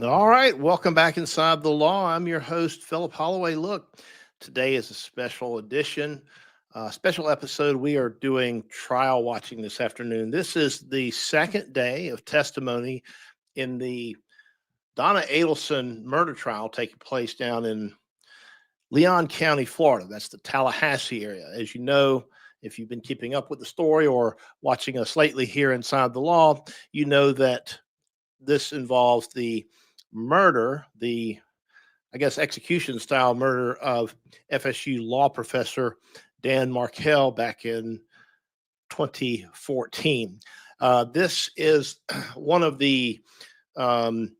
All right, welcome back Inside the Law. I'm your host, Philip Holloway. Look, today is a special edition, special episode. We are doing trial watching this afternoon. This is the second day of testimony in the Donna Adelson murder trial taking place down in Leon County, Florida. That's the Tallahassee area. As you know, if you've been keeping up with the story or watching us lately here Inside the Law, you know that this involves the murder, execution style murder of FSU law professor Dan Markel back in 2014. This is one of the,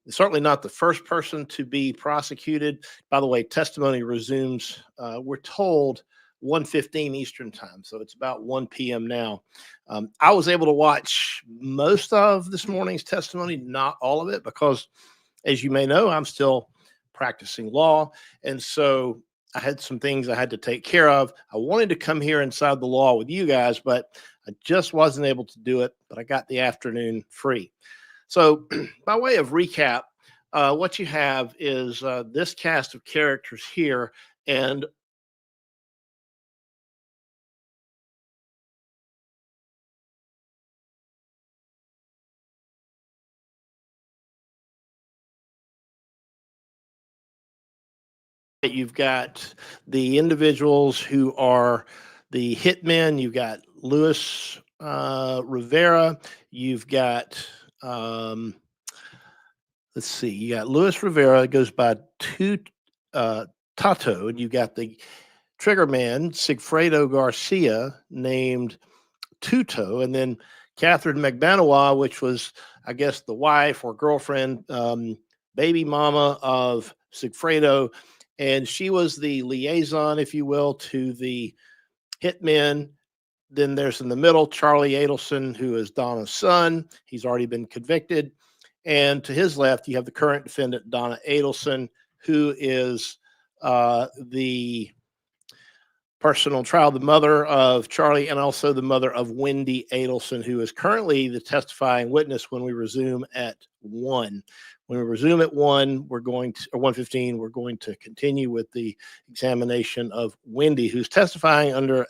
certainly not the first person to be prosecuted. By the way, testimony resumes, we're told, 1:15 Eastern time. So it's about 1 p.m. now. I was able to watch most of this morning's testimony, not all of it, because as you may know, I'm still practicing law. And so I had some things I had to take care of. I wanted to come here Inside the Law with you guys, but I just wasn't able to do it, but I got the afternoon free. So by way of recap, what you have is this cast of characters here, and you've got the individuals who are the hitmen. You've got Luis Rivera. You've got, let's see, you got Luis Rivera, goes by Tato, and you've got the trigger man, Sigfredo Garcia, named Tuto, and then Katherine McBanawa, which was, I guess, the wife or girlfriend, baby mama of Sigfredo. And she was the liaison, if you will, to the hitmen. Then there's in the middle, Charlie Adelson, who is Donna's son. He's already been convicted. And to his left, you have the current defendant, Donna Adelson, who is the person on trial, the mother of Charlie, and also the mother of Wendy Adelson, who is currently the testifying witness when we resume at 1. When we resume at 1, we're going to, or 1:15, we're going to continue with the examination of Wendy, who's testifying under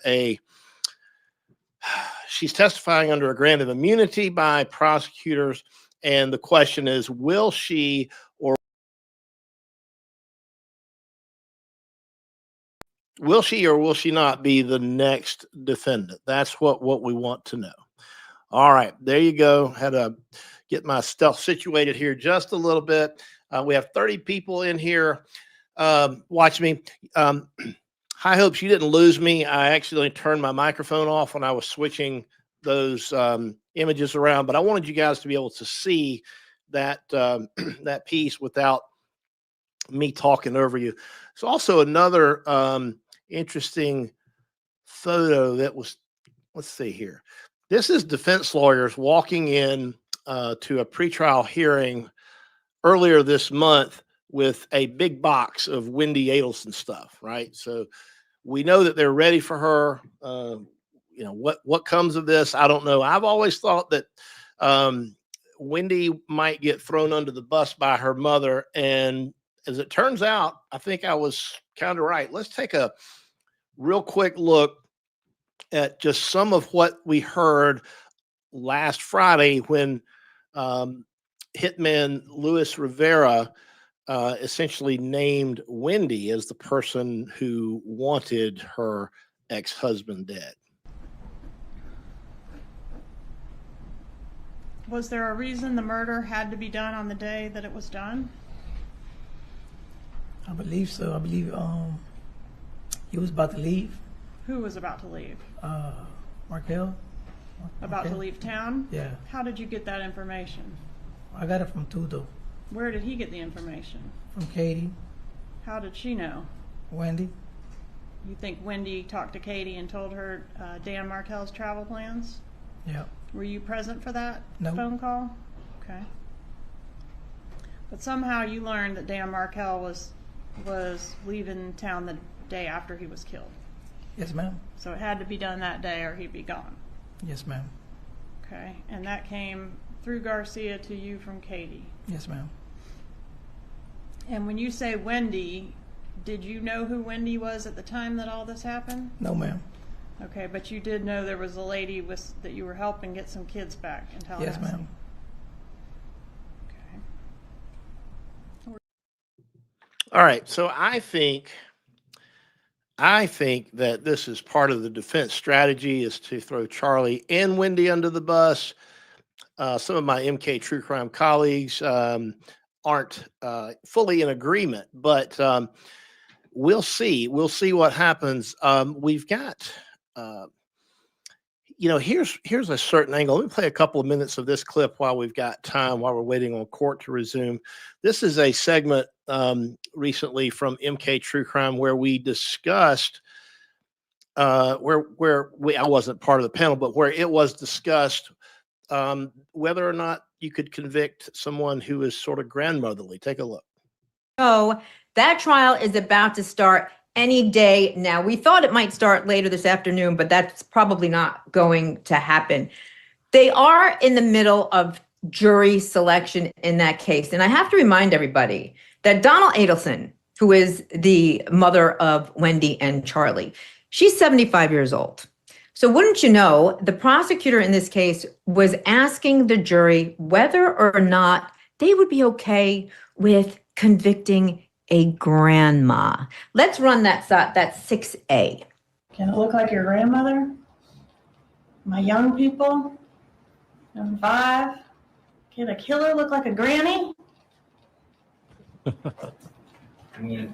she's testifying under a grant of immunity by prosecutors. And the question is, will she or will she not be the next defendant? That's what we want to know. All right, there you go. Had to get my stuff situated here just a little bit. We have 30 people in here. Watch me. High hopes you didn't lose me. I accidentally turned my microphone off when I was switching those images around, but I wanted you guys to be able to see that that piece without me talking over you. So also another interesting photo that was, let's see here. This is defense lawyers walking in to a pretrial hearing earlier this month with a big box of Wendy Adelson stuff, right? So we know that they're ready for her. You know, what comes of this, I don't know. I've always thought that Wendy might get thrown under the bus by her mother. And as it turns out, I think I was kind of right. Let's take a real quick look at just some of what we heard last Friday when hitman Luis Rivera essentially named Wendy as the person who wanted her ex-husband dead. Was there a reason the murder had to be done on the day that it was done? I believe so. I believe he was about to leave. Who was about to leave? Markel. About to leave town? Yeah. How did you get that information? I got it from Tudo. Where did he get the information? From Katie. How did she know? Wendy. You think Wendy talked to Katie and told her Dan Markel's travel plans? Yeah. Were you present for that No. phone call? Okay. But somehow you learned that Dan Markel was leaving town the day after he was killed. Yes, ma'am. So it had to be done that day or he'd be gone. Yes, ma'am. Okay. And that came through Garcia to you from Katie. Yes, ma'am. And when you say Wendy, did you know who Wendy was at the time that all this happened? No, ma'am. Okay, but you did know there was a lady that you were helping get some kids back in Tallahassee. Yes, ma'am. Okay. All right. So I think that this is part of the defense strategy is to throw Charlie and Wendy under the bus. Some of my MK True Crime colleagues aren't fully in agreement, but we'll see. We'll see what happens. We've got, here's a certain angle. Let me play a couple of minutes of this clip while we've got time, while we're waiting on court to resume. This is a segment recently from MK True Crime where we discussed I wasn't part of the panel, but where it was discussed whether or not you could convict someone who is sort of grandmotherly. Take a look. So that trial is about to start any day now. We thought it might start later this afternoon, but that's probably not going to happen. They are in the middle of jury selection in that case. And I have to remind everybody that Donna Adelson, who is the mother of Wendy and Charlie, she's 75 years old. So wouldn't you know, the prosecutor in this case was asking the jury whether or not they would be okay with convicting a grandma. Let's run that's 6A. Can it look like your grandmother? My young people? I'm 5. Can a killer look like a granny? I mean,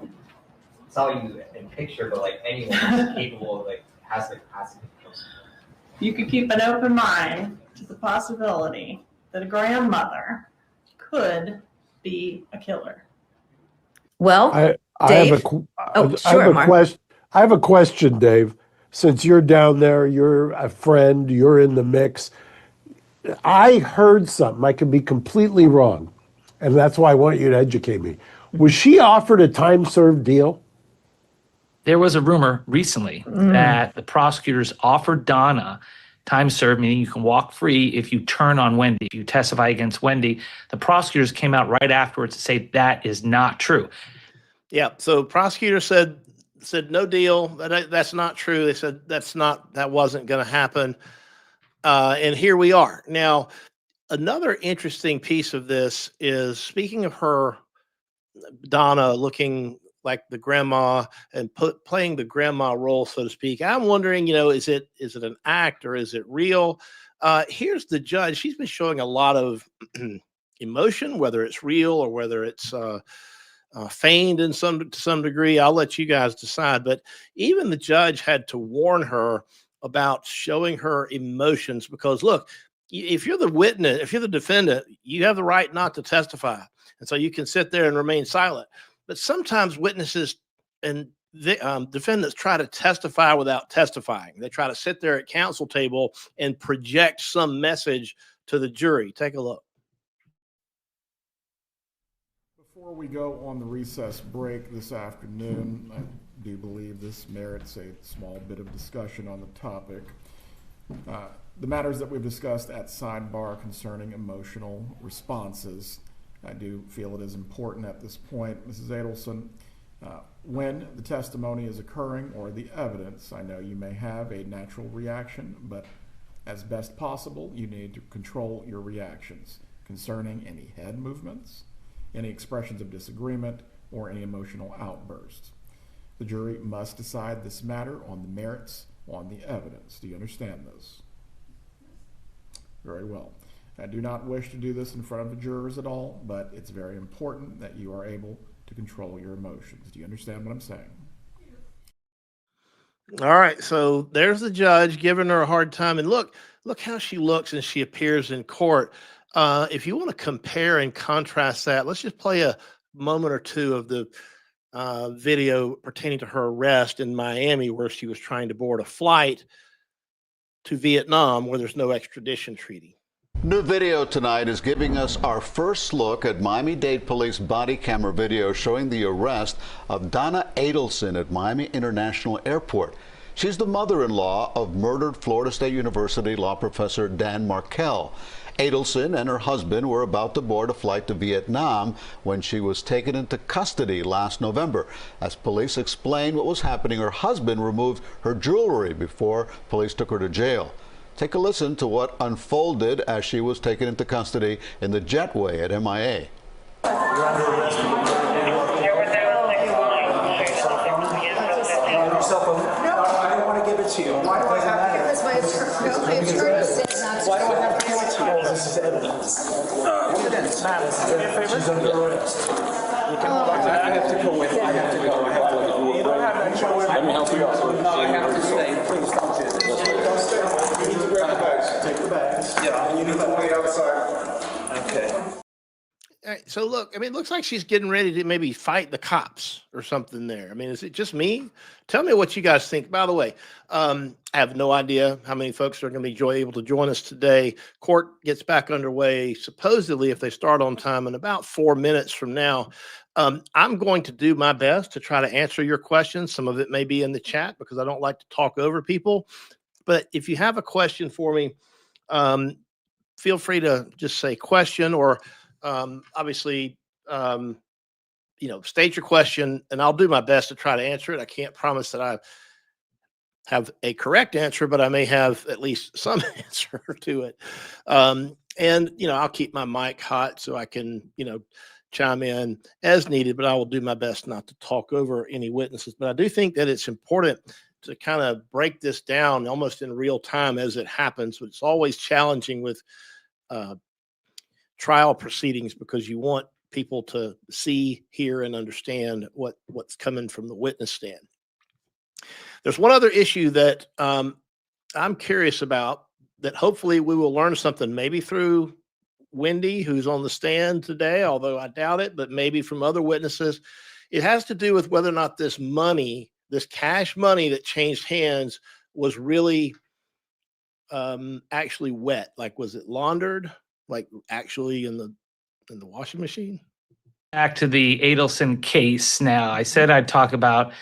it's all you in picture, but like anyone is capable of has the capacity to kill someone. You could keep an open mind to the possibility that a grandmother could be a killer. Well, I Dave? I have a question, Dave. Since you're down there, you're a friend, you're in the mix. I heard something. I could be completely wrong, and that's why I want you to educate me. Was she offered a time-served deal? There was a rumor recently that the prosecutors offered Donna time served, meaning you can walk free if you turn on Wendy, if you testify against Wendy. The prosecutors came out right afterwards to say that is not true. Yeah. So prosecutor said no deal. That's not true. They said that wasn't going to happen. And here we are. Now, another interesting piece of this is, speaking of her, Donna looking like the grandma and playing the grandma role, so to speak. I'm wondering, is it an act or is it real? Here's the judge. She's been showing a lot of emotion, whether it's real or whether it's feigned to some degree. I'll let you guys decide. But even the judge had to warn her about showing her emotions, because look, if you're the witness, if you're the defendant, you have the right not to testify. And so you can sit there and remain silent. But sometimes witnesses and defendants try to testify without testifying. They try to sit there at counsel table and project some message to the jury. Take a look. Before we go on the recess break this afternoon, I do believe this merits a small bit of discussion on the topic. The matters that we've discussed at sidebar concerning emotional responses, I do feel it is important at this point. Mrs. Adelson, when the testimony is occurring or the evidence, I know you may have a natural reaction, but as best possible, you need to control your reactions concerning any head movements, any expressions of disagreement, or any emotional outbursts. The jury must decide this matter on the merits, on the evidence. Do you understand this? Very well. I do not wish to do this in front of the jurors at all, but it's very important that you are able to control your emotions. Do you understand what I'm saying? All right. So there's the judge giving her a hard time. And look how she looks and she appears in court. If you want to compare and contrast that, let's just play a moment or two of the video pertaining to her arrest in Miami, where she was trying to board a flight to Vietnam where there's no extradition treaty. New video tonight is giving us our first look at Miami-Dade police body camera video showing the arrest of Donna Adelson at Miami International Airport. She's the mother-in-law of murdered Florida State University law professor Dan Markel. Adelson and her husband were about to board a flight to Vietnam when she was taken into custody last November. As police explained what was happening, her husband removed her jewelry before police took her to jail. Take a listen to what unfolded as she was taken into custody in the jetway at MIA. I don't want to give it to you. Why do I have to give it to you? Because my attorney said not to. Why do I have to give it to you? This is evidence. Evidence. She's under arrest. I have to go with it. I have to go. I have to go. You don't have that choice. Let me help you out. No, I have to stay. Please don't do this. Don't stay. You need to grab the bags. Take the bags. Yeah. And you need to wait outside. Okay. All right, so look, I mean, it looks like she's getting ready to maybe fight the cops or something there. I mean, is it just me? Tell me what you guys think. By the way, I have no idea how many folks are going to be able to join us today. Court gets back underway, supposedly, if they start on time, in about 4 minutes from now. I'm going to do my best to try to answer your questions. Some of it may be in the chat because I don't like to talk over people. But if you have a question for me, feel free to just say question or obviously, state your question and I'll do my best to try to answer it. I can't promise that I have a correct answer, but I may have at least some answer to it. I'll keep my mic hot so I can, chime in as needed, but I will do my best not to talk over any witnesses. But I do think that it's important to kind of break this down almost in real time as it happens. But it's always challenging with trial proceedings because you want people to see, hear, and understand what's coming from the witness stand. There's one other issue that I'm curious about that hopefully we will learn something maybe through Wendy, who's on the stand today, although I doubt it, but maybe from other witnesses. It has to do with whether or not this money, this cash money that changed hands was really actually wet. Like, was it laundered? Like actually in the washing machine? Back to the Adelson case now. I said I'd talk about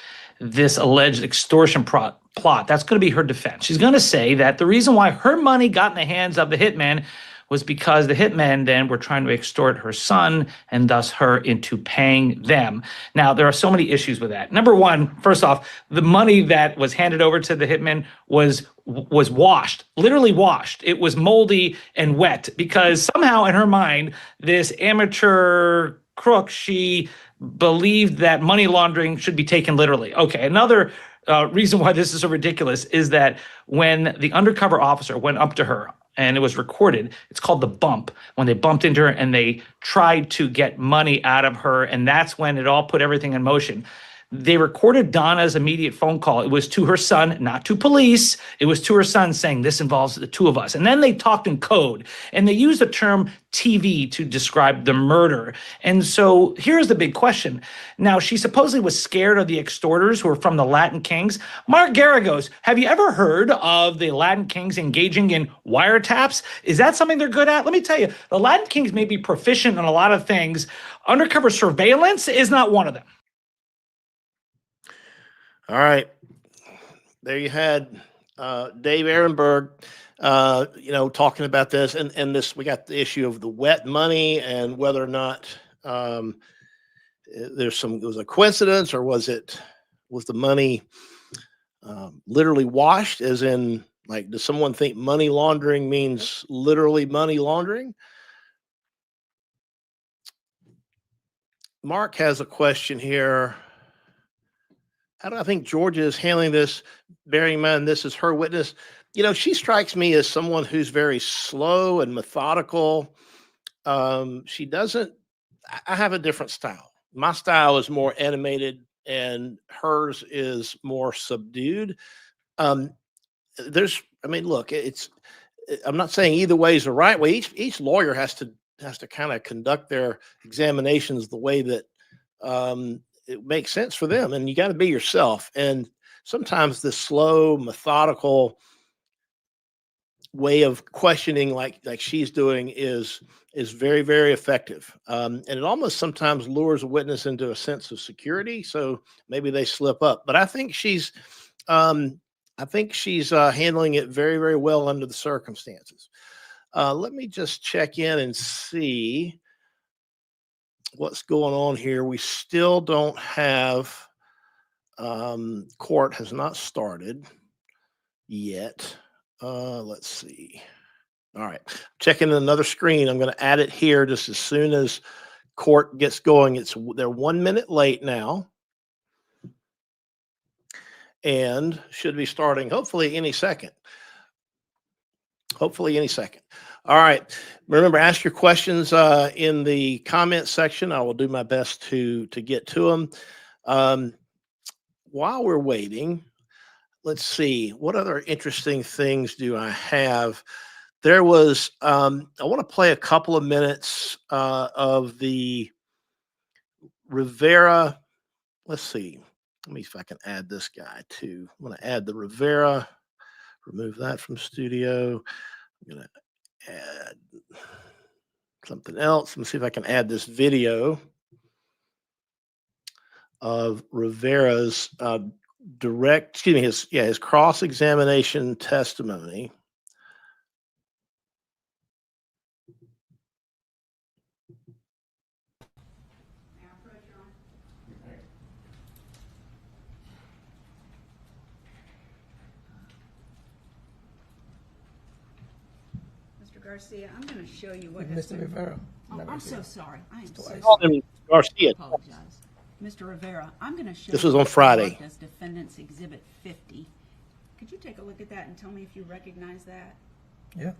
this alleged extortion plot. That's going to be her defense. She's going to say that the reason why her money got in the hands of the hitman was because the hitmen then were trying to extort her son and thus her into paying them. Now, there are so many issues with that. Number one, first off, the money that was handed over to the hitmen was washed, literally washed. It was moldy and wet because somehow in her mind, this amateur crook, she believed that money laundering should be taken literally. Okay, another reason why this is so ridiculous is that when the undercover officer went up to her, and it was recorded, it's called the bump, when they bumped into her and they tried to get money out of her, and that's when it all put everything in motion. They recorded Donna's immediate phone call. It was to her son, not to police. It was to her son saying, this involves the two of us. And then they talked in code, and they used the term TV to describe the murder. And so here's the big question. Now, she supposedly was scared of the extorters who were from the Latin Kings. Mark Garagos, have you ever heard of the Latin Kings engaging in wiretaps? Is that something they're good at? Let me tell you, the Latin Kings may be proficient in a lot of things. Undercover surveillance is not one of them. All right. There you had Dave Ehrenberg, talking about this. And this, we got the issue of the wet money and whether or not it was a coincidence, or was the money literally washed, as in, like, does someone think money laundering means literally money laundering? Mark has a question here. How do I think Georgia is handling this, bearing in mind this is her witness? She strikes me as someone who's very slow and methodical. I have a different style. My style is more animated and hers is more subdued. Look, I'm not saying either way is the right way. Each lawyer has to kind of conduct their examinations the way that it makes sense for them, and you got to be yourself. And sometimes the slow, methodical way of questioning, like she's doing, is very, very effective. And it almost sometimes lures a witness into a sense of security. So maybe they slip up. But I think she's I think she's handling it very, very well under the circumstances. Let me just check in and see what's going on here. We still don't have, court has not started yet. Let's see. All right, checking another screen. I'm going to add it here just as soon as court gets going. They're 1 minute late now, and should be starting hopefully any second. Hopefully any second. All right. Remember, ask your questions in the comment section. I will do my best to get to them. While we're waiting, let's see, what other interesting things do I have? There was, I want to play a couple of minutes of the Rivera. Let's see. Let me see if I can add this guy too. I'm going to add the Rivera, remove that from studio. I'm going to add something else. Let me see if I can add this video of Rivera's his cross-examination testimony. Garcia, I'm going to show you what Mr. Rivera. Oh, I'm so sorry. I am so Called him Garcia. I apologize. Mr. Rivera, I'm going to show This was you on Friday. as Defendant's Exhibit 50. Could you take a look at that and tell me if you recognize that? Yeah.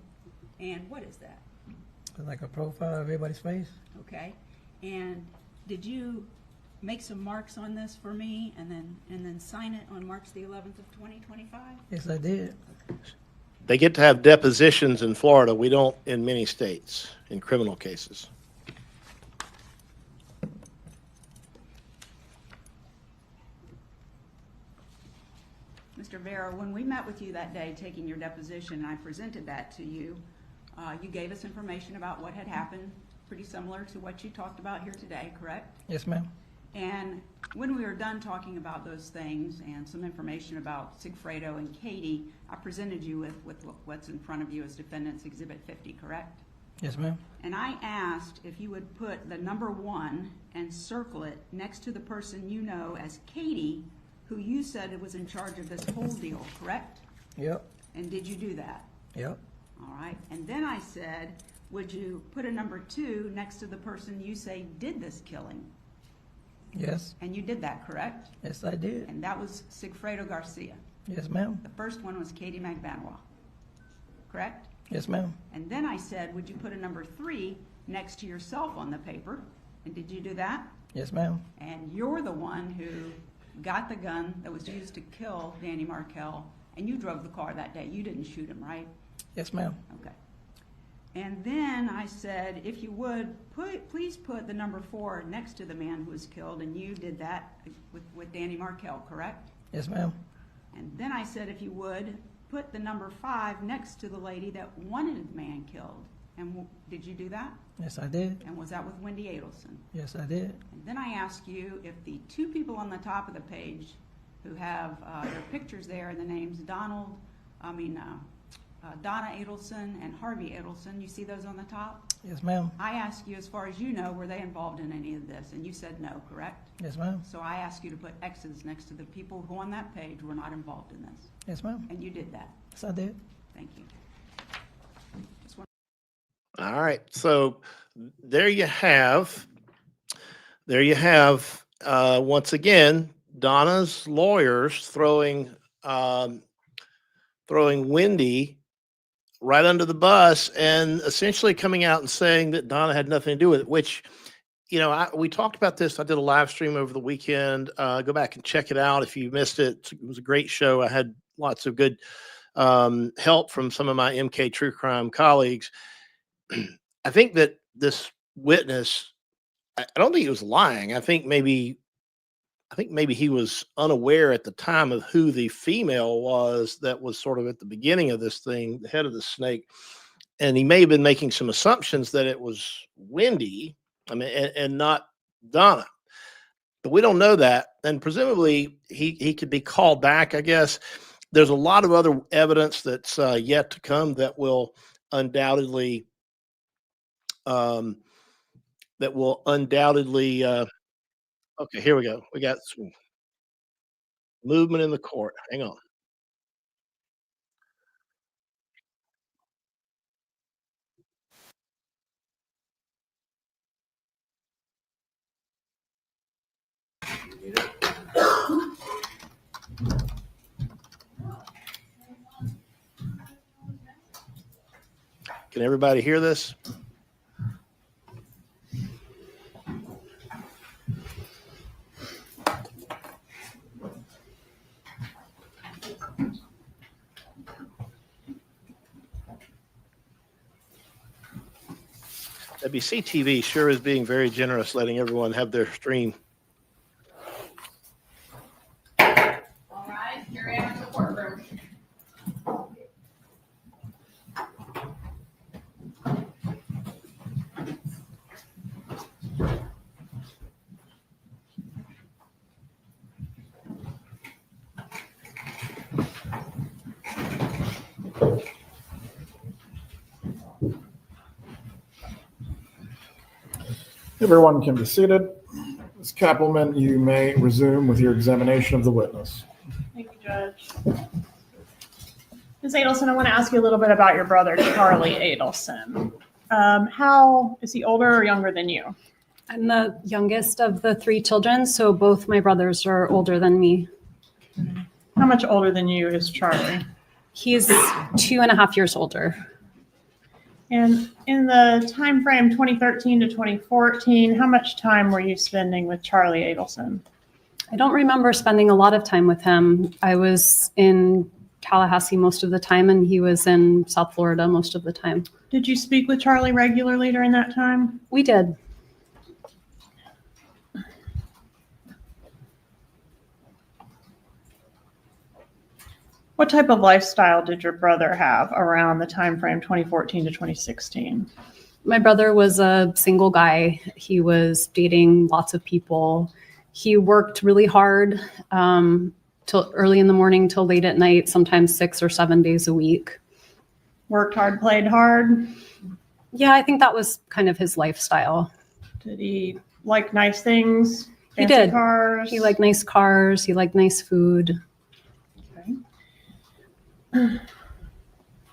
And what is that? Like a profile of everybody's face. Okay. And did you make some marks on this for me and then sign it on March the 11th of 2025? Yes, I did. They get to have depositions in Florida. We don't in many states in criminal cases. Mr. Vera, when we met with you that day taking your deposition, and I presented that to you, you gave us information about what had happened, pretty similar to what you talked about here today, correct? Yes, ma'am. And when we were done talking about those things and some information about Sigfredo and Katie, I presented you with what's in front of you as Defendant's Exhibit 50, correct? Yes, ma'am. And I asked if you would put the number 1 and circle it next to the person you know as Katie, who you said was in charge of this whole deal, correct? Yep. And did you do that? Yep. All right. And then I said, would you put a number 2 next to the person you say did this killing? Yes. And you did that, correct? Yes, I did. And that was Sigfredo Garcia. Yes, ma'am. The first one was Katie Magbanois, correct? Yes, ma'am. And then I said, would you put a number 3 next to yourself on the paper? And did you do that? Yes, ma'am. And you're the one who got the gun that was used to kill Danny Markel, and you drove the car that day. You didn't shoot him, right? Yes, ma'am. Okay. And then I said, if you would, please put the number 4 next to the man who was killed, and you did that with Danny Markel, correct? Yes, ma'am. And then I said, if you would, put the number 5 next to the lady that wanted the man killed. And did you do that? Yes, I did. And was that with Wendy Adelson? Yes, I did. And then I asked you if the 2 people on the top of the page who have their pictures there and the names Donna Adelson and Harvey Adelson, you see those on the top? Yes, ma'am. I asked you, as far as you know, were they involved in any of this? And you said no, correct? Yes, ma'am. So I asked you to put X's next to the people who on that page were not involved in this. Yes, ma'am. And you did that. Yes, I did. Thank you. All right. So there you have, once again, Donna's lawyers throwing Wendy right under the bus and essentially coming out and saying that Donna had nothing to do with it, which, we talked about this. I did a live stream over the weekend. Go back and check it out if you missed it. It was a great show. I had lots of good help from some of my MK True Crime colleagues. I think that this witness, I don't think he was lying. I think maybe he was unaware at the time of who the female was that was sort of at the beginning of this thing, the head of the snake. And he may have been making some assumptions that it was Wendy, and not Donna. But we don't know that. And presumably he could be called back, I guess. there's a lot of other evidence that's yet to come that will undoubtedly okay, here we go. We got some movement in the court. Hang on. Can everybody hear this? WC TV sure is being very generous, letting everyone have their stream. All right, here I am in the courtroom. Everyone can be seated. Ms. Kappelman, you may resume with your examination of the witness. Thank you, Judge. Ms. Adelson, I want to ask you a little bit about your brother, Charlie Adelson. How is he older or younger than you? I'm the youngest of the three children, so both my brothers are older than me. How much older than you is Charlie? He's 2.5 years older. And in the time frame 2013 to 2014, how much time were you spending with Charlie Adelson? I don't remember spending a lot of time with him. I was in Tallahassee most of the time, and he was in South Florida most of the time. Did you speak with Charlie regularly during that time? We did. What type of lifestyle did your brother have around the time frame 2014 to 2016? My brother was a single guy. He was dating lots of people. He worked really hard till early in the morning till late at night, sometimes 6 or 7 days a week. Worked hard, played hard? Yeah, I think that was kind of his lifestyle. Did he like nice things? He did. Cars? He liked nice cars. He liked nice food.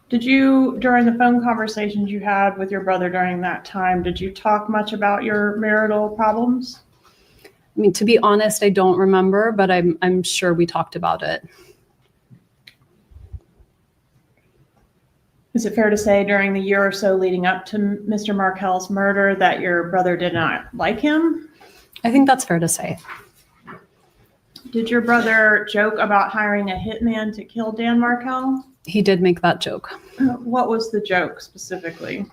Did you, during the phone conversations you had with your brother during that time, did you talk much about your marital problems? I mean, to be honest, I don't remember, but I'm sure we talked about it. Is it fair to say during the year or so leading up to Mr. Markel's murder that your brother did not like him? I think that's fair to say. Did your brother joke about hiring a hitman to kill Dan Markel? He did make that joke. What was the joke specifically?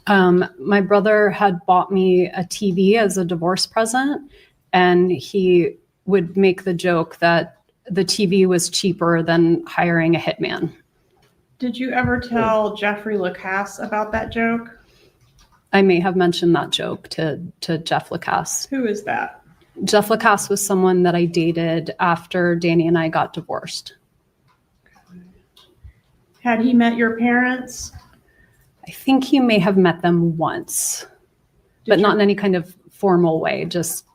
My brother had bought me a TV as a divorce present, and he would make the joke that the TV was cheaper than hiring a hitman. Did you ever tell Jeffrey Lacasse about that joke? I may have mentioned that joke to Jeff Lacasse. Who is that? Jeff Lacasse was someone that I dated after Danny and I got divorced. Had he met your parents? I think he may have met them once, but not in any kind of formal way. Just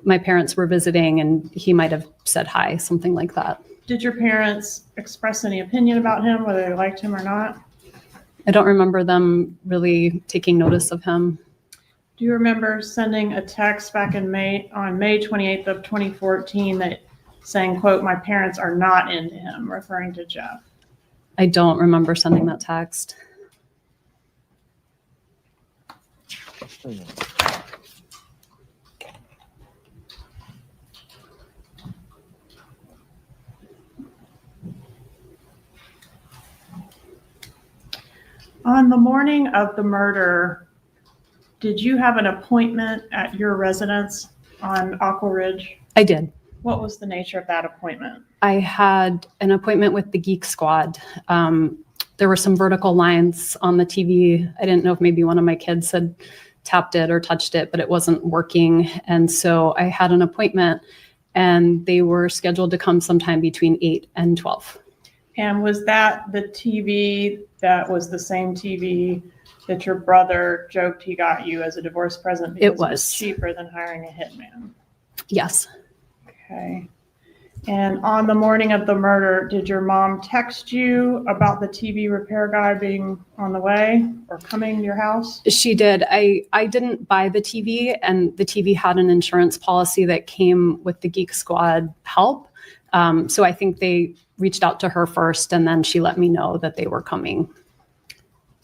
my parents were visiting and he might have said hi, something like that. Did your parents express any opinion about him, whether they liked him or not? I don't remember them really taking notice of him. Do you remember sending a text back on May 28th of 2014 that saying, quote, "My parents are not into him," referring to Jeff? I don't remember sending that text. On the morning of the murder, did you have an appointment at your residence on Aqua Ridge? I did. What was the nature of that appointment? I had an appointment with the Geek Squad. There were some vertical lines on the TV. I didn't know if maybe one of my kids had tapped it or touched it, but it wasn't working. And so I had an appointment, and they were scheduled to come sometime between 8 and 12. And was that the TV that was the same TV that your brother joked he got you as a divorce present because It was cheaper than hiring a hitman? Yes. Okay. And on the morning of the murder, did your mom text you about the TV repair guy being on the way or coming to your house? She did. I didn't buy the TV, and the TV had an insurance policy that came with the Geek Squad help. So I think they reached out to her first, and then she let me know that they were coming.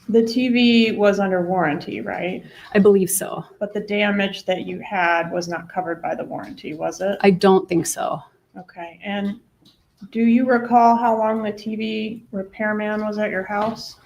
The TV was under warranty, right? I believe so. But the damage that you had was not covered by the warranty, was it? I don't think so. Okay. And do you recall how long the TV repairman was at your house?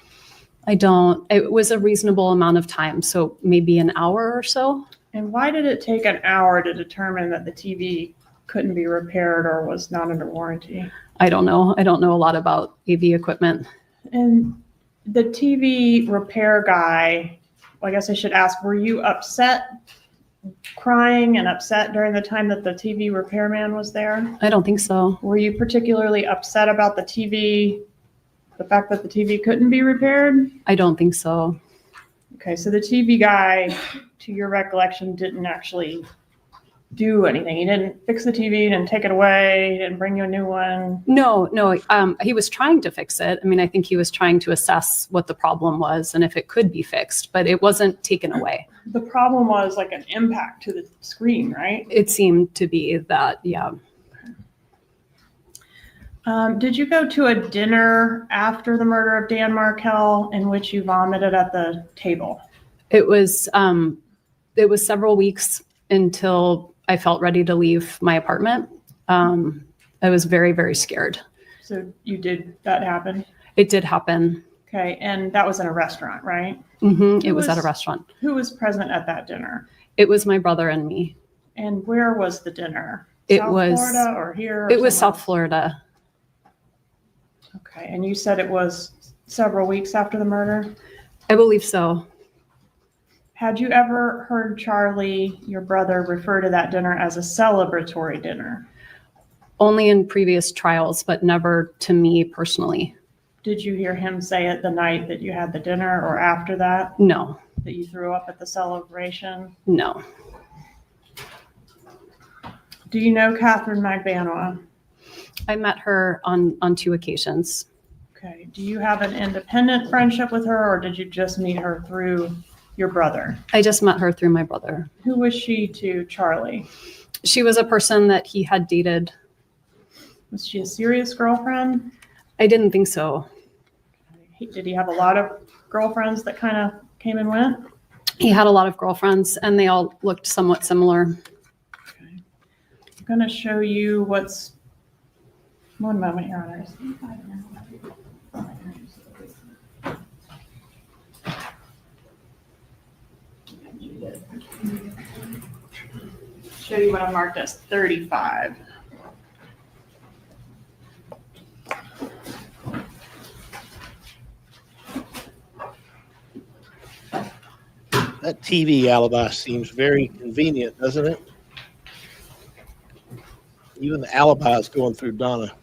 I don't. It was a reasonable amount of time, so maybe an hour or so. And why did it take an hour to determine that the TV couldn't be repaired or was not under warranty? I don't know. I don't know a lot about AV equipment. And the TV repair guy, I guess I should ask, were you upset, crying and upset during the time that the TV repairman was there? I don't think so. Were you particularly upset about the TV, the fact that the TV couldn't be repaired? I don't think so. Okay, so the TV guy, to your recollection, didn't actually do anything. He didn't fix the TV, didn't take it away, didn't bring you a new one. No. He was trying to fix it. I mean, I think he was trying to assess what the problem was and if it could be fixed, but it wasn't taken away. The problem was like an impact to the screen, right? It seemed to be that, yeah. Did you go to a dinner after the murder of Dan Markel in which you vomited at the table? It was several weeks until I felt ready to leave my apartment. I was very, very scared. So that happened? It did happen. Okay, and that was in a restaurant, right? Mm-hmm. It was at a restaurant. Who was present at that dinner? It was my brother and me. And where was the dinner? It was Florida or here? It was South Florida. Okay, and you said it was several weeks after the murder? I believe so. Had you ever heard Charlie, your brother, refer to that dinner as a celebratory dinner? Only in previous trials, but never to me personally. Did you hear him say it the night that you had the dinner or after that? No. That you threw up at the celebration? No. Do you know Katherine Magbanua? I met her on 2 occasions. Okay. Do you have an independent friendship with her, or did you just meet her through your brother? I just met her through my brother. Who was she to Charlie? She was a person that he had dated. Was she a serious girlfriend? I didn't think so. Did he have a lot of girlfriends that kind of came and went? He had a lot of girlfriends, and they all looked somewhat similar. Okay. I'm going to show you what's... One moment, Your Honor. Show you what I marked as 35. That TV alibi seems very convenient, doesn't it? Even the alibi is going through Donna.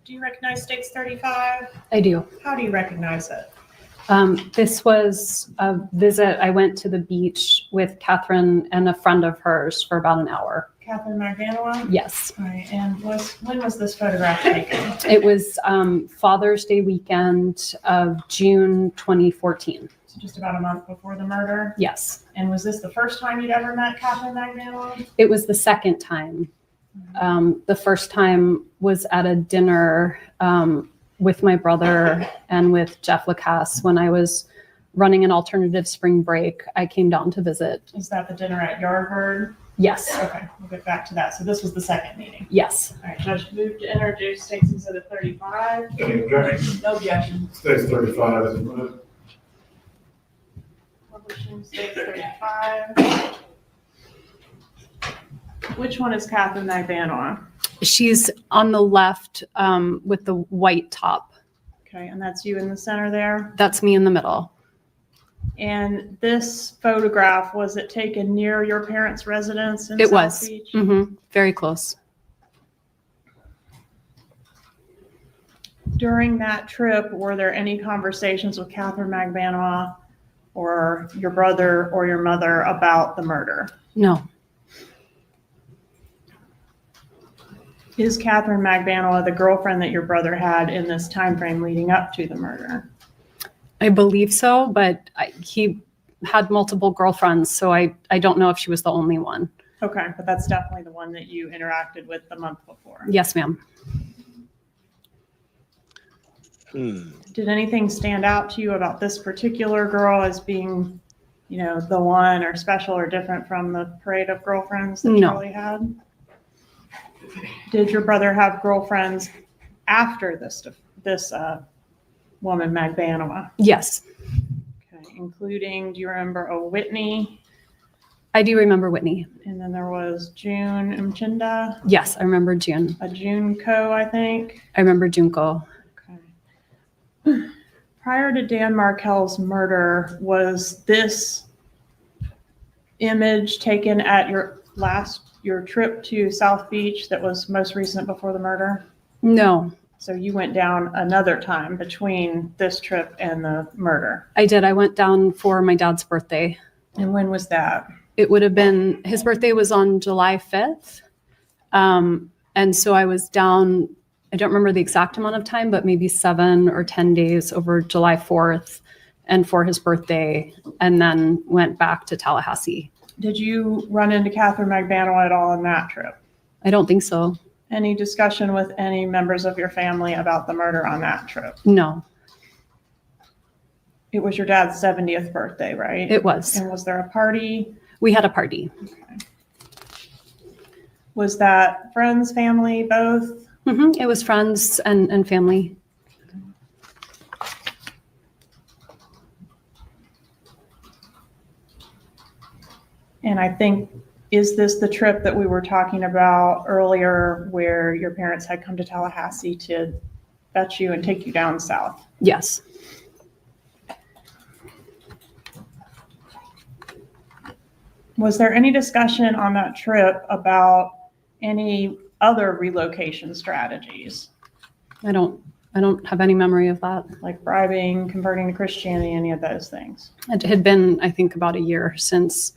Do you recognize States 35? I do. How do you recognize it? This was a visit. I went to the beach with Katherine and a friend of hers for about an hour. Katherine Magbanua? Yes. All right. And when was this photograph taken? It was Father's Day weekend of June 2014. So just about a month before the murder? Yes. And was this the first time you'd ever met Katherine Magbanua? It was the second time. The first time was at a dinner with my brother and with Jeff Lacasse when I was running an alternative spring break. I came down to visit. Is that the dinner at Yardbird? Yes. Okay, we'll get back to that. So this was the second meeting? Yes. All right, Judge, move to introduce States Exhibit 35. Any objection? No objection. States 35 is admitted. Publishing States 35. Which one is Katherine Magbanua? She's on the left with the white top. Okay, and that's you in the center there? That's me in the middle. And this photograph, was it taken near your parents' residence in It South was. Beach? Very close. During that trip, were there any conversations with Katherine Magbanua or your brother or your mother about the murder? No. Is Katherine Magbanua the girlfriend that your brother had in this time frame leading up to the murder? I believe so, but he had multiple girlfriends, so I don't know if she was the only one. Okay, but that's definitely the one that you interacted with the month before. Yes, ma'am. Did anything stand out to you about this particular girl as being, you know, the one or special or different from the parade of girlfriends that No. Charlie had? Did your brother have girlfriends after this woman, Magbanua? Yes. Okay, including, do you remember a Whitney? I do remember Whitney. And then there was June Mchinda? Yes, I remember June. A June Co, I think? I remember Junko. Prior to Dan Markel's murder, was this image taken at your trip to South Beach that was most recent before the murder? No. So you went down another time between this trip and the murder? I did. I went down for my dad's birthday. And when was that? It would have been, his birthday was on July 5th. And so I was down, I don't remember the exact amount of time, but maybe 7 or 10 days over July 4th and for his birthday, and then went back to Tallahassee. Did you run into Katherine Magbanua at all on that trip? I don't think so. Any discussion with any members of your family about the murder on that trip? No. It was your dad's 70th birthday, right? It was. And was there a party? We had a party. Okay. Was that friends, family, both? It was friends and family. And I think, is this the trip that we were talking about earlier where your parents had come to Tallahassee to fetch you and take you down south? Yes. Was there any discussion on that trip about any other relocation strategies? I don't have any memory of that. Like bribing, converting to Christianity, any of those things? It had been, I think, about a year since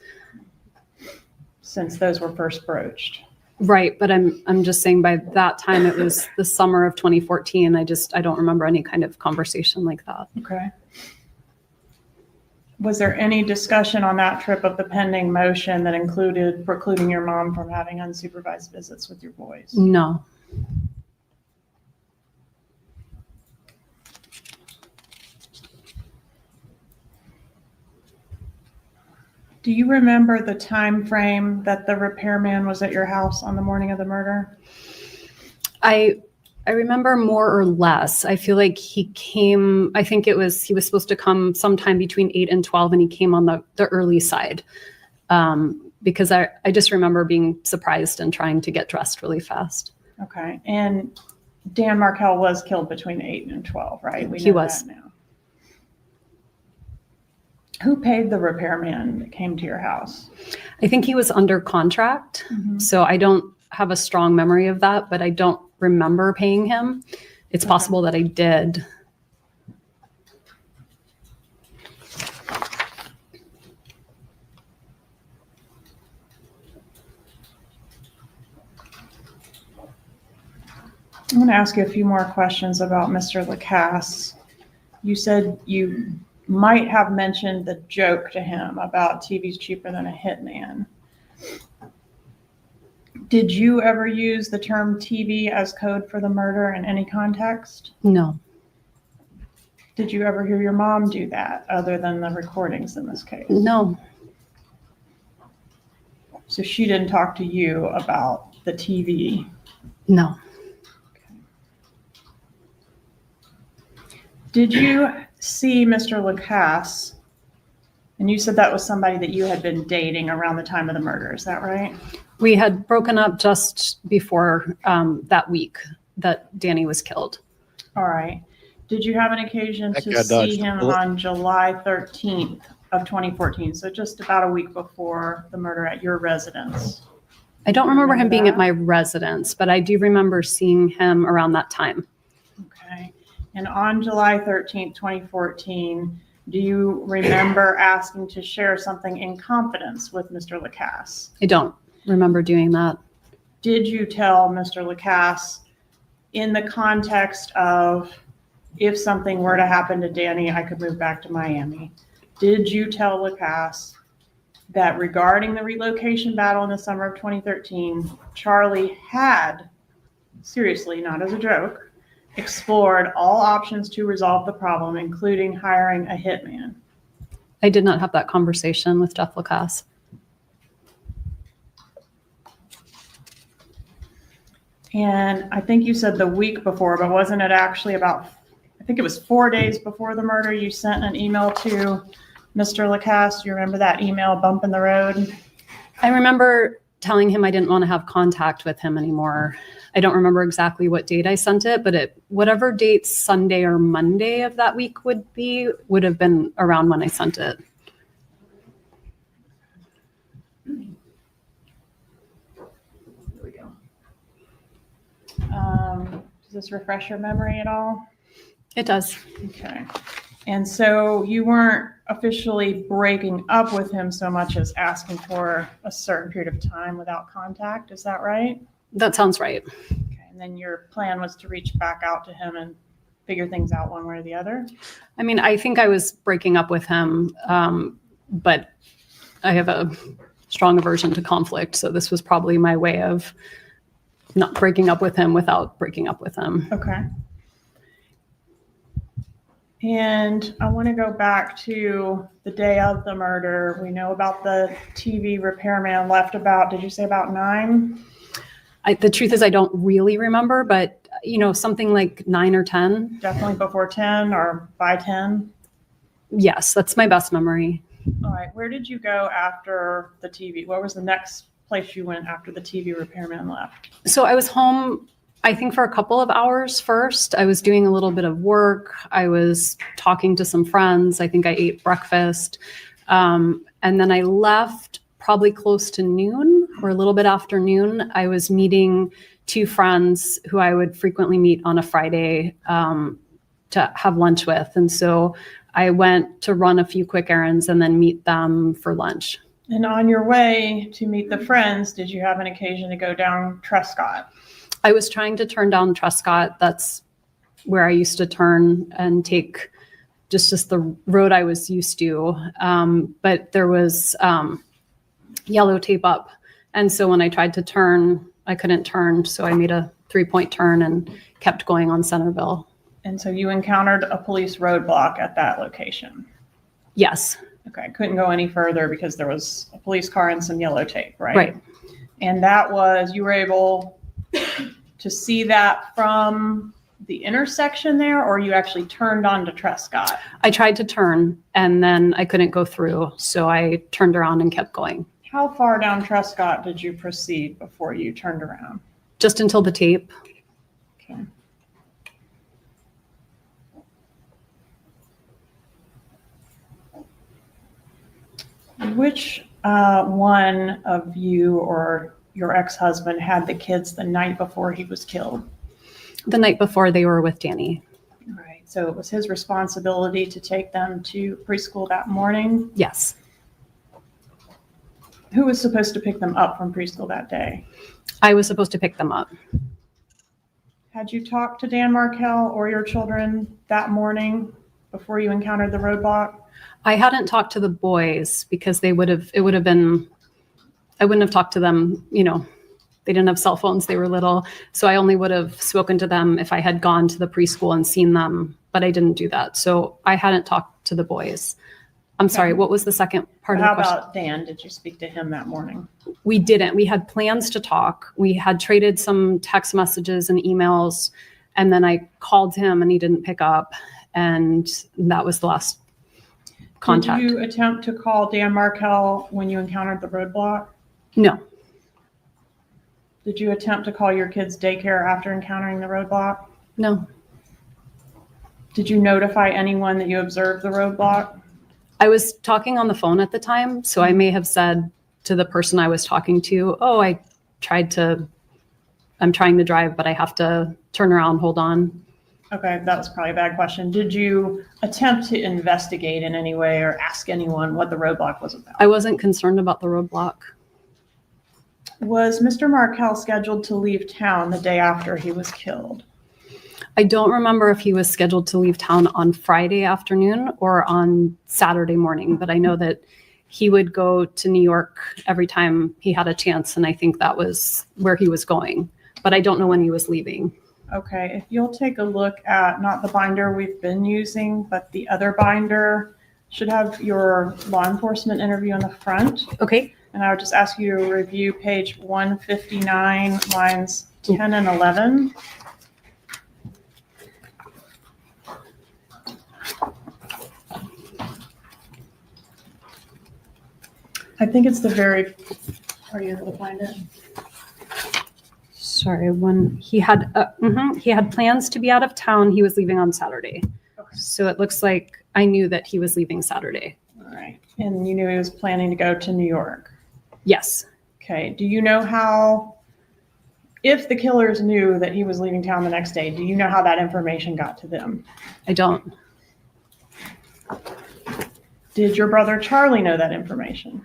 those were first broached. Right, but I'm just saying by that time it was the summer of 2014. I don't remember any kind of conversation like that. Okay. Was there any discussion on that trip of the pending motion that included precluding your mom from having unsupervised visits with your boys? No. Do you remember the time frame that the repairman was at your house on the morning of the murder? I remember more or less. I feel like he came, I think he was supposed to come sometime between 8 and 12, and he came on the early side. Because I just remember being surprised and trying to get dressed really fast. Okay. And Dan Markel was killed between 8 and 12, right? He was. That now. Who paid the repairman that came to your house? I think he was under contract. So I don't have a strong memory of that, but I don't remember paying him. It's possible that I did. I'm going to ask you a few more questions about Mr. Lacasse. You said you might have mentioned the joke to him about TV's cheaper than a hitman. Did you ever use the term TV as code for the murder in any context? No. Did you ever hear your mom do that other than the recordings in this case? No. So she didn't talk to you about the TV? No. Did you see Mr. Lacasse? And you said that was somebody that you had been dating around the time of the murder. Is that right? We had broken up just before that week that Danny was killed. All right. Did you have an occasion That to guy see dodged a him bullet. on July 13th of 2014? So just about a week before the murder at your residence. I don't remember him being at that? my residence, but I do remember seeing him around that time. Okay. And on July 13th, 2014, do you remember asking to share something in confidence with Mr. Lacasse? I don't remember doing that. Did you tell Mr. Lacasse in the context of if something were to happen to Danny, I could move back to Miami? Did you tell Lacasse that regarding the relocation battle in the summer of 2013, Charlie had, seriously, not as a joke, explored all options to resolve the problem, including hiring a hitman? I did not have that conversation with Jeff Lacasse. And I think you said the week before, but wasn't it actually about, I think it was 4 days before the murder, you sent an email to Mr. Lacasse? You remember that email, bump in the road? I remember telling him I didn't want to have contact with him anymore. I don't remember exactly what date I sent it, but whatever date Sunday or Monday of that week would have been around when I sent it. Here we go. Does this refresh your memory at all? It does. Okay. And so you weren't officially breaking up with him so much as asking for a certain period of time without contact. Is that right? That sounds right. Okay. And then your plan was to reach back out to him and figure things out one way or the other? I mean, I think I was breaking up with him, but I have a strong aversion to conflict. So this was probably my way of not breaking up with him without breaking up with him. Okay. And I want to go back to the day of the murder. We know about the TV repairman left about, did you say about 9? The truth is I don't really remember, but something like 9 or 10. Definitely before 10 or by 10? Yes, that's my best memory. All right. Where did you go after the TV? What was the next place you went after the TV repairman left? So I was home, I think, for a couple of hours first. I was doing a little bit of work. I was talking to some friends. I think I ate breakfast. And then I left probably close to noon or a little bit after noon. I was meeting 2 friends who I would frequently meet on a Friday to have lunch with. And so I went to run a few quick errands and then meet them for lunch. And on your way to meet the friends, did you have an occasion to go down Trescott? I was trying to turn down Trescott. That's where I used to turn and take just the road I was used to. But there was yellow tape up. And so when I tried to turn, I couldn't turn. So I made a 3-point turn and kept going on Centerville. And so you encountered a police roadblock at that location? Yes. Okay, couldn't go any further because there was a police car and some yellow tape, right? Right. And that was, you were able to see that from the intersection there, or you actually turned onto Trescott? I tried to turn and then I couldn't go through. So I turned around and kept going. How far down Trescott did you proceed before you turned around? Just until the tape. Okay. Which one of you or your ex-husband had the kids the night before he was killed? The night before they were with Danny. All right. So it was his responsibility to take them to preschool that morning? Yes. Who was supposed to pick them up from preschool that day? I was supposed to pick them up. Had you talked to Dan Markel or your children that morning before you encountered the roadblock? I hadn't talked to the boys because I wouldn't have talked to them, they didn't have cell phones, they were little. So I only would have spoken to them if I had gone to the preschool and seen them, but I didn't do that. So I hadn't talked to the boys. I'm sorry, what was the second part of the question? How about Dan? Did you speak to him that morning? We didn't. We had plans to talk. We had traded some text messages and emails, and then I called him and he didn't pick up, and that was the last contact. Did you attempt to call Dan Markel when you encountered the roadblock? No. Did you attempt to call your kids' daycare after encountering the roadblock? No. Did you notify anyone that you observed the roadblock? I was talking on the phone at the time, so I may have said to the person I was talking to, oh, I'm trying to drive, but I have to turn around, hold on. Okay, that was probably a bad question. Did you attempt to investigate in any way or ask anyone what the roadblock was about? I wasn't concerned about the roadblock. Was Mr. Markel scheduled to leave town the day after he was killed? I don't remember if he was scheduled to leave town on Friday afternoon or on Saturday morning, but I know that he would go to New York every time he had a chance, and I think that was where he was going, but I don't know when he was leaving. Okay, if you'll take a look at not the binder we've been using, but the other binder, should have your law enforcement interview on the front. Okay. And I would just ask you to review page 159, lines 10 and 11. I think it's the very, are you able to find it? Sorry, when he had plans to be out of town, he was leaving on Saturday. Okay. So it looks like I knew that he was leaving Saturday. All right. And you knew he was planning to go to New York? Yes. Okay. Do you know how, if the killers knew that he was leaving town the next day, do you know how that information got to them? I don't. Did your brother Charlie know that information?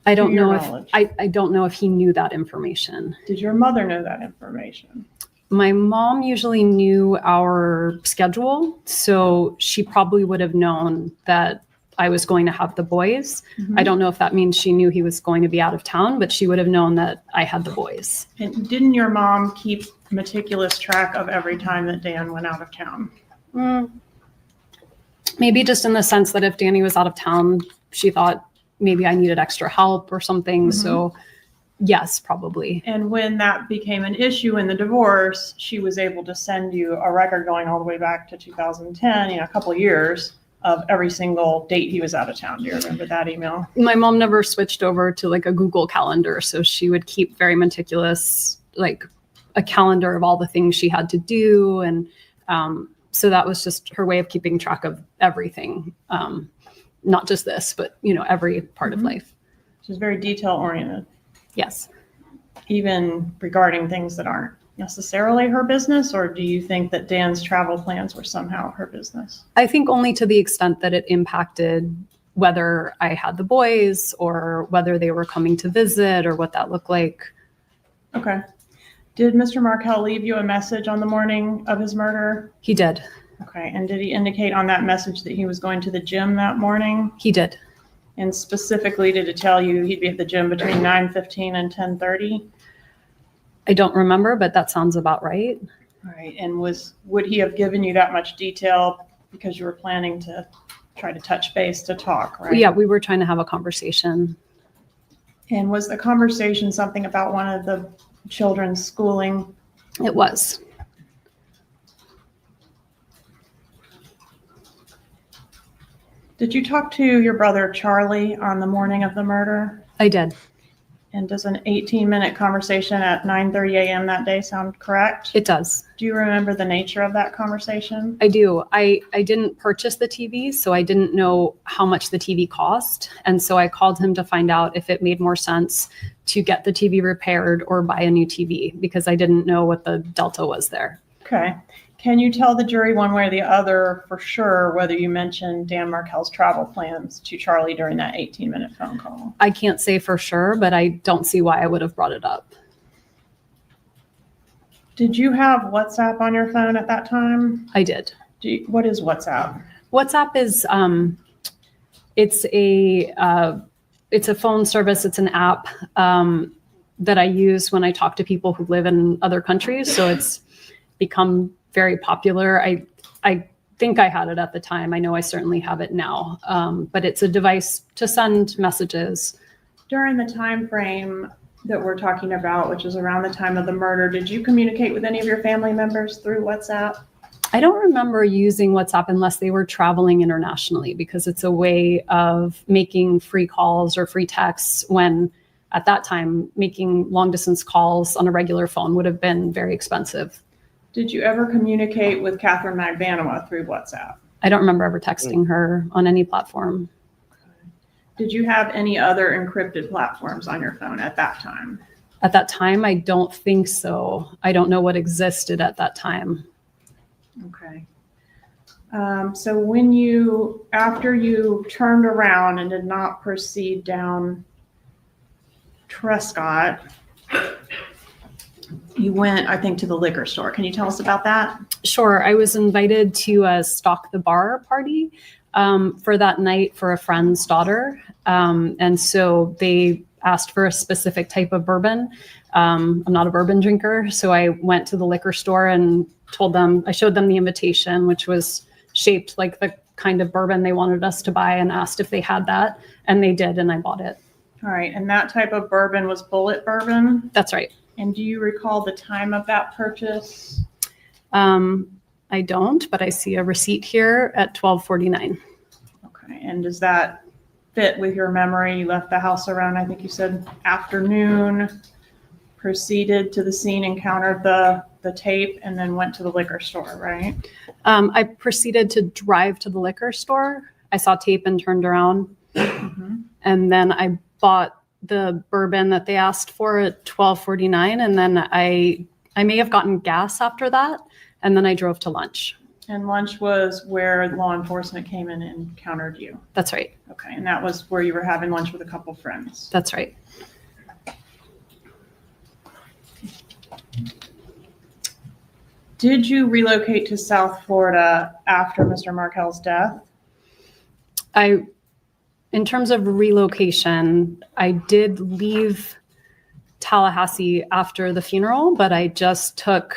I don't know if knowledge? I don't know if he knew that information. Did your mother know that information? My mom usually knew our schedule, so she probably would have known that I was going to have the boys. Mm-hmm. I don't know if that means she knew he was going to be out of town, but she would have known that I had the boys. And didn't your mom keep meticulous track of every time that Dan went out of town? Maybe just in the sense that if Danny was out of town, she thought maybe I needed extra help or something. Mm-hmm. So yes, probably. And when that became an issue in the divorce, she was able to send you a record going all the way back to 2010, a couple of years of every single date he was out of town. Do you remember that email? My mom never switched over to like a Google Calendar. So she would keep very meticulous, like a calendar of all the things she had to do. And so that was just her way of keeping track of everything. Not just this, but, every part of life. She's very detail oriented. Yes. Even regarding things that aren't necessarily her business, or do you think that Dan's travel plans were somehow her business? I think only to the extent that it impacted whether I had the boys or whether they were coming to visit or what that looked like. Okay. Did Mr. Markel leave you a message on the morning of his murder? He did. Okay. And did he indicate on that message that he was going to the gym that morning? He did. And specifically, did it tell you he'd be at the gym between 9:15 and 10:30? I don't remember, but that sounds about right. All right. And would he have given you that much detail because you were planning to try to touch base to talk, right? Yeah, we were trying to have a conversation. And was the conversation something about one of the children's schooling? It was. Did you talk to your brother Charlie on the morning of the murder? I did. And does an 18-minute conversation at 9:30 a.m. that day sound correct? It does. Do you remember the nature of that conversation? I do. I didn't purchase the TV, so I didn't know how much the TV cost. And so I called him to find out if it made more sense to get the TV repaired or buy a new TV, because I didn't know what the delta was there. Okay. Can you tell the jury one way or the other for sure whether you mentioned Dan Markel's travel plans to Charlie during that 18-minute phone call? I can't say for sure, but I don't see why I would have brought it up. Did you have WhatsApp on your phone at that time? I did. What is WhatsApp? WhatsApp is it's a phone service. It's an app that I use when I talk to people who live in other countries. So it's become very popular. I think I had it at the time. I know I certainly have it now. But it's a device to send messages. During the time frame that we're talking about, which is around the time of the murder, did you communicate with any of your family members through WhatsApp? I don't remember using WhatsApp unless they were traveling internationally, because it's a way of making free calls or free texts when at that time, making long distance calls on a regular phone would have been very expensive. Did you ever communicate with Katherine Magbanua through WhatsApp? I don't remember ever texting her on any platform. Did you have any other encrypted platforms on your phone at that time? At that time, I don't think so. I don't know what existed at that time. Okay. So after you turned around and did not proceed down Trescott, you went, I think, to the liquor store. Can you tell us about that? Sure. I was invited to a Stock the Bar party for that night for a friend's daughter. And so they asked for a specific type of bourbon. I'm not a bourbon drinker, so I went to the liquor store and I showed them the invitation, which was shaped like the kind of bourbon they wanted us to buy, and asked if they had that, and they did, and I bought it. All right. And that type of bourbon was Bullet bourbon? That's right. And do you recall the time of that purchase? I don't, but I see a receipt here at 12:49. Okay. And does that fit with your memory? You left the house around, I think you said afternoon, proceeded to the scene, encountered the tape, and then went to the liquor store, right? I proceeded to drive to the liquor store. I saw tape and turned around. Mm-hmm. And then I bought the bourbon that they asked for at 12:49. And then I may have gotten gas after that. And then I drove to lunch. And lunch was where law enforcement came in and encountered you? That's right. Okay. And that was where you were having lunch with a couple friends? That's right. Did you relocate to South Florida after Mr. Markel's death? In terms of relocation, I did leave Tallahassee after the funeral, but I took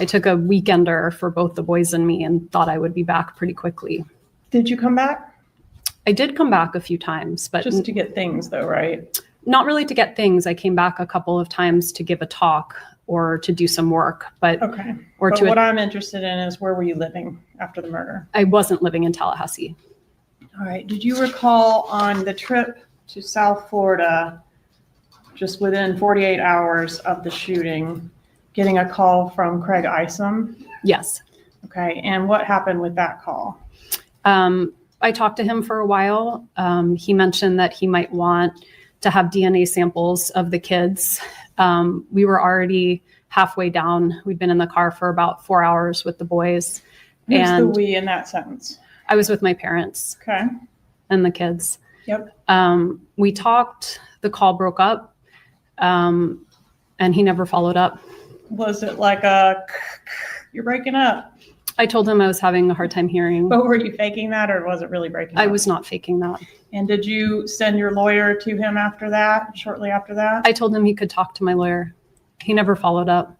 a weekender for both the boys and me and thought I would be back pretty quickly. Did you come back? I did come back a few times, but just to get things though, right? Not really to get things. I came back a couple of times to give a talk or to do some work, but okay. But what I'm interested in is, where were you living after the murder? I wasn't living in Tallahassee. All right. Did you recall on the trip to South Florida, just within 48 hours of the shooting, getting a call from Craig Isom? Yes. Okay. And what happened with that call? I talked to him for a while. He mentioned that he might want to have DNA samples of the kids. We were already halfway down. We'd been in the car for about 4 hours with the boys. Who's the we in that sentence? I was with my parents. Okay. And the kids. Yep. We talked, the call broke up, and he never followed up. Was it like you're breaking up? I told him I was having a hard time hearing. But were you faking that, or was it really breaking up? I was not faking that. And did you send your lawyer to him after that, shortly after that? I told him he could talk to my lawyer. He never followed up.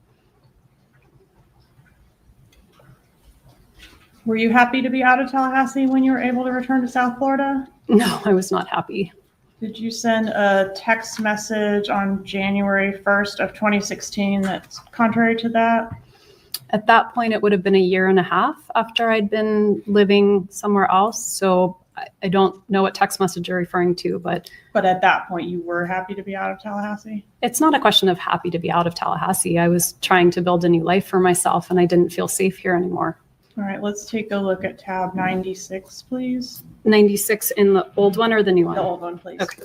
Were you happy to be out of Tallahassee when you were able to return to South Florida? No, I was not happy. Did you send a text message on January 1st of 2016 that's contrary to that? At that point, it would have been a year and a half after I'd been living somewhere else. So I don't know what text message you're referring to, but at that point, you were happy to be out of Tallahassee? It's not a question of happy to be out of Tallahassee. I was trying to build a new life for myself, and I didn't feel safe here anymore. All right, let's take a look at tab 96, please. 96 in the old one or the new one? The old one, please. Okay.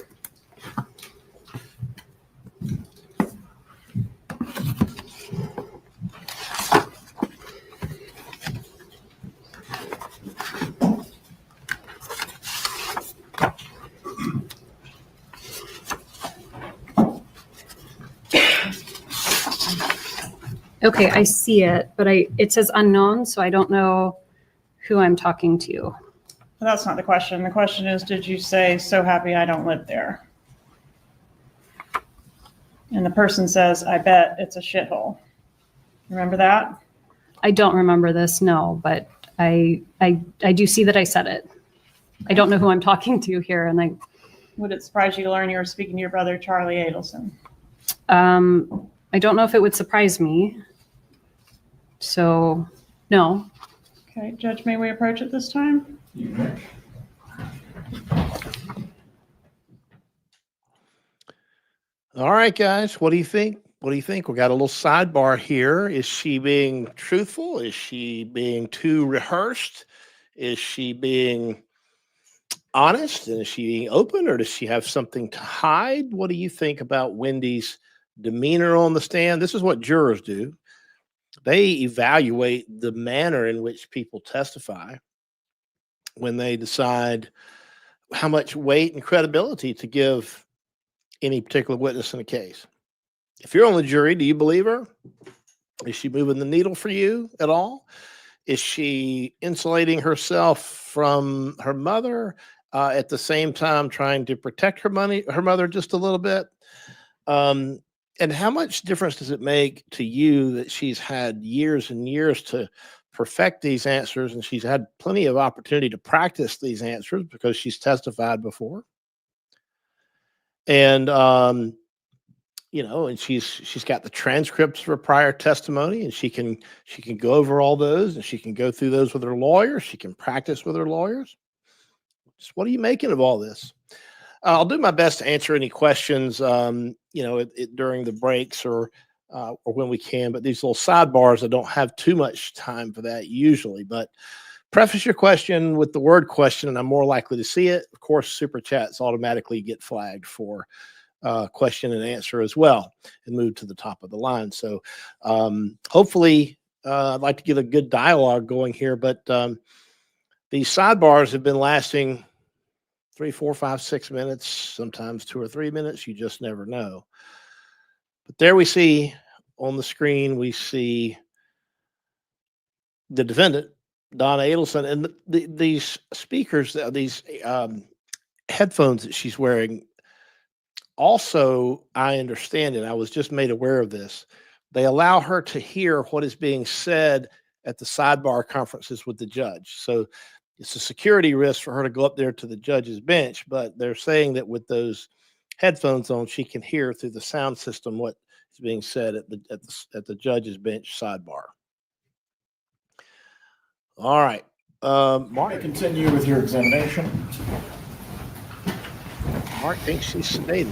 Okay, I see it, but it says unknown, so I don't know who I'm talking to. Well, that's not the question. The question is, did you say, "So happy I don't live there"? And the person says, "I bet it's a shithole." Remember that? I don't remember this, no, but I do see that I said it. I don't know who I'm talking to here, and Would it surprise you to learn you were speaking to your brother, Charlie Adelson? I don't know if it would surprise me. So, no. Okay, Judge, may we approach it this time? All right, guys, what do you think? What do you think? We got a little sidebar here. Is she being truthful? Is she being too rehearsed? Is she being honest? And is she being open, or does she have something to hide? What do you think about Wendy's demeanor on the stand? This is what jurors do. They evaluate the manner in which people testify when they decide how much weight and credibility to give any particular witness in a case. If you're on the jury, do you believe her? Is she moving the needle for you at all? Is she insulating herself from her mother, at the same time trying to protect her mother just a little bit? And how much difference does it make to you that she's had years and years to perfect these answers, and she's had plenty of opportunity to practice these answers because she's testified before? And and she's got the transcripts for prior testimony, and she can go over all those, and she can go through those with her lawyers. She can practice with her lawyers. Just what are you making of all this? I'll do my best to answer any questions, during the breaks or when we can. But these little sidebars, I don't have too much time for that usually. But preface your question with the word question, and I'm more likely to see it. Of course, super chats automatically get flagged for question and answer as well and move to the top of the line. So hopefully I'd like to get a good dialogue going here, but these sidebars have been lasting 3, 4, 5, 6 minutes, sometimes 2 or 3 minutes. You just never know. But there we see on the screen, we see the defendant, Donna Adelson, and these speakers, these headphones that she's wearing. Also, I understand, and I was just made aware of this, they allow her to hear what is being said at the sidebar conferences with the judge. So it's a security risk for her to go up there to the judge's bench, but they're saying that with those headphones on, she can hear through the sound system what is being said at the judge's bench sidebar. All right. Mark, continue with your examination. Mark thinks she's sedated.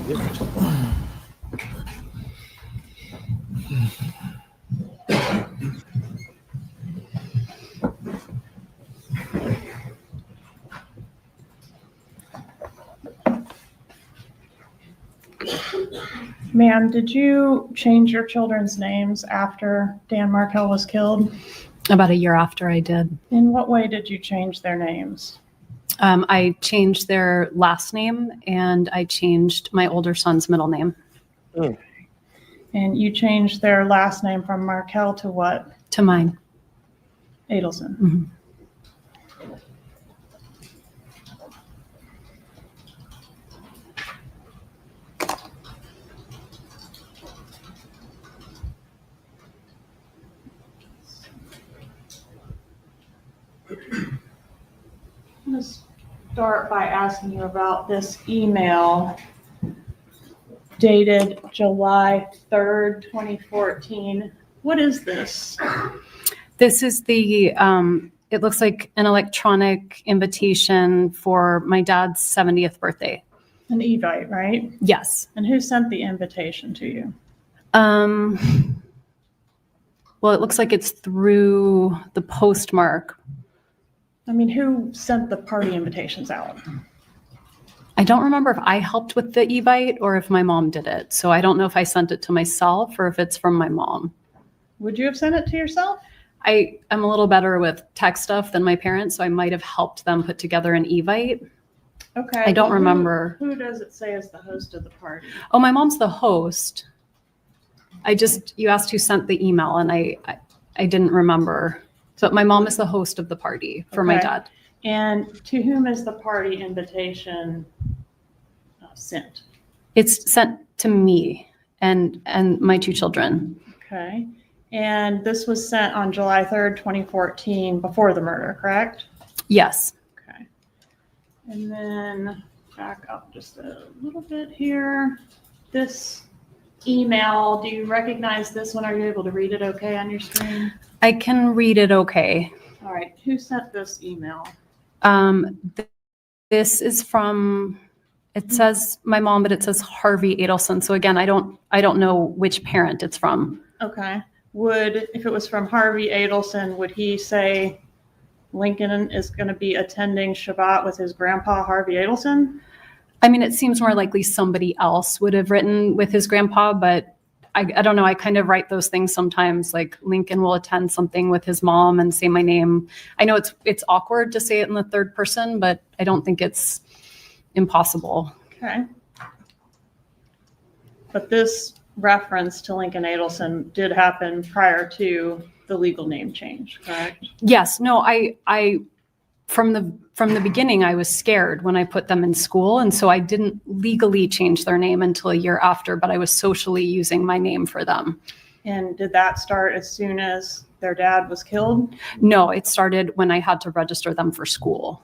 Ma'am, did you change your children's names after Dan Markel was killed? About a year after I did. In what way did you change their names? I changed their last name and I changed my older son's middle name. Mm. And you changed their last name from Markel to what? To mine. Adelson. Mm-hmm. I'm going to start by asking you about this email dated July 3rd, 2014. What is this? This is the, it looks like an electronic invitation for my dad's 70th birthday. An Evite, right? Yes. And who sent the invitation to you? Well, it looks like it's through the postmark. I mean, who sent the party invitations out? I don't remember if I helped with the Evite or if my mom did it. So I don't know if I sent it to myself or if it's from my mom. Would you have sent it to yourself? I'm a little better with tech stuff than my parents, so I might have helped them put together an Evite. Okay. I don't remember. Who does it say is the host of the party? Oh, my mom's the host. You asked who sent the email and I didn't remember. But my mom is the host of the party for my dad. And to whom is the party invitation sent? It's sent to me and my 2 children. Okay. And this was sent on July 3rd, 2014, before the murder, correct? Yes. Okay. And then back up just a little bit here. This email, do you recognize this one? Are you able to read it okay on your screen? I can read it okay. All right. Who sent this email? This is from It says my mom, but it says Harvey Adelson. So again, I don't know which parent it's from. Okay. If it was from Harvey Adelson, would he say Lincoln is going to be attending Shabbat with his grandpa, Harvey Adelson? I mean, it seems more likely somebody else would have written with his grandpa, but I don't know. I kind of write those things sometimes, like Lincoln will attend something with his mom and say my name. I know it's awkward to say it in the third person, but I don't think it's impossible. Okay. But this reference to Lincoln Adelson did happen prior to the legal name change, correct? Yes. No, I from the beginning, I was scared when I put them in school. And so I didn't legally change their name until a year after, but I was socially using my name for them. And did that start as soon as their dad was killed? No, it started when I had to register them for school.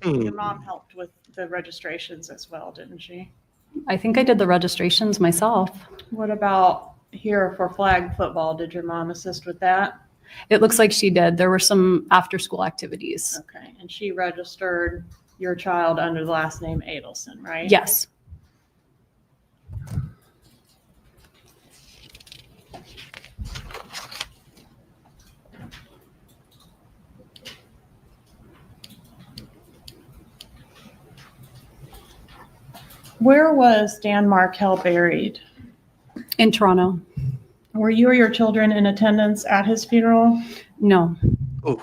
Your mom helped with the registrations as well, didn't she? I think I did the registrations myself. What about here for flag football? Did your mom assist with that? It looks like she did. There were some after-school activities. Okay, and she registered your child under the last name Adelson, right? Yes. Where was Dan Markel buried? In Toronto. Were you or your children in attendance at his funeral? No. Oh.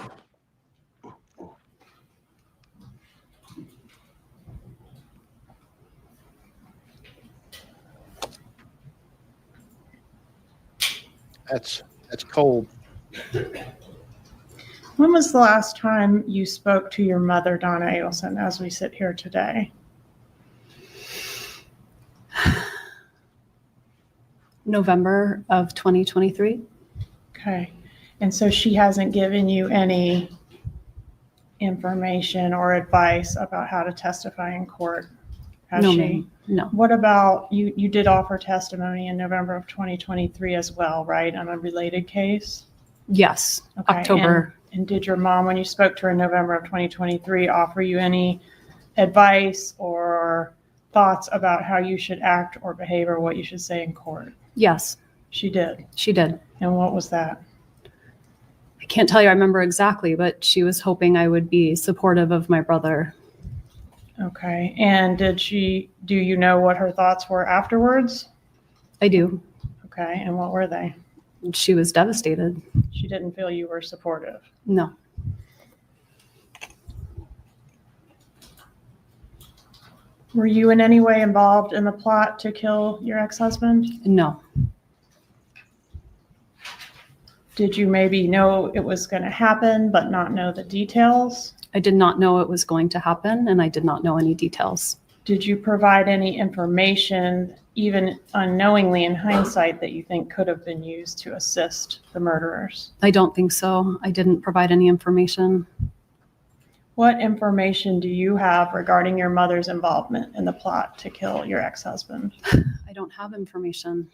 That's cold. When was the last time you spoke to your mother, Donna Adelson, as we sit here today? November of 2023. Okay. And so she hasn't given you any information or advice about how to testify in court, has No, she? ma'am. No. What about, you did offer testimony in November of 2023 as well, right, on a related case? Yes. Okay, October. And did your mom, when you spoke to her in November of 2023, offer you any advice or thoughts about how you should act or behave or what you should say in court? Yes. She did. She did. And what was that? I can't tell you I remember exactly, but she was hoping I would be supportive of my brother. Okay. And do you know what her thoughts were afterwards? I do. Okay. And what were they? She was devastated. She didn't feel you were supportive. No. Were you in any way involved in the plot to kill your ex-husband? No. Did you maybe know it was going to happen, but not know the details? I did not know it was going to happen, and I did not know any details. Did you provide any information, even unknowingly in hindsight, that you think could have been used to assist the murderers? I don't think so. I didn't provide any information. What information do you have regarding your mother's involvement in the plot to kill your ex-husband? I don't have information.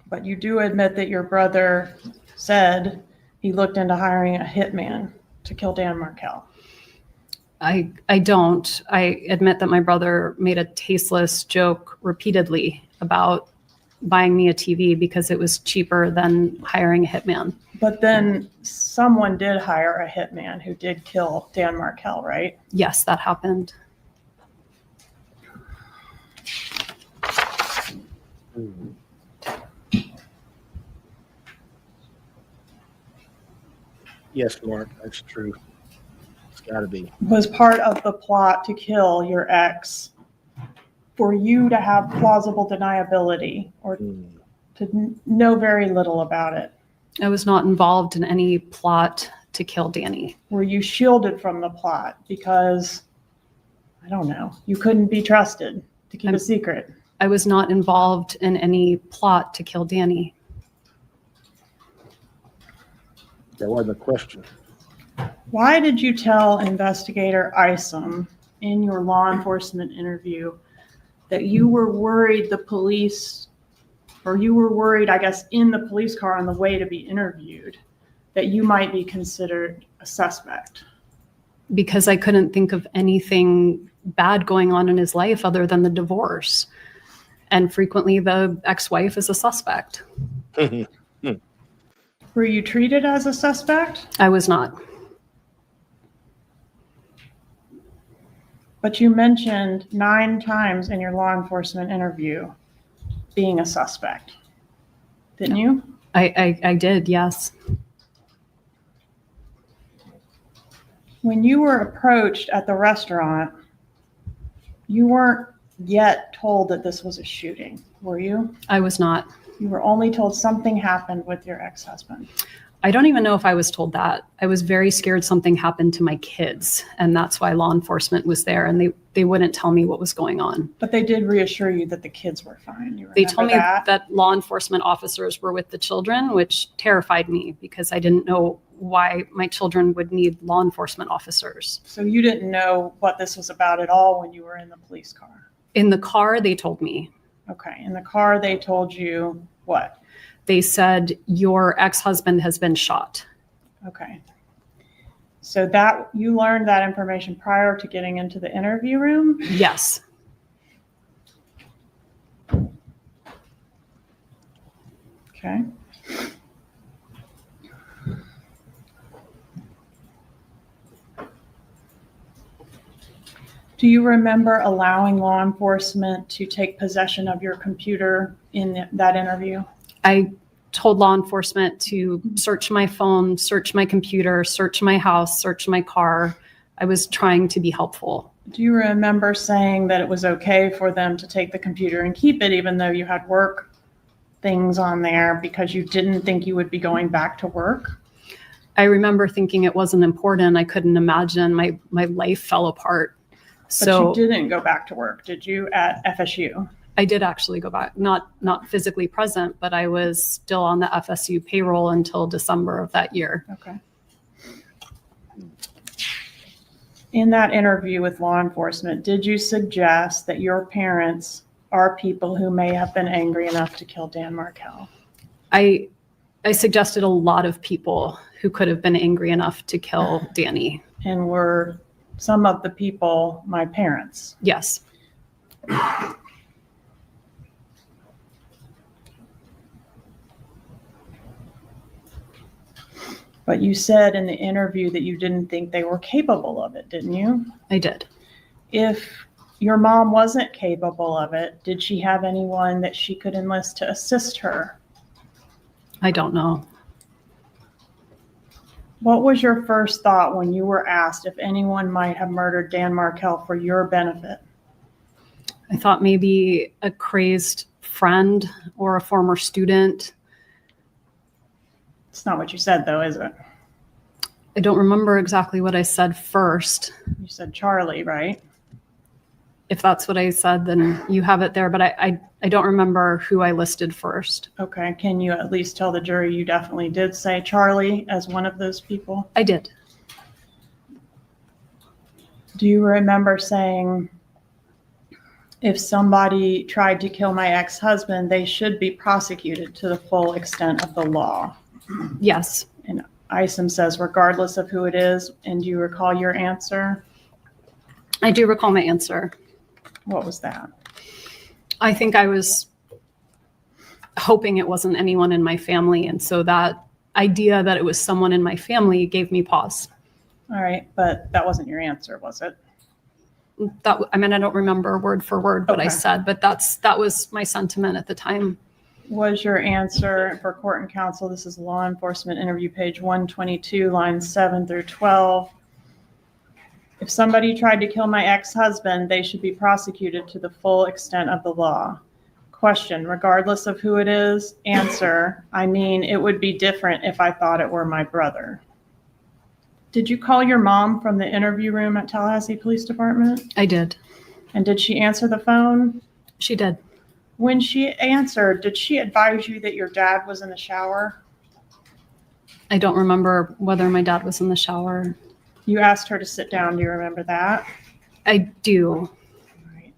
But you do admit that your brother said he looked into hiring a hitman to kill Dan Markel. I don't. I admit that my brother made a tasteless joke repeatedly about buying me a TV because it was cheaper than hiring a hitman. But then someone did hire a hitman who did kill Dan Markel, right? Yes, that happened. Yes, Mark, that's true. It's got to be. Was part of the plot to kill your ex for you to have plausible deniability or to know very little about it? I was not involved in any plot to kill Danny. Were you shielded from the plot because, I don't know, you couldn't be trusted to keep a secret? I was not involved in any plot to kill Danny. That wasn't a question. Why did you tell investigator Isom in your law enforcement interview that you were worried the police, or you were worried, I guess, in the police car on the way to be interviewed, that you might be considered a suspect? because I couldn't think of anything bad going on in his life other than the divorce. And frequently the ex-wife is a suspect. Were you treated as a suspect? I was not. But you mentioned 9 times in your law enforcement interview being a suspect, didn't you? I did, yes. When you were approached at the restaurant, you weren't yet told that this was a shooting, were you? I was not. You were only told something happened with your ex-husband. I don't even know if I was told that. I was very scared something happened to my kids, and that's why law enforcement was there, and they wouldn't tell me what was going on. But they did reassure you that the kids were fine. You They told me remember that law enforcement officers were with the children, which terrified me because I didn't know why my children would need law enforcement officers. So you didn't know what this was about at all when you were in the police car? In the car, they told me. Okay. In the car, they told you what? They said, your ex-husband has been shot. Okay. So that you learned that information prior to getting into the interview room? Yes. Okay. Do you remember allowing law enforcement to take possession of your computer in that interview? I told law enforcement to search my phone, search my computer, search my house, search my car. I was trying to be helpful. Do you remember saying that it was okay for them to take the computer and keep it even though you had work things on there because you didn't think you would be going back to work? I remember thinking it wasn't important. I couldn't imagine. My life fell apart. But you didn't go back to work, did you, at FSU? I did actually go back, not physically present, but I was still on the FSU payroll until December of that year. Okay. In that interview with law enforcement, did you suggest that your parents are people who may have been angry enough to kill Dan Markel? I suggested a lot of people who could have been angry enough to kill Danny. And were some of the people my parents? Yes. But you said in the interview that you didn't think they were capable of it, didn't you? I did. If your mom wasn't capable of it, did she have anyone that she could enlist to assist her? I don't know. What was your first thought when you were asked if anyone might have murdered Dan Markel for your benefit? I thought maybe a crazed friend or a former student. It's not what you said, though, is it? I don't remember exactly what I said first. You said Charlie, right? If that's what I said, then you have it there, but I don't remember who I listed first. Okay. Can you at least tell the jury you definitely did say Charlie as one of those people? I did. Do you remember saying, if somebody tried to kill my ex-husband, they should be prosecuted to the full extent of the law? Yes. And Isom says, regardless of who it is. And do you recall your answer? I do recall my answer. What was that? I think I was hoping it wasn't anyone in my family. And so that idea that it was someone in my family gave me pause. All right. But that wasn't your answer, was it? I don't remember word for word what I Okay. said, but that was my sentiment at the time. Was your answer for court and counsel? This is law enforcement interview page 122, lines 7 through 12. If somebody tried to kill my ex-husband, they should be prosecuted to the full extent of the law. Question, regardless of who it is. Answer, I mean, it would be different if I thought it were my brother. Did you call your mom from the interview room at Tallahassee Police Department? I did. And did she answer the phone? She did. When she answered, did she advise you that your dad was in the shower? I don't remember whether my dad was in the shower. You asked her to sit down. Do you remember that? I do.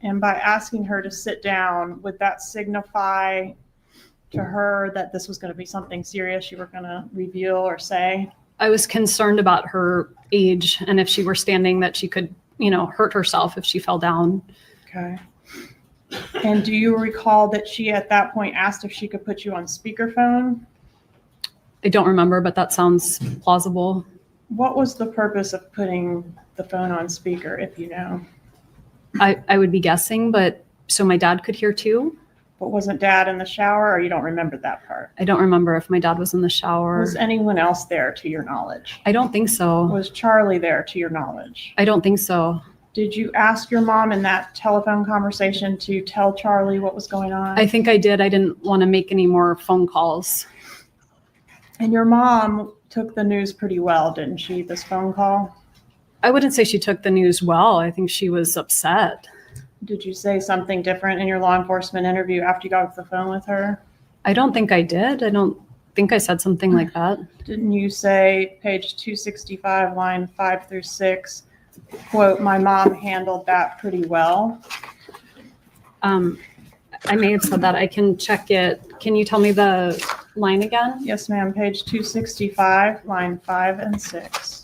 And by asking her to sit down, would that signify to her that this was going to be something serious you were going to reveal or say? I was concerned about her age and if she were standing that she could, hurt herself if she fell down. Okay. And do you recall that she at that point asked if she could put you on speakerphone? I don't remember, but that sounds plausible. What was the purpose of putting the phone on speaker, if you know? I would be guessing, but so my dad could hear too. But wasn't Dad in the shower, or you don't remember that part? I don't remember if my dad was in the shower. Was anyone else there to your knowledge? I don't think so. Was Charlie there to your knowledge? I don't think so. Did you ask your mom in that telephone conversation to tell Charlie what was going on? I think I did. I didn't want to make any more phone calls. And your mom took the news pretty well, didn't she, this phone call? I wouldn't say she took the news well. I think she was upset. Did you say something different in your law enforcement interview after you got off the phone with her? I don't think I did. I don't think I said something like that. Didn't you say, page 265, line 5 through 6, quote, "My mom handled that pretty well"? I may have said that. I can check it. Can you tell me the line again? Yes, ma'am. Page 265, line 5 and 6.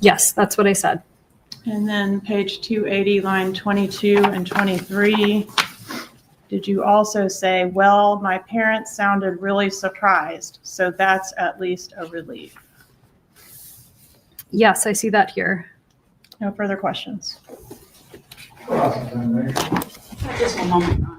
Yes, that's what I said. And then page 280, line 22 and 23. Did you also say, "Well, my parents sounded really surprised, so that's at least a relief"? Yes, I see that here. No further questions. Just one moment, Ron.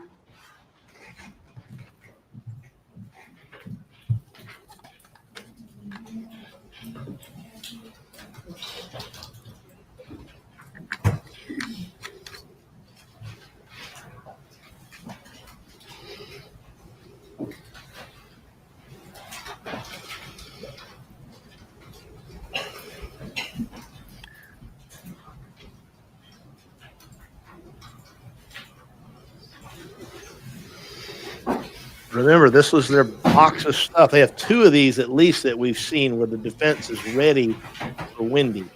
Remember, this was their box of stuff. They have 2 of these at least that we've seen where the defense is ready for Wendy.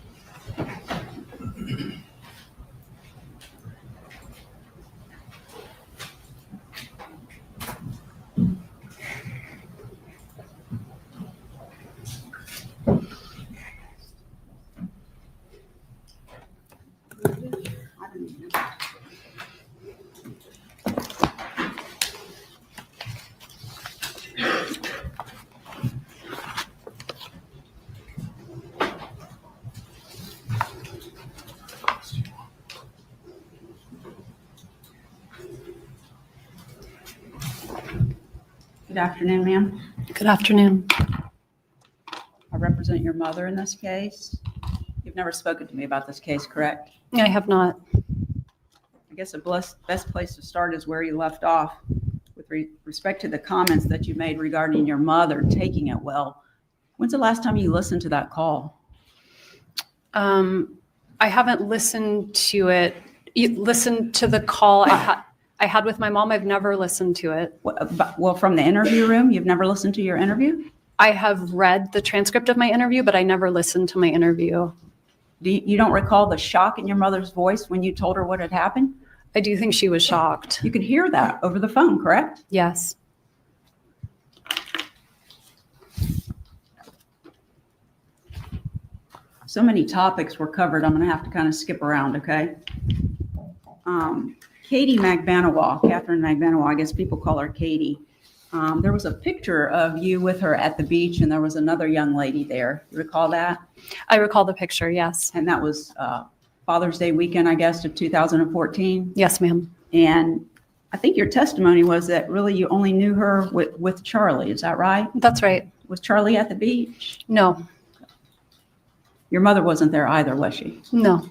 Good afternoon, ma'am. Good afternoon. I represent your mother in this case. You've never spoken to me about this case, correct? I have not. I guess the best place to start is where you left off with respect to the comments that you made regarding your mother taking it well. When's the last time you listened to that call? I haven't listened to it. You listened to the call I had with my mom. I've never listened to it. Well, from the interview room, you've never listened to your interview? I have read the transcript of my interview, but I never listened to my interview. You don't recall the shock in your mother's voice when you told her what had happened? I do think she was shocked. You could hear that over the phone, correct? Yes. So many topics were covered. I'm going to have to kind of skip around, okay? Katie Magbanawa, Katherine Magbanawa, I guess people call her Katie. There was a picture of you with her at the beach, and there was another young lady there. You recall that? I recall the picture, yes. And that was Father's Day weekend, I guess, of 2014? Yes, ma'am. And I think your testimony was that really you only knew her with Charlie. Is that right? That's right. Was Charlie at the beach? No. Your mother wasn't there either, was she? No.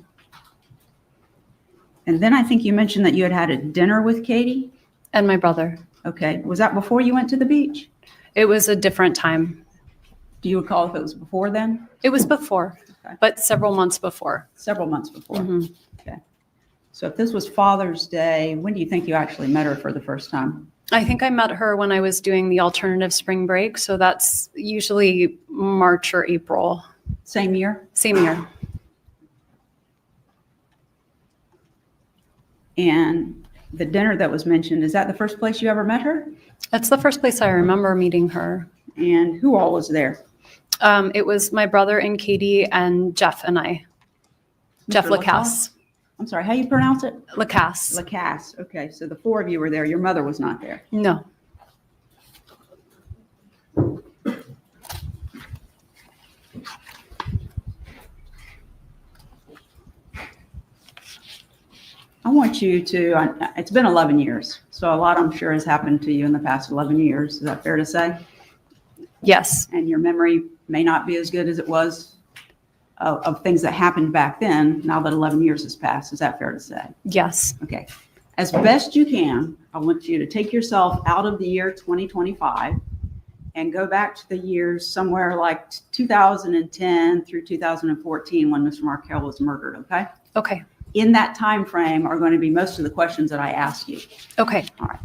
And then I think you mentioned that you had a dinner with Katie? And my brother. Okay. Was that before you went to the beach? It was a different time. Do you recall if it was before then? It was before, okay. But several months before. Several months before. Mm-hmm. Okay. So if this was Father's Day, when do you think you actually met her for the first time? I think I met her when I was doing the alternative spring break. So that's usually March or April. Same year? Same year. And the dinner that was mentioned, is that the first place you ever met her? That's the first place I remember meeting her. And who all was there? It was my brother and Katie and Jeff and I. Jeff Mr. Lacasse. I'm sorry, how you pronounce it? Lacasse. Lacasse. Okay, so the four of you were there. Your mother was not there. No. I want you to, it's been 11 years, so a lot I'm sure has happened to you in the past 11 years. Is that fair to say? Yes. And your memory may not be as good as it was of things that happened back then, now that 11 years has passed. Is that fair to say? Yes. Okay. As best you can, I want you to take yourself out of the year 2025 and go back to the years somewhere like 2010 through 2014 when Mr. Markel was murdered, okay? Okay. In that time frame are going to be most of the questions that I ask you. Okay. All right.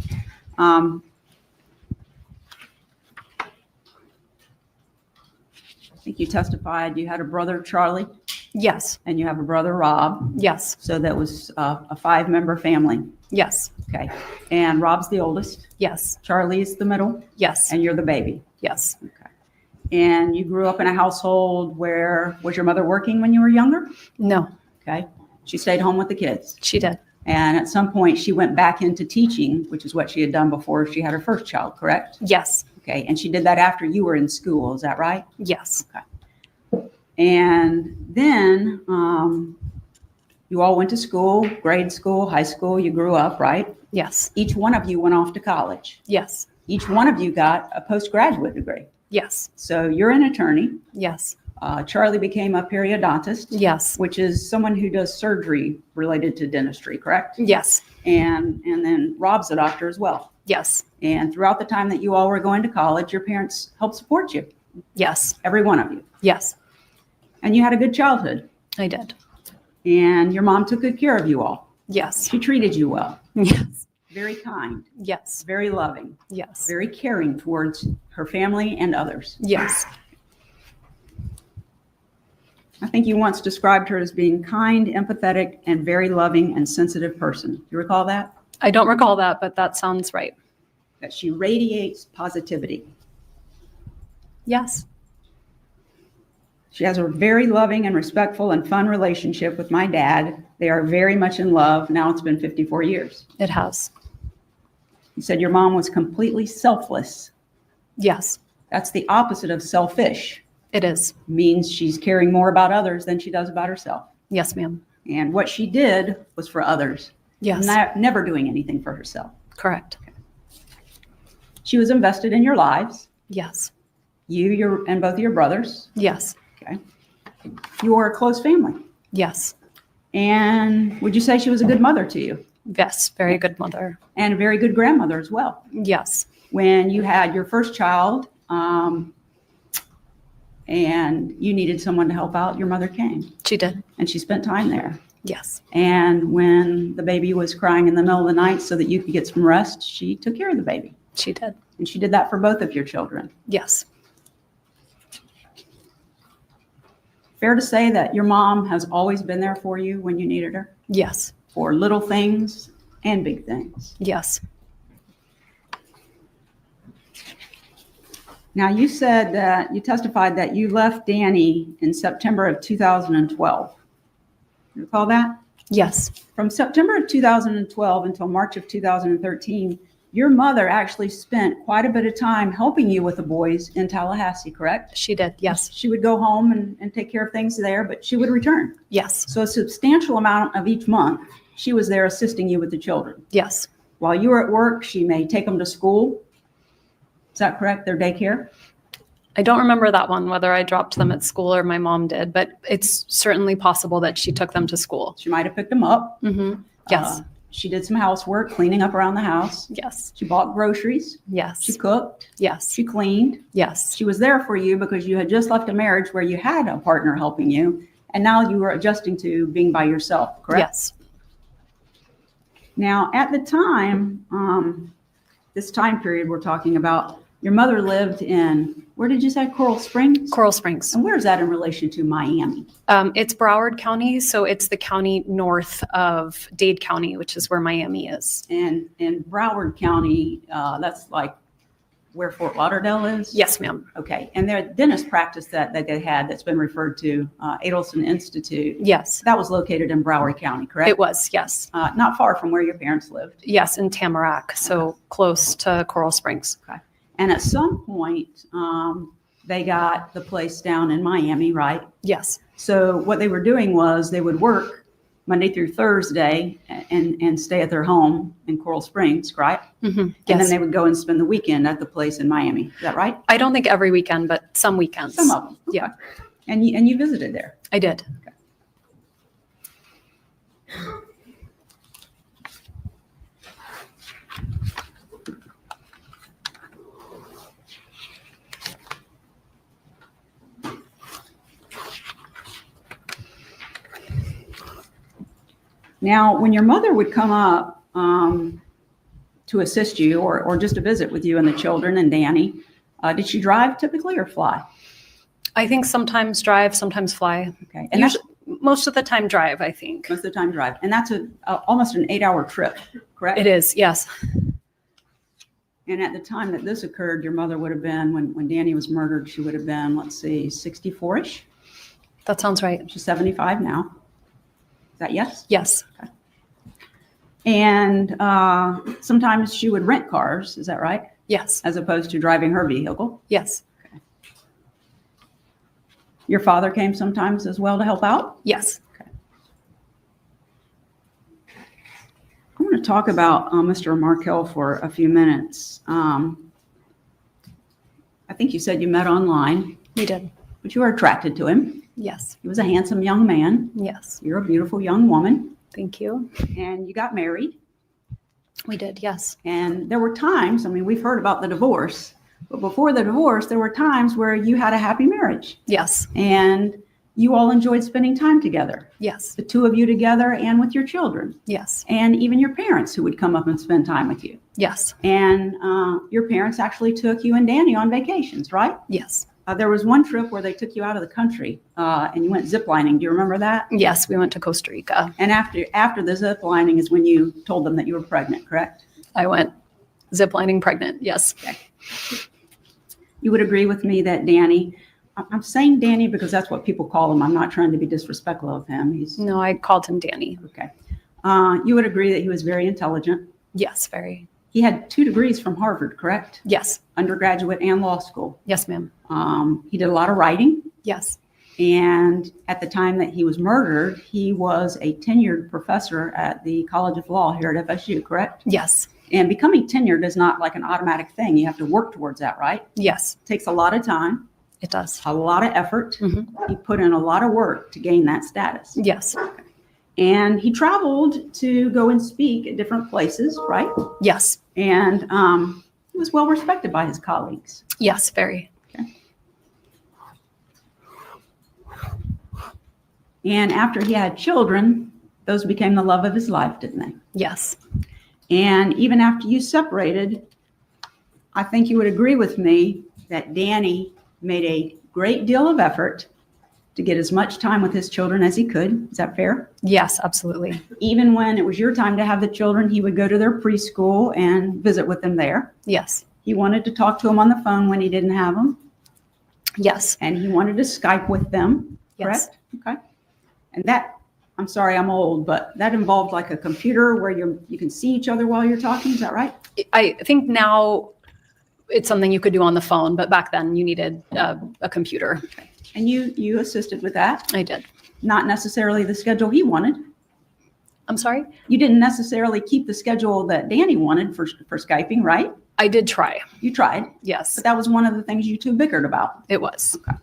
I think you testified you had a brother, Charlie, Yes. and you have a brother, Rob. Yes. So that was a 5-member family. Yes. Okay. And Rob's the oldest. Yes. Charlie's the middle. Yes. And you're the baby. Yes. Okay. And you grew up in a household where, was your mother working when you were younger? No. Okay. She stayed home with the kids. She did. And at some point she went back into teaching, which is what she had done before she had her first child, correct? Yes. Okay. And she did that after you were in school. Is that right? Yes. Okay. And then you all went to school, grade school, high school. You grew up, right? Yes. Each one of you went off to college. Yes. Each one of you got a postgraduate degree. Yes. So you're an attorney. Yes. Charlie became a periodontist. Yes. Which is someone who does surgery related to dentistry, correct? Yes. And then Rob's a doctor as well. Yes. And throughout the time that you all were going to college, your parents helped support you. Yes. Every one of you. Yes. And you had a good childhood. I did. And your mom took good care of you all. Yes. She treated you well. Yes. Very kind. Yes. Very loving. Yes. Very caring towards her family and others. Yes. I think you once described her as being kind, empathetic, and very loving and sensitive person. Do you recall that? I don't recall that, but that sounds right. That she radiates positivity. Yes. She has a very loving and respectful and fun relationship with my dad. They are very much in love. Now it's been 54 years. It has. You said your mom was completely selfless. Yes. That's the opposite of selfish. It is. Means she's caring more about others than she does about herself. Yes, ma'am. And what she did was for others. Yes. Never doing anything for herself. Correct. She was invested in your lives. Yes. You, and both of your brothers. Yes. Okay. You were a close family. Yes. And would you say she was a good mother to you? Yes. Very good mother. And a very good grandmother as well. Yes. When you had your first child, and you needed someone to help out, your mother came. She did. And she spent time there. Yes. And when the baby was crying in the middle of the night so that you could get some rest, she took care of the baby. She did. And she did that for both of your children. Yes. Fair to say that your mom has always been there for you when you needed her? Yes. For little things and big things. Yes. Now, you said that you testified that you left Danny in September of 2012. You recall that? Yes. From September of 2012 until March of 2013, your mother actually spent quite a bit of time helping you with the boys in Tallahassee, correct? She did. Yes. She would go home and take care of things there, but she would return. Yes. So a substantial amount of each month, she was there assisting you with the children. Yes. While you were at work, she may take them to school. Is that correct? Their daycare? I don't remember that one, whether I dropped them at school or my mom did, but it's certainly possible that she took them to school. She might have picked them up. Mm-hmm. Yes. She did some housework, cleaning up around the house. Yes. She bought groceries. Yes. She cooked. Yes. She cleaned. Yes. She was there for you because you had just left a marriage where you had a partner helping you, and now you were adjusting to being by yourself, correct? Yes. Now, at the time, this time period we're talking about, your mother lived in, where did you say, Coral Springs? Coral Springs. And where is that in relation to Miami? It's Broward County, so it's the county north of Dade County, which is where Miami is. And in Broward County, that's like where Fort Lauderdale is? Yes, ma'am. Okay. And their dentist practice that they had that's been referred to, Adelson Institute. Yes. That was located in Broward County, correct? It was, yes. Not far from where your parents lived. Yes, in Tamarack, so close to Coral Springs. Okay. And at some point, they got the place down in Miami, right? Yes. So what they were doing was they would work Monday through Thursday and stay at their home in Coral Springs, right? Mm-hmm. And Yes. then they would go and spend the weekend at the place in Miami. Is that right? I don't think every weekend, but some weekends. Some of them. Okay. Yeah, And you visited there. I did. Now, when your mother would come up to assist you or just to visit with you and the children and Danny, did she drive typically or fly? I think sometimes drive, sometimes fly. Okay. And Usually, most of the time drive, I think. most of the time drive. And that's almost an 8-hour trip, correct? It is, yes. And at the time that this occurred, your mother would have been, when Danny was murdered, she would have been, let's see, 64-ish. That sounds right. She's 75 now. Is that yes? Yes. Okay. And sometimes she would rent cars, is that right? Yes. As opposed to driving her vehicle. Yes. Okay. Your father came sometimes as well to help out? Yes. Okay. I want to talk about Mr. Markel for a few minutes. I think you said you met online. We did. But you were attracted to him. Yes. He was a handsome young man. Yes. You're a beautiful young woman. Thank you. And you got married. We did, yes. And there were times, I mean, we've heard about the divorce, but before the divorce, there were times where you had a happy marriage. Yes. And you all enjoyed spending time together. Yes. The two of you together and with your children. Yes. And even your parents who would come up and spend time with you. Yes. And your parents actually took you and Danny on vacations, right? Yes. There was one trip where they took you out of the country and you went ziplining. Do you remember that? Yes, we went to Costa Rica. And after the ziplining is when you told them that you were pregnant, correct? I went ziplining pregnant, yes. Okay. You would agree with me that Danny, I'm saying Danny because that's what people call him. I'm not trying to be disrespectful of him. No, I called him Danny. Okay. You would agree that he was very intelligent? Yes, very. He had 2 degrees from Harvard, correct? Yes. Undergraduate and law school. Yes, ma'am. He did a lot of writing. Yes. And at the time that he was murdered, he was a tenured professor at the College of Law here at FSU, correct? Yes. And becoming tenured is not like an automatic thing. You have to work towards that, right? Yes. It takes a lot of time. It does. A lot of effort. Mm-hmm. He put in a lot of work to gain that status. Yes. And he traveled to go and speak at different places, right? Yes. And he was well respected by his colleagues. Yes, very. Okay. And after he had children, those became the love of his life, didn't they? Yes. And even after you separated, I think you would agree with me that Danny made a great deal of effort to get as much time with his children as he could. Is that fair? Yes, absolutely. Even when it was your time to have the children, he would go to their preschool and visit with them there. Yes. He wanted to talk to them on the phone when he didn't have them. Yes. And he wanted to Skype with them, Yes. correct? Okay. And that, I'm sorry, I'm old, but that involved like a computer where you can see each other while you're talking. Is that right? I think now it's something you could do on the phone, but back then you needed a computer. Okay. And you assisted with that? I did. Not necessarily the schedule he wanted. I'm sorry? You didn't necessarily keep the schedule that Danny wanted for Skyping, right? I did try. You tried. Yes. But that was one of the things you two bickered about. It was. Okay.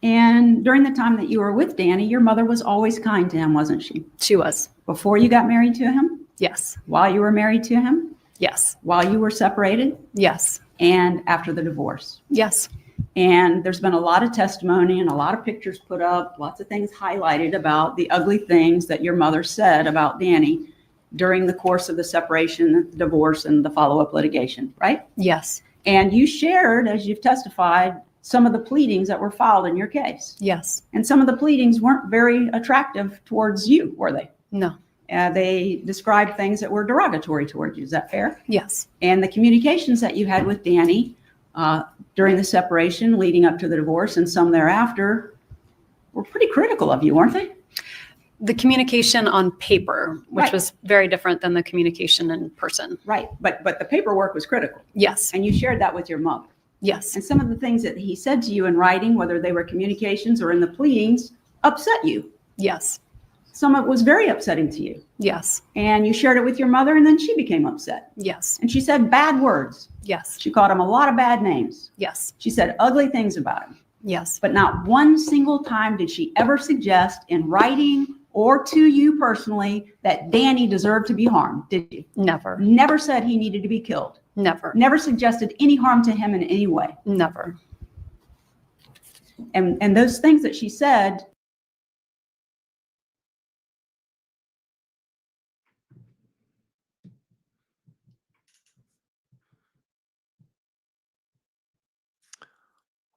And during the time that you were with Danny, your mother was always kind to him, wasn't she? She was. Before you got married to him? Yes. While you were married to him? Yes. While you were separated? Yes. And after the divorce? Yes. And there's been a lot of testimony and a lot of pictures put up, lots of things highlighted about the ugly things that your mother said about Danny during the course of the separation, divorce, and the follow-up litigation, right? Yes. And you shared, as you've testified, some of the pleadings that were filed in your case. Yes. And some of the pleadings weren't very attractive towards you, were they? No. They described things that were derogatory towards you. Is that fair? Yes. And the communications that you had with Danny during the separation leading up to the divorce and some thereafter were pretty critical of you, weren't they? The communication on paper, which Right. was very different than the communication in person. Right. But the paperwork was critical. Yes. And you shared that with your mother. Yes. And some of the things that he said to you in writing, whether they were communications or in the pleadings, upset you. Yes. Some of it was very upsetting to you. Yes. And you shared it with your mother, and then she became upset. Yes. And she said bad words. Yes. She called him a lot of bad names. Yes. She said ugly things about him. Yes. But not one single time did she ever suggest in writing or to you personally that Danny deserved to be harmed, did you? Never. Never said he needed to be killed. Never. Never suggested any harm to him in any way. Never. And those things that she said,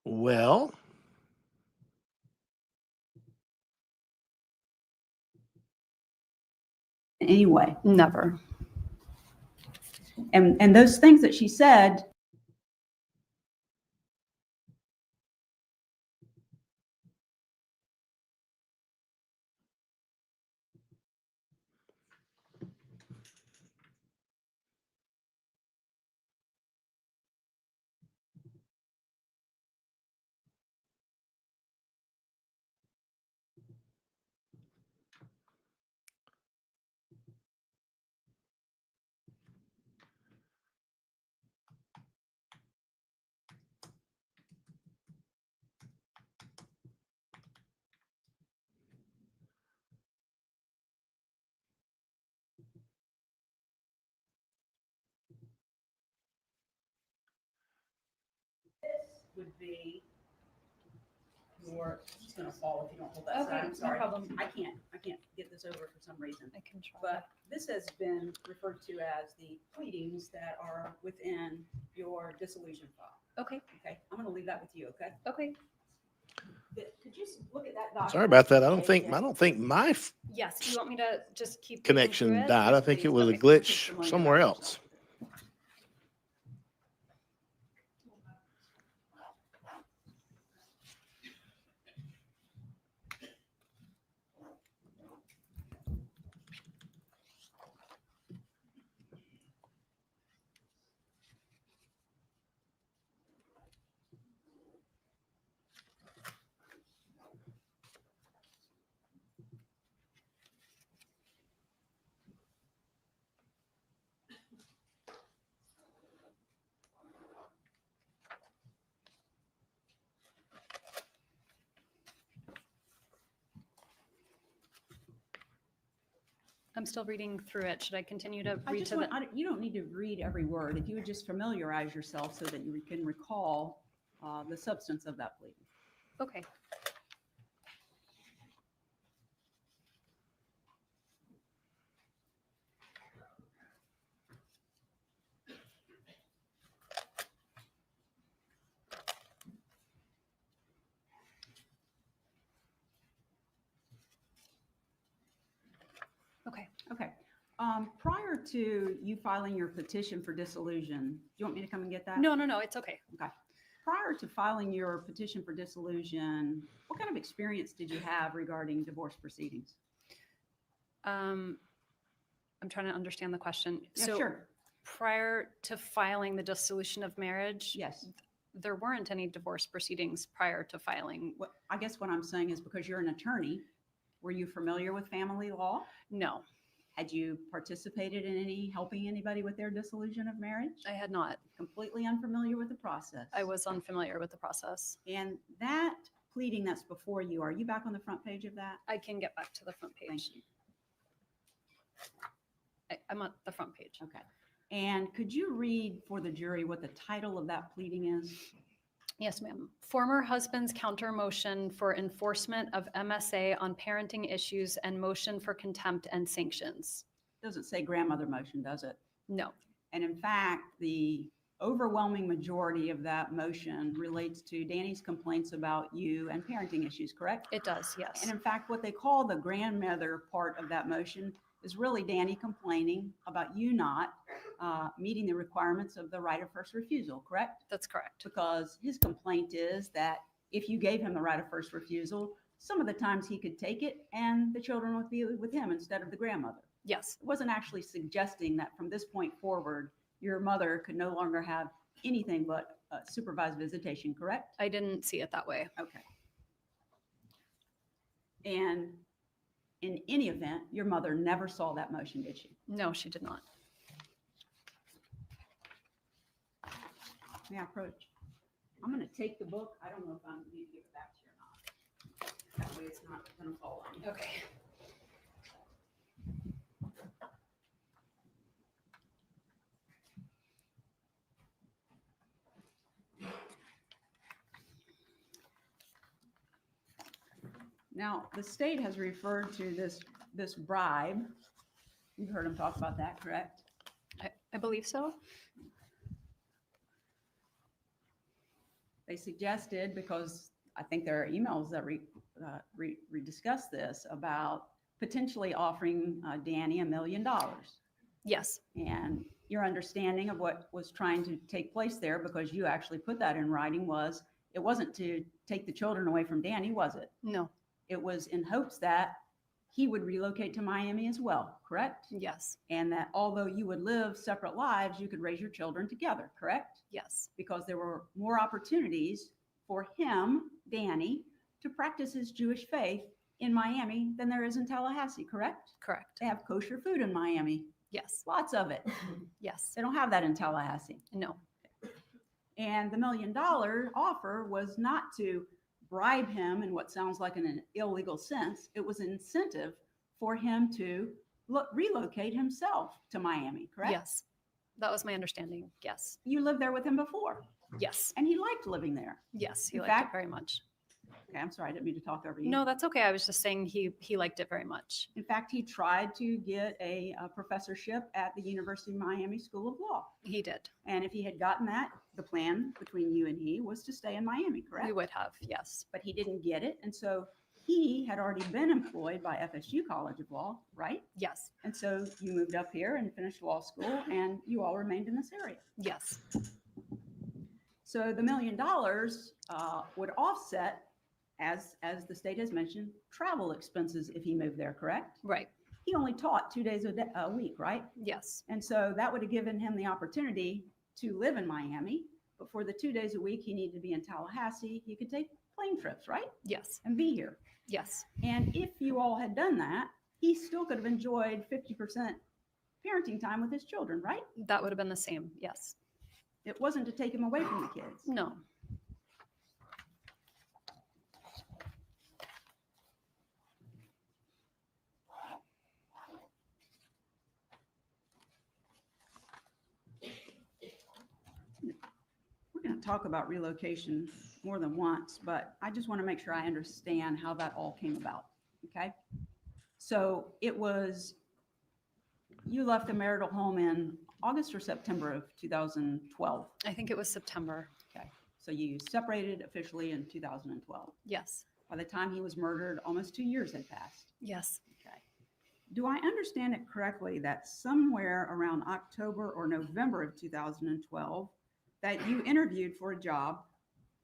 Well, in any way. Never. And those things that she said, would be your, it's just gonna fall if you don't hold that Okay, side, I'm no sorry. problem. I can't get this over for some reason. I can try. But this has been referred to as the pleadings that are within your dissolution file. Okay. Okay, I'm gonna leave that with you, okay? Okay. But could you look at that document? sorry about that. I don't Okay, think my Yes. Do you want me to just keep connection reading through it? died. I think it was a Okay. glitch somewhere else. I'm still reading through it. Should I continue to I read just to want, the? you don't need to read every word. If you would just familiarize yourself so that you can recall the substance of that pleading. Okay. Okay. Okay. Prior to you filing your petition for dissolution, do you want me to come and get that? No, it's okay. Okay. Prior to filing your petition for dissolution, what kind of experience did you have regarding divorce proceedings? I'm trying to understand the question. Yeah, So sure. prior to filing the dissolution of marriage, Yes. there weren't any divorce proceedings prior to filing. What I guess what I'm saying is because you're an attorney, were you familiar with family law? No, Had you participated in any helping anybody with their dissolution of marriage? I had not. Completely unfamiliar with the process. I was unfamiliar with the process. And that pleading that's before you, are you back on the front page of that? I can get back to the front page. Thank you. I'm on the front page. Okay. And could you read for the jury what the title of that pleading is? Yes, ma'am. Former husband's counter motion for enforcement of MSA on parenting issues and motion for contempt and sanctions. doesn't say grandmother motion, does it? No. And in fact, the overwhelming majority of that motion relates to Danny's complaints about you and parenting issues, correct? It does, yes. And in fact, what they call the grandmother part of that motion is really Danny complaining about you not meeting the requirements of the right of first refusal, correct? That's correct. Because his complaint is that if you gave him the right of first refusal, some of the times he could take it and the children would be with him instead of the grandmother. Yes. It wasn't actually suggesting that from this point forward, your mother could no longer have anything but supervised visitation, correct? I didn't see it that way. Okay. And in any event, your mother never saw that motion, did she? No, she did not. May I approach? I'm going to take the book. I don't know if I need to give it back to you or not. That way it's not going to fall on you. Okay. Now, the state has referred to this bribe. You've heard him talk about that, correct? I believe so. They suggested, because I think there are emails that discuss this, about potentially offering Danny $1 million. Yes. And your understanding of what was trying to take place there, because you actually put that in writing, was it wasn't to take the children away from Danny, was it? No. It was in hopes that he would relocate to Miami as well, correct? Yes. And that although you would live separate lives, you could raise your children together, correct? Yes. Because there were more opportunities for him, Danny, to practice his Jewish faith in Miami than there is in Tallahassee, correct? Correct. They have kosher food in Miami. Yes. Lots of it. Yes. They don't have that in Tallahassee. No. And the $1 million offer was not to bribe him in what sounds like an illegal sense. It was an incentive for him to relocate himself to Miami, correct? Yes. That was my understanding. Yes. You lived there with him before. Yes. And he liked living there. Yes, he In liked fact- it very much. Okay, I'm sorry, I didn't mean to talk over you. No, that's okay. I was just saying he liked it very much. In fact, he tried to get a professorship at the University of Miami School of Law. He did. And if he had gotten that, the plan between you and he was to stay in Miami, correct? We would have, yes. But he didn't get it. And so he had already been employed by FSU College of Law, right? Yes. And so you moved up here and finished law school, and you all remained in this area. Yes. So the $1 million would offset, as the state has mentioned, travel expenses if he moved there, correct? Right. He only taught 2 days a week, right? Yes. And so that would have given him the opportunity to live in Miami. But for the 2 days a week he needed to be in Tallahassee, he could take plane trips, right? Yes. And be here. Yes. And if you all had done that, he still could have enjoyed 50% parenting time with his children, right? That would have been the same. Yes. It wasn't to take him away from the kids. No. We're going to talk about relocation more than once, but I just want to make sure I understand how that all came about. Okay. So it was, you left the marital home in August or September of 2012. I think it was September. Okay. So you separated officially in 2012. Yes. By the time he was murdered, almost 2 years had passed. Yes. Okay. Do I understand it correctly that somewhere around October or November of 2012, that you interviewed for a job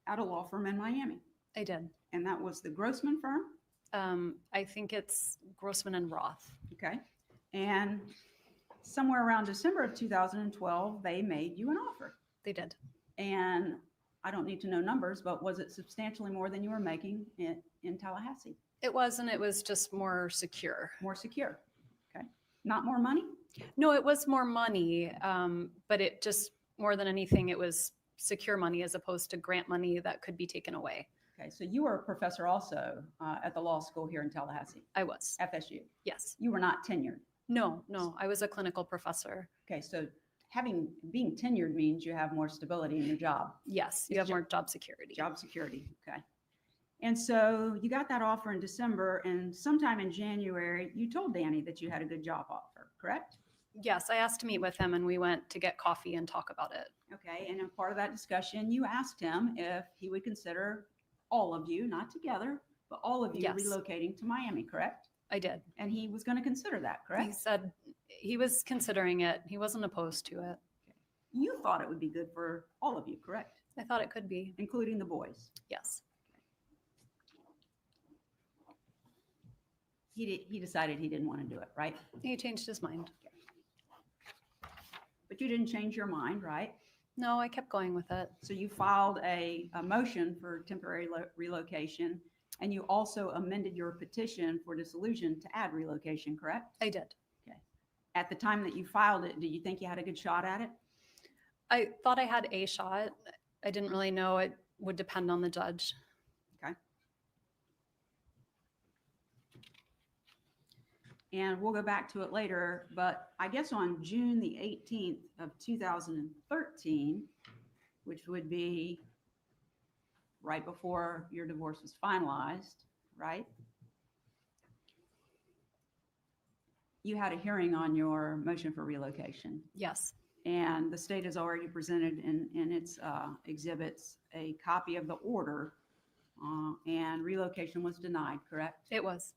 at a law firm in Miami? I did. And that was the Grossman firm? I think it's Grossman and Roth. Okay. And somewhere around December of 2012, they made you an offer. They did. And I don't need to know numbers, but was it substantially more than you were making in Tallahassee? It was, and it was just more secure. More secure. Okay. Not more money? No, it was more money, but it just, more than anything, it was secure money as opposed to grant money that could be taken away. Okay. So you were a professor also at the law school here in Tallahassee? I was. FSU? Yes. You were not tenured? No, I was a clinical professor. Okay. So being tenured means you have more stability in your job. Yes, you have more job security. Job security. Okay. And so you got that offer in December, and sometime in January, you told Danny that you had a good job offer, correct? Yes, I asked to meet with him and we went to get coffee and talk about it. Okay, and in part of that discussion, you asked him if he would consider all of you, not together, but all of you Yes. relocating to Miami, correct? I did. And he was going to consider that, He correct? said he was considering it. He wasn't opposed to it. You thought it would be good for all of you, correct? I thought it could be. Including the boys. Yes. He decided he didn't want to do it, right? He changed his mind. But you didn't change your mind, right? No, I kept going with it. So you filed a motion for temporary relocation, and you also amended your petition for dissolution to add relocation, correct? I did. Okay. At the time that you filed it, did you think you had a good shot at it? I thought I had a shot. I didn't really know. It would depend on the judge. Okay. And we'll go back to it later, but I guess on June the 18th of 2013, which would be right before your divorce was finalized, right? You had a hearing on your motion for relocation. Yes. And the state has already presented in its exhibits a copy of the order, and relocation was denied, correct? It was.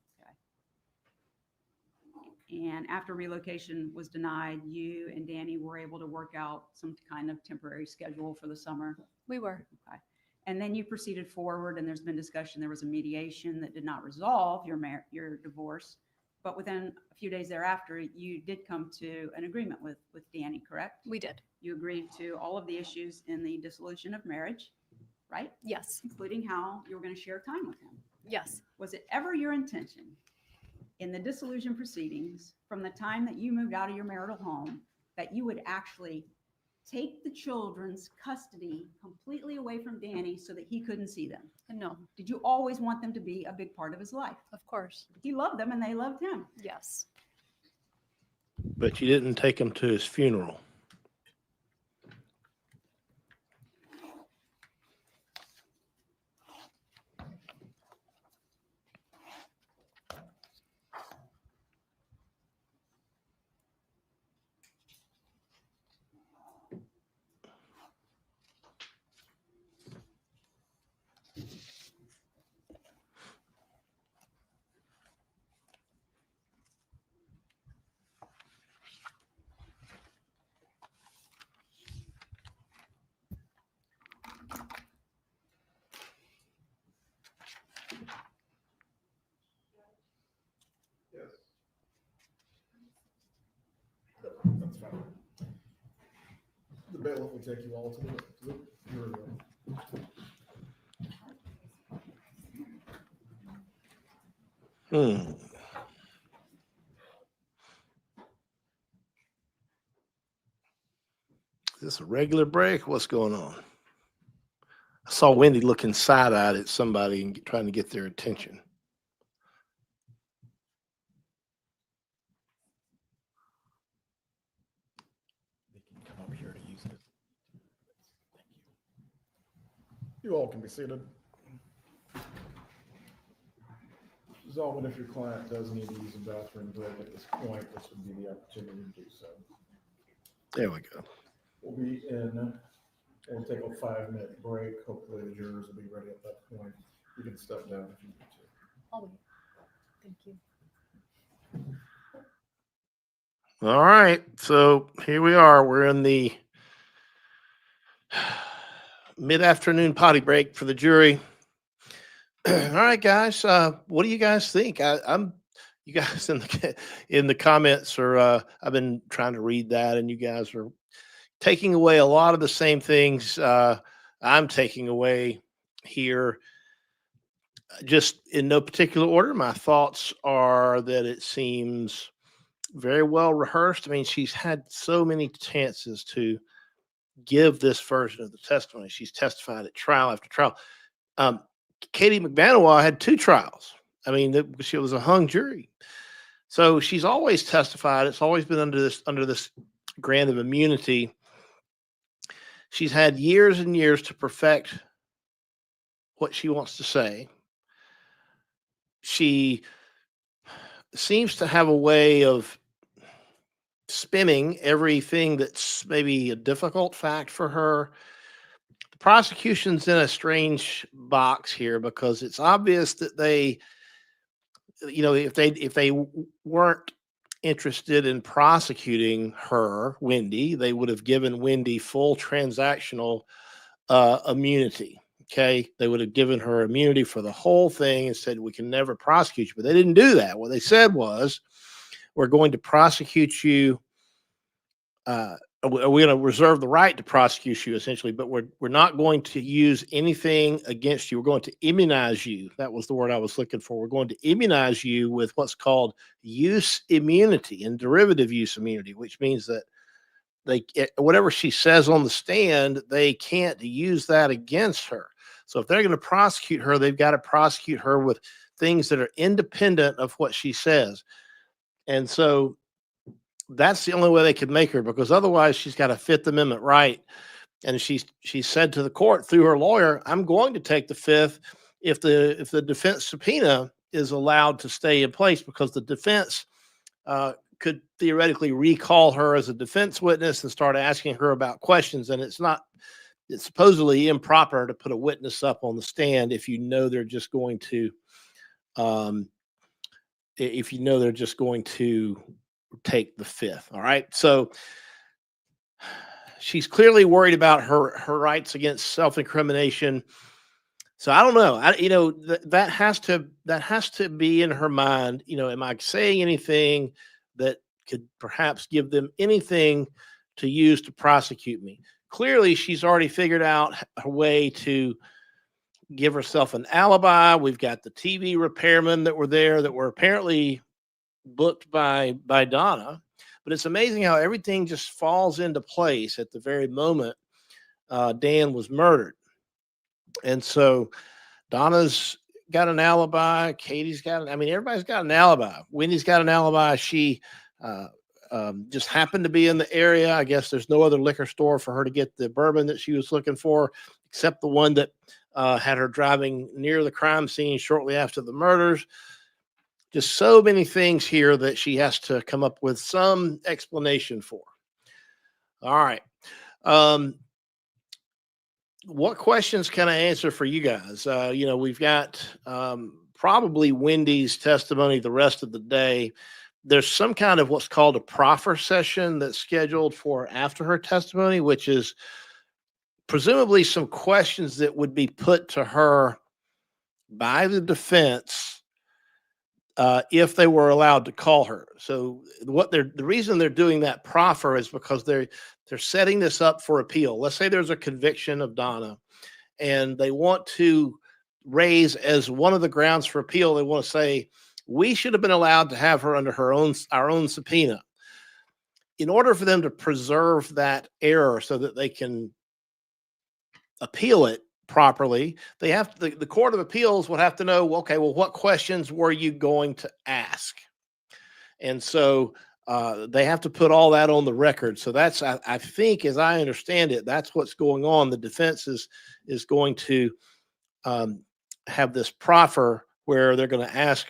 And after relocation was denied, you and Danny were able to work out some kind of temporary schedule for the summer. We were. Okay. And then you proceeded forward, and there's been discussion. There was a mediation that did not resolve your divorce, but within a few days thereafter, you did come to an agreement with Danny, correct? We did. You agreed to all of the issues in the dissolution of marriage, right? Yes. Including how you were going to share time with him. Yes. Was it ever your intention in the dissolution proceedings, from the time that you moved out of your marital home, that you would actually take the children's custody completely away from Danny so that he couldn't see them? No. Did you always want them to be a big part of his life? Of course. He loved them and they loved him. Yes. But you didn't take him to his funeral. That's fine. The bailiff will take you all to the jury room. Is this a regular break? What's going on? I saw Wendy looking side-eyed at somebody and trying to get their attention. They can come up here to use it. Thank you. You all can be seated. Zalman, if your client does need to use a bathroom break at this point, this would be the opportunity to do so. There we go. We'll be in, we'll take a 5-minute break. Hopefully the jurors will be ready at that point. You can step down if you need to. I'll wait. Thank you. All right. So here we are. We're in the mid-afternoon potty break for the jury. All right, guys. What do you guys think? You guys in the comments are. I've been trying to read that, and you guys are taking away a lot of the same things I'm taking away here. Just in no particular order, my thoughts are that it seems very well rehearsed. I mean, she's had so many chances to give this version of the testimony. She's testified at trial after trial. Katie McVanois had 2 trials. I mean, she was a hung jury. So she's always testified. It's always been under this grant of immunity. She's had years and years to perfect what she wants to say. She seems to have a way of spinning everything that's maybe a difficult fact for her. The prosecution's in a strange box here because it's obvious that they, if they weren't interested in prosecuting her, Wendy, they would have given Wendy full transactional immunity. Okay, they would have given her immunity for the whole thing and said we can never prosecute you, but they didn't do that. What they said was, we're going to prosecute you. We're going to reserve the right to prosecute you, essentially, but we're not going to use anything against you. We're going to immunize you. That was the word I was looking for. We're going to immunize you with what's called use immunity and derivative use immunity, which means that whatever she says on the stand, they can't use that against her. So if they're going to prosecute her, they've got to prosecute her with things that are independent of what she says. And so that's the only way they could make her, because otherwise she's got a Fifth Amendment right. And she said to the court through her lawyer, I'm going to take the fifth if the defense subpoena is allowed to stay in place, because the defense could theoretically recall her as a defense witness and start asking her about questions. And it's supposedly improper to put a witness up on the stand if you know they're just going to take the fifth. All right. So she's clearly worried about her rights against self-incrimination. So I don't know. That has to be in her mind. Am I saying anything that could perhaps give them anything to use to prosecute me? Clearly, she's already figured out a way to give herself an alibi. We've got the TV repairmen that were there that were apparently booked by Donna. But it's amazing how everything just falls into place at the very moment Dan was murdered. And so Donna's got an alibi. Katie's everybody's got an alibi. Wendy's got an alibi. She just happened to be in the area. I guess there's no other liquor store for her to get the bourbon that she was looking for, except the one that had her driving near the crime scene shortly after the murders. Just so many things here that she has to come up with some explanation for. All right. What questions can I answer for you guys? We've got probably Wendy's testimony the rest of the day. There's some kind of what's called a proffer session that's scheduled for after her testimony, which is presumably some questions that would be put to her by the defense if they were allowed to call her. So the reason they're doing that proffer is because they're setting this up for appeal. Let's say there's a conviction of Donna and they want to raise as one of the grounds for appeal, they want to say, we should have been allowed to have her under our own subpoena. In order for them to preserve that error so that they can appeal it properly, they have to, the Court of Appeals would have to know, okay, well, what questions were you going to ask? And so they have to put all that on the record. So that's, I think, as I understand it, that's what's going on. The defense is going to have this proffer where they're going to ask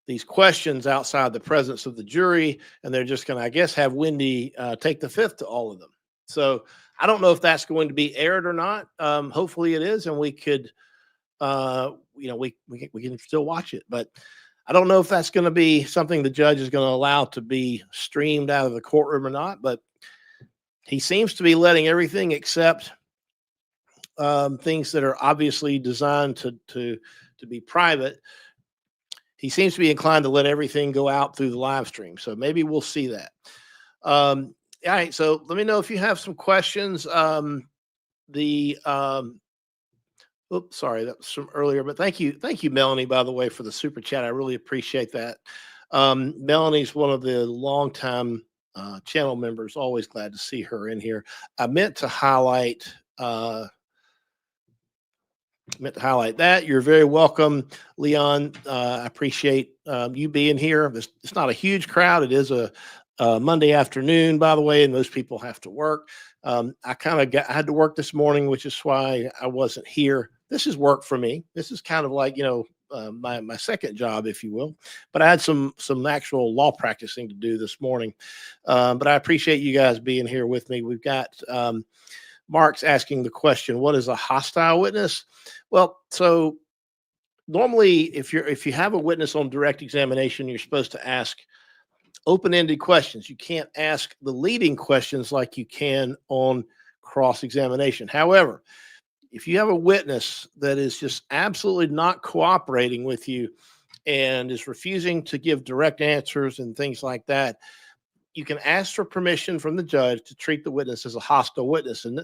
these questions outside the presence of the jury, and they're just going to, I guess, have Wendy take the fifth to all of them. So I don't know if that's going to be aired or not. Hopefully it is, and we could, we can still watch it. But I don't know if that's going to be something the judge is going to allow to be streamed out of the courtroom or not. But he seems to be letting everything except things that are obviously designed to be private. He seems to be inclined to let everything go out through the live stream. So maybe we'll see that. All right. So let me know if you have some questions. Oops, sorry, that was from earlier, but thank you, Melanie, by the way, for the super chat. I really appreciate that. Melanie's one of the longtime channel members. Always glad to see her in here. I meant to highlight that. You're very welcome, Leon. I appreciate you being here. It's not a huge crowd. It is a Monday afternoon, by the way, and most people have to work. I had to work this morning, which is why I wasn't here. This is work for me. This is kind of like, my second job, if you will. But I had some actual law practicing to do this morning. But I appreciate you guys being here with me. We've got Mark's asking the question, what is a hostile witness? Well, so normally if you have a witness on direct examination, you're supposed to ask open-ended questions. You can't ask the leading questions like you can on cross-examination. However, if you have a witness that is just absolutely not cooperating with you and is refusing to give direct answers and things like that, you can ask for permission from the judge to treat the witness as a hostile witness. And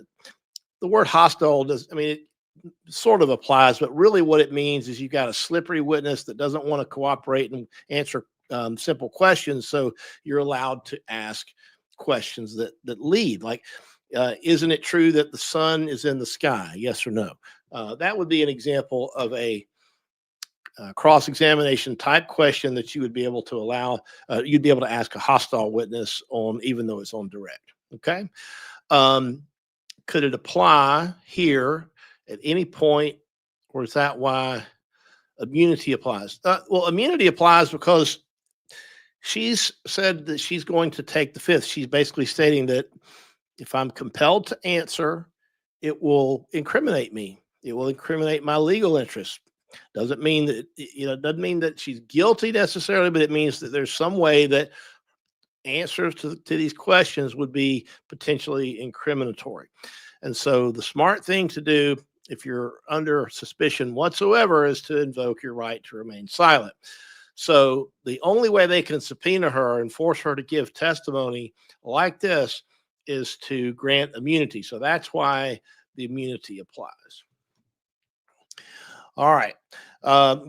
the word hostile it sort of applies, but really what it means is you've got a slippery witness that doesn't want to cooperate and answer simple questions. So you're allowed to ask questions that lead, like, isn't it true that the sun is in the sky? Yes or no? That would be an example of a cross-examination type question that you would be able to allow, you'd be able to ask a hostile witness on, even though it's on direct. Okay. Could it apply here at any point, or is that why immunity applies? Well, immunity applies because she's said that she's going to take the fifth. She's basically stating that if I'm compelled to answer, it will incriminate me. It will incriminate my legal interests. Doesn't mean that, doesn't mean that she's guilty necessarily, but it means that there's some way that answers to these questions would be potentially incriminatory. And so the smart thing to do, if you're under suspicion whatsoever, is to invoke your right to remain silent. So the only way they can subpoena her and force her to give testimony like this is to grant immunity. So that's why the immunity applies. All right.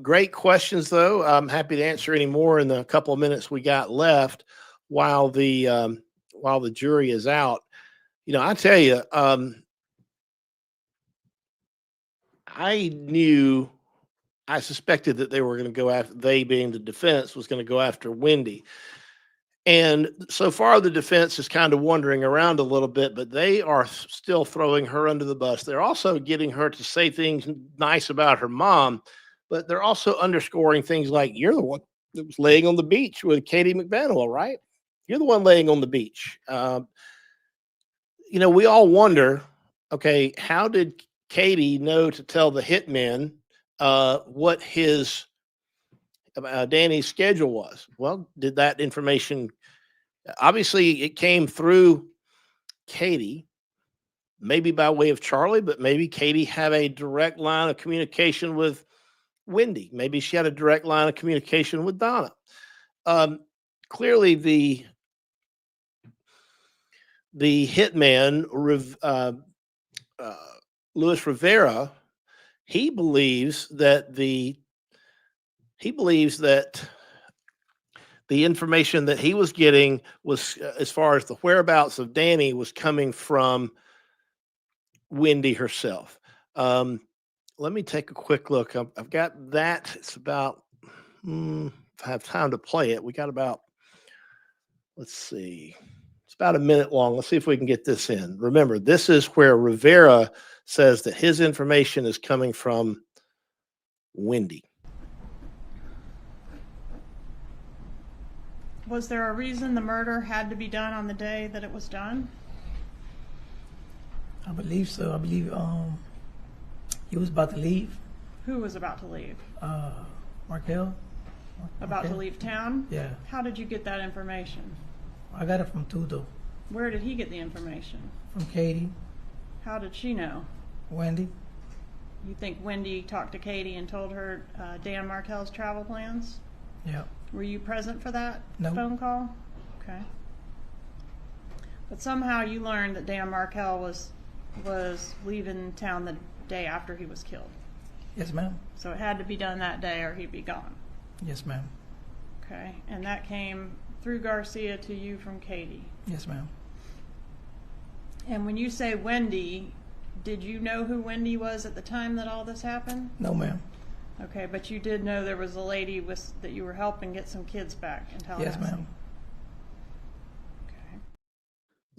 Great questions, though. I'm happy to answer any more in the couple of minutes we got left while the jury is out. I tell you, I suspected that they were going to go after, they being the defense, was going to go after Wendy. And so far, the defense is kind of wandering around a little bit, but they are still throwing her under the bus. They're also getting her to say things nice about her mom, but they're also underscoring things like, you're the one that was laying on the beach with Katie McVanwell, right? You're the one laying on the beach. We all wonder, okay, how did Katie know to tell the hitman what his Danny's schedule was? Well, did that information, obviously it came through Katie, maybe by way of Charlie, but maybe Katie had a direct line of communication with Wendy. Maybe she had a direct line of communication with Donna. Clearly the hitman, Luis Rivera, he believes that the information that he was getting was, as far as the whereabouts of Danny, was coming from Wendy herself. Let me take a quick look. I've got that. It's about, if I have time to play it, we got about, let's see, it's about a minute long. Let's see if we can get this in. Remember, this is where Rivera says that his information is coming from Wendy. Was there a reason the murder had to be done on the day that it was done? I believe so. I believe he was about to leave. Who was about to leave? Markel. About to leave town? Yeah. How did you get that information? I got it from Tudo. Where did he get the information? From Katie. How did she know? Wendy. You think Wendy talked to Katie and told her Dan Markel's travel plans? Yeah. Were you present for that No. phone call? Okay. But somehow you learned that Dan Markel was leaving town the day after he was killed. Yes, ma'am. So it had to be done that day or he'd be gone. Yes, ma'am. Okay. And that came through Garcia to you from Katie. Yes, ma'am. And when you say Wendy, did you know who Wendy was at the time that all this happened? No, ma'am. Okay, but you did know there was a lady that you were helping get some kids back in Tallahassee. Yes, ma'am. Okay.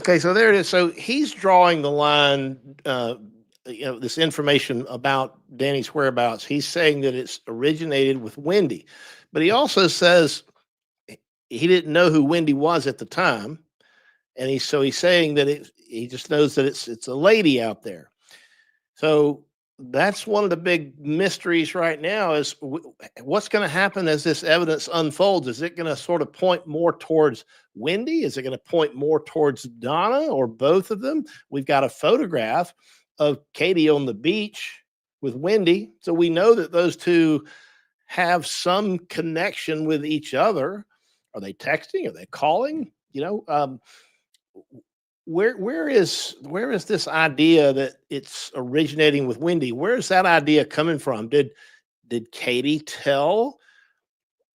Okay, so there it is. So he's drawing the line this information about Danny's whereabouts, he's saying that it's originated with Wendy, but he also says he didn't know who Wendy was at the time, and he's saying that he just knows that it's a lady out there. So that's one of the big mysteries right now is what's going to happen as this evidence unfolds. Is it going to sort of point more towards Wendy? Is it going to point more towards Donna, or both of them? We've got a photograph of Katie on the beach with Wendy, so we know that those two have some connection with each other. Are they texting? Are they calling? Where is this idea that it's originating with Wendy? Where is that idea coming from? Did Katie tell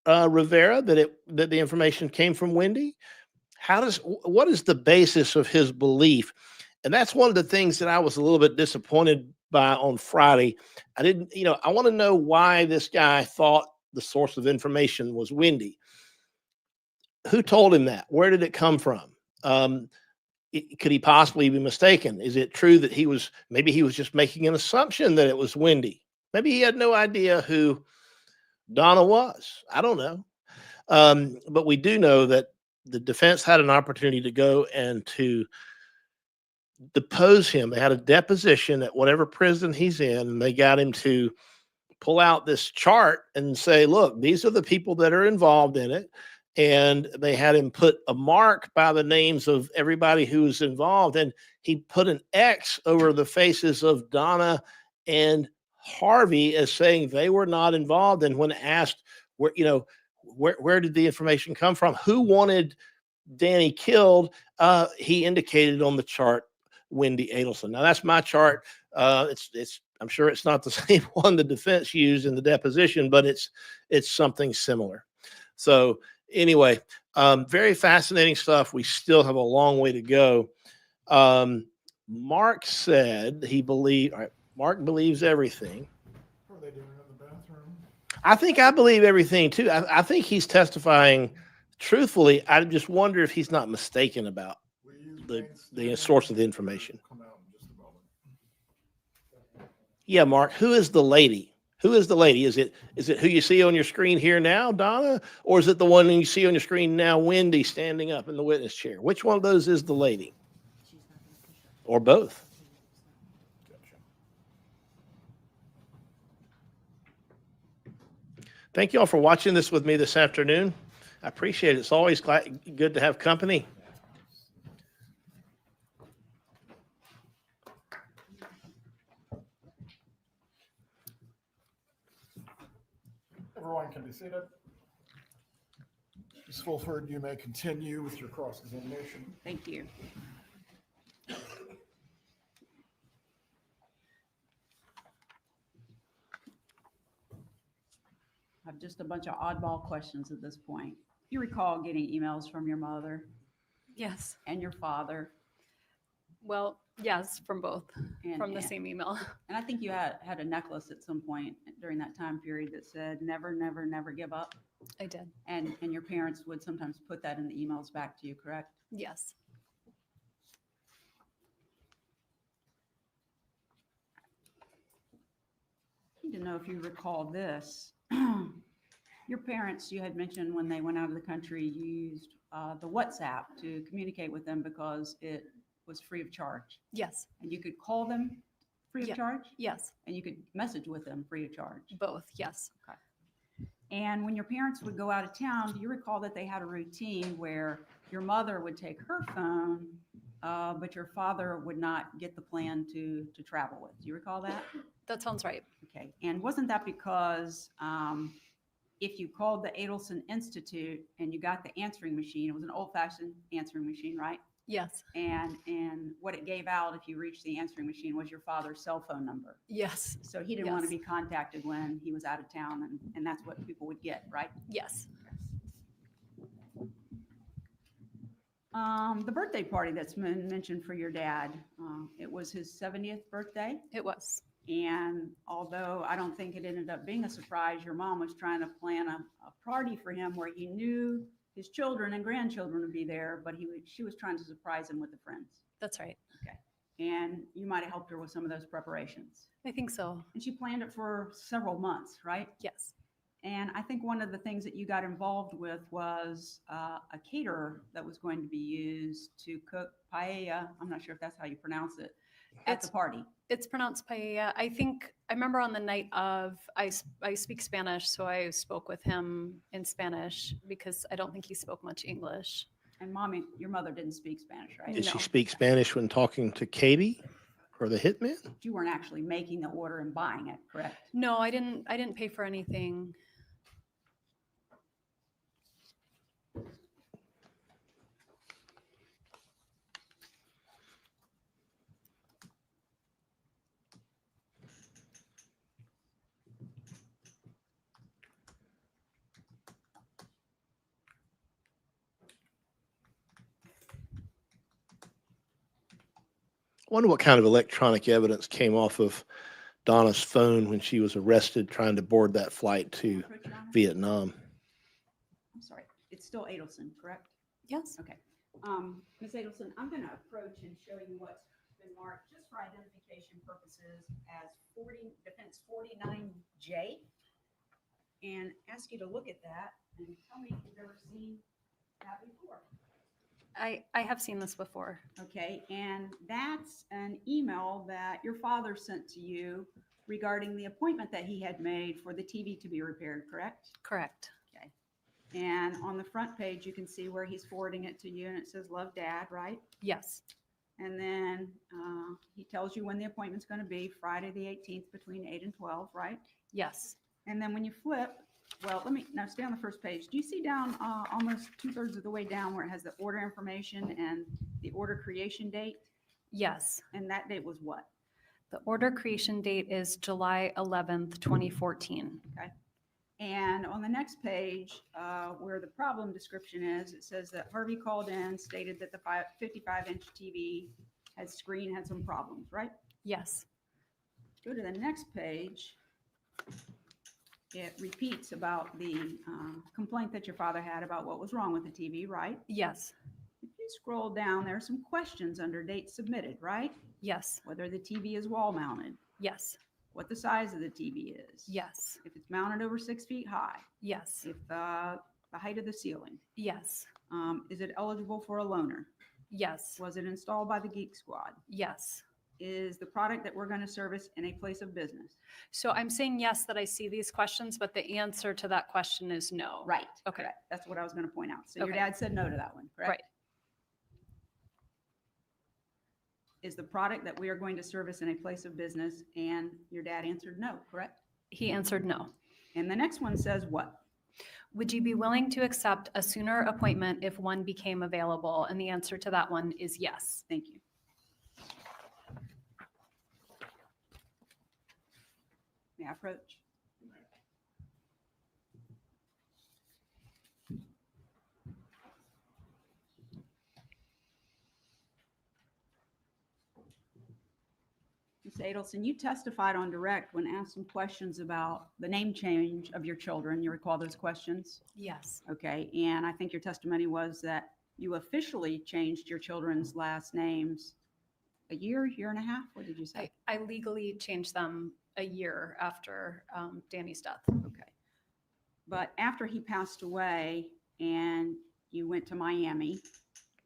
Rivera that the information came from Wendy? What is the basis of his belief? And that's one of the things that I was a little bit disappointed by on Friday. I want to know why this guy thought the source of information was Wendy. Who told him that? Where did it come from? Could he possibly be mistaken? Is it true that maybe he was just making an assumption that it was Wendy? Maybe he had no idea who Donna was. I don't know. But we do know that the defense had an opportunity to go and to depose him. They had a deposition at whatever prison he's in, and they got him to pull out this chart and say, look, these are the people that are involved in it. And they had him put a mark by the names of everybody who was involved. And he put an X over the faces of Donna and Harvey as saying they were not involved. And when asked where did the information come from? Who wanted Danny killed? He indicated on the chart, Wendy Adelson. Now that's my chart. I'm sure it's not the same one the defense used in the deposition, but it's something similar. So anyway, very fascinating stuff. We still have a long way to go. Mark said Mark believes everything. What are they doing in the bathroom? I think I believe everything too. I think he's testifying truthfully. I just wonder if he's not mistaken about the source of the information. Yeah, Mark, who is the lady? Who is the lady? Is it who you see on your screen here now, Donna? Or is it the one you see on your screen now, Wendy, standing up in the witness chair? Which one of those is the lady? Or both? Thank you all for watching this with me this afternoon. I appreciate it. It's always good to have company. Everyone can be seated. Ms. Fulford, you may continue with your cross-examination. Thank you. I have just a bunch of oddball questions at this point. You recall getting emails from your mother? Yes. And your father? Well, yes, from both, from the and, same email. And I think you had a necklace at some point during that time period that said, never, never, never give up. I did. And your parents would sometimes put that in the emails back to you, correct? Yes. I need to know if you recall this. Your parents, you had mentioned when they went out of the country, used the WhatsApp to communicate with them because it was free of charge. Yes. And you could call them free of charge? Yes. And you could message with them free of charge? Both, yes. Okay. And when your parents would go out of town, do you recall that they had a routine where your mother would take her phone, but your father would not get the plan to travel with? Do you recall that? That sounds right. Okay. And wasn't that because if you called the Adelson Institute and you got the answering machine, it was an old-fashioned answering machine, right? Yes. And what it gave out if you reached the answering machine was your father's cell phone number. Yes. So he didn't want to be contacted when he was out of town, and that's what people would get, right? Yes. The birthday party that's been mentioned for your dad, it was his 70th birthday. It was. And although I don't think it ended up being a surprise, your mom was trying to plan a party for him where he knew his children and grandchildren would be there, but she was trying to surprise him with the friends. That's right. Okay. and you might have helped her with some of those preparations. I think so. And she planned it for several months, right? Yes. And I think one of the things that you got involved with was a caterer that was going to be used to cook paella. I'm not sure if that's how you pronounce it at the party. It's pronounced paella. I think I remember on the night of, I speak Spanish, so I spoke with him in Spanish because I don't think he spoke much English. And Mommy, your mother didn't speak Spanish, right? Did she speak Spanish when talking to Katie or the hitman? You weren't actually making the order and buying it, correct? No, I didn't pay for anything. I wonder what kind of electronic evidence came off of Donna's phone when she was arrested trying to board that flight to Vietnam. I'm sorry, it's still Adelson, correct? Yes. Okay. Ms. Adelson, I'm going to approach and show you what's been marked just for identification purposes as defense 49J, and ask you to look at that and tell me if you've ever seen that before. I have seen this before. Okay, and that's an email that your father sent to you regarding the appointment that he had made for the TV to be repaired, correct? Correct. Okay. And on the front page, you can see where he's forwarding it to you, and it says, "Love, Dad," right? Yes. And then he tells you when the appointment's going to be, Friday the 18th between 8 and 12, right? Yes. And then when you flip, well, now stay on the first page. Do you see down almost 2/3 of the way down where it has the order information and the order creation date? Yes. And that date was what? The order creation date is July 11th, 2014. Okay. And on the next page, where the problem description is, it says that Harvey called in, stated that the 55-inch TV had some problems, right? Yes. Go to the next page. It repeats about the complaint that your father had about what was wrong with the TV, right? Yes. If you scroll down, there are some questions under date submitted, right? Yes. Whether the TV is wall mounted. Yes. What the size of the TV is. Yes. If it's mounted over 6 feet high. Yes. If the height of the ceiling. Yes. Is it eligible for a loaner? Yes. Was it installed by the Geek Squad? Yes. Is the product that we're going to service in a place of business? So I'm saying yes that I see these questions, but the answer to that question is no. Right. Okay. Correct. That's what I was going to point out. So your Okay. dad said no to that one, correct? Right. Is the product that we are going to service in a place of business? And your dad answered no, correct? He answered no. And the next one says what? Would you be willing to accept a sooner appointment if one became available? And the answer to that one is yes. Thank you. May I approach? Ms. Adelson, you testified on direct when asked some questions about the name change of your children. You recall those questions? Yes. Okay, and I think your testimony was that you officially changed your children's last names a year and a half? What did you say? I legally changed them a year after Danny's death. Okay. But after he passed away and you went to Miami,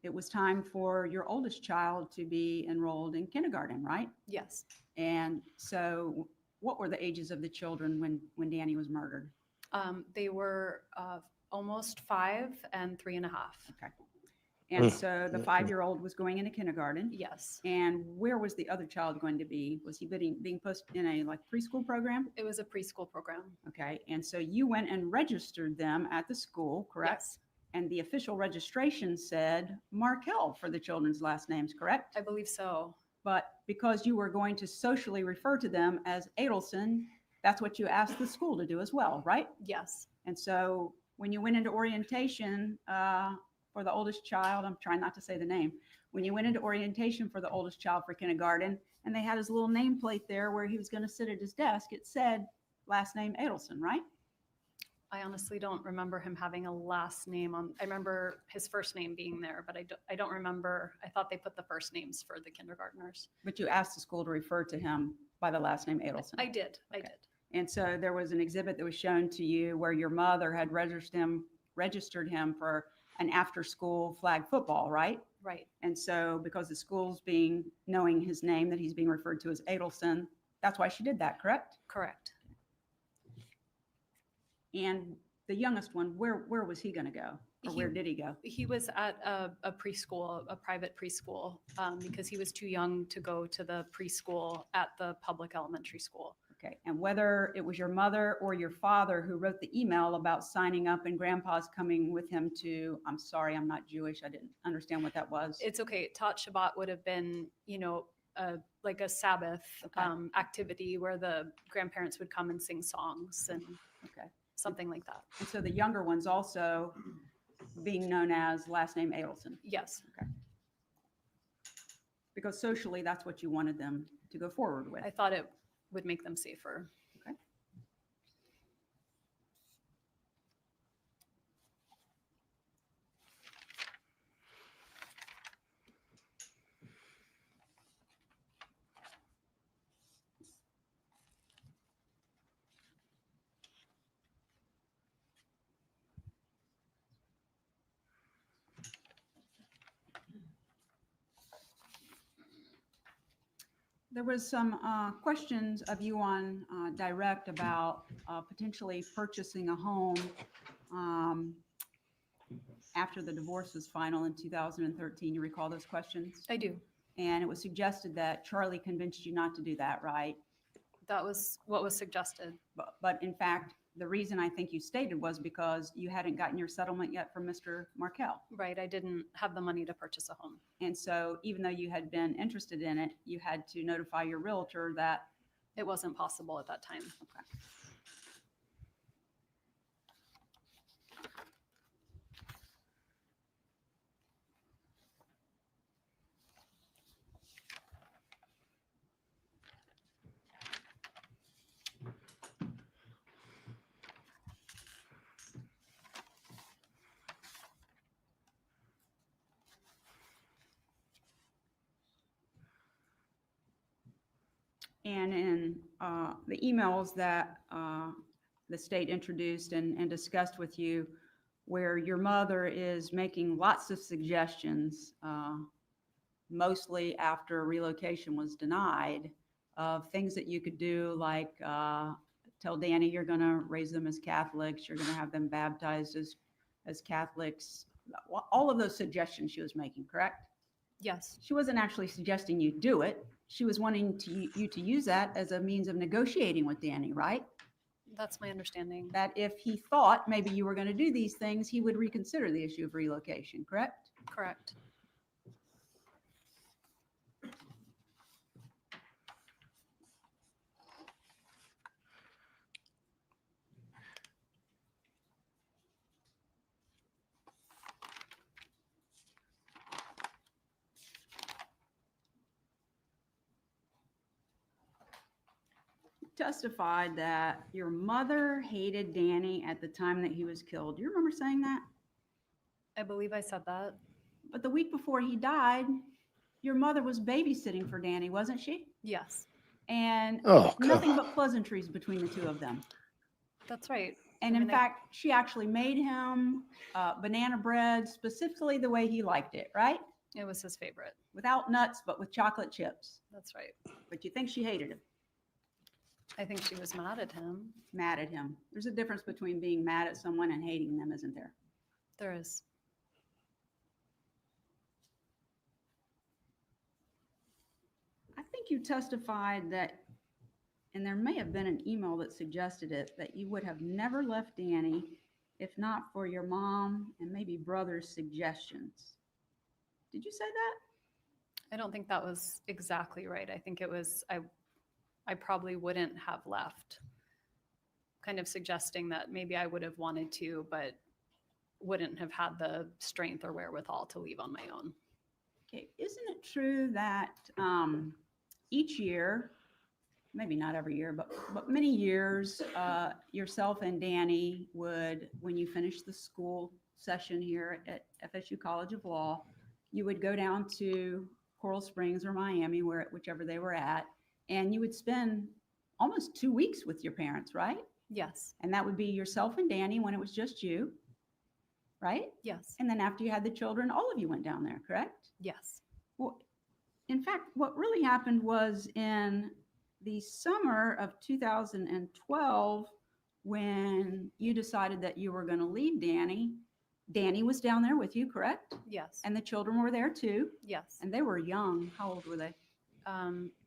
it was time for your oldest child to be enrolled in kindergarten, right? Yes. And so what were the ages of the children when Danny was murdered? They were almost 5 and 3.5. Okay. And so the 5-year-old was going into kindergarten. Yes. And where was the other child going to be? Was he being posted in a preschool program? It was a preschool program. Okay. And so you went and registered them at the school, correct? Yes. And the official registration said Markel for the children's last names, correct? I believe so. But because you were going to socially refer to them as Adelson, that's what you asked the school to do as well, right? Yes. And so when you went into orientation for the oldest child, I'm trying not to say the name, when you went into orientation for the oldest child for kindergarten, and they had his little nameplate there where he was going to sit at his desk, it said last name Adelson, right? I honestly don't remember him having a last name on. I remember his first name being there, but I don't remember. I thought they put the first names for the kindergartners. But you asked the school to refer to him by the last name Adelson. I did. I Okay. did. And so there was an exhibit that was shown to you where your mother had registered him for an after-school flag football, right? Right. And so because the school's knowing his name, that he's being referred to as Adelson, that's why she did that, correct? Correct. And the youngest one, where was he going to go? Or where did he go? He was at a preschool, a private preschool, because he was too young to go to the preschool at the public elementary school. Okay. And whether it was your mother or your father who wrote the email about signing up and grandpa's coming with him to, I'm sorry, I'm not Jewish. I didn't understand what that was. It's okay. Tot Shabbat would have been, like a Sabbath activity where the grandparents would come and sing songs and something like that. And so the younger one's also being known as last name Adelson. Yes. Okay. Because socially, that's what you wanted them to go forward with. I thought it would make them safer. Okay. There was some questions of you on direct about potentially purchasing a home after the divorce was final in 2013. You recall those questions? I do. And it was suggested that Charlie convinced you not to do that, right? That was what was suggested. But in fact, the reason I think you stated was because you hadn't gotten your settlement yet from Mr. Markel. Right. I didn't have the money to purchase a home. And so even though you had been interested in it, you had to notify your realtor that it wasn't possible at that time. Okay. And in the emails that the state introduced and discussed with you, where your mother is making lots of suggestions, mostly after relocation was denied, of things that you could do, like tell Danny you're going to raise them as Catholics, you're going to have them baptized as Catholics, all of those suggestions she was making, correct? Yes. She wasn't actually suggesting you do it. She was wanting you to use that as a means of negotiating with Danny, right? That's my understanding. That if he thought maybe you were going to do these things, he would reconsider the issue of relocation, correct? Correct. Testified that your mother hated Danny at the time that he was killed. Do you remember saying that? I believe I said that. But the week before he died, your mother was babysitting for Danny, wasn't she? Yes. And Oh, nothing God. but pleasantries between the two of them. That's right. And in fact, she actually made him banana bread specifically the way he liked it, right? It was his favorite. Without nuts, but with chocolate chips. That's right. But you think she hated him? I think she was mad at him. Mad at him. There's a difference between being mad at someone and hating them, isn't there? There is. I think you testified that, and there may have been an email that suggested it, that you would have never left Danny if not for your mom and maybe brother's suggestions. Did you say that? I don't think that was exactly right. I think it was, I probably wouldn't have left, kind of suggesting that maybe I would have wanted to, but wouldn't have had the strength or wherewithal to leave on my own. Okay, isn't it true that each year maybe not every year, but many years, yourself and Danny would, when you finished the school session here at FSU College of Law, you would go down to Coral Springs or Miami, whichever they were at, and you would spend almost 2 weeks with your parents, right? Yes. And that would be yourself and Danny when it was just you, right? Yes. And then after you had the children, all of you went down there, correct? Yes. Well, in fact, what really happened was in the summer of 2012, when you decided that you were going to leave Danny, Danny was down there with you, correct? Yes. And the children were there too? Yes. And they were young. How old were they?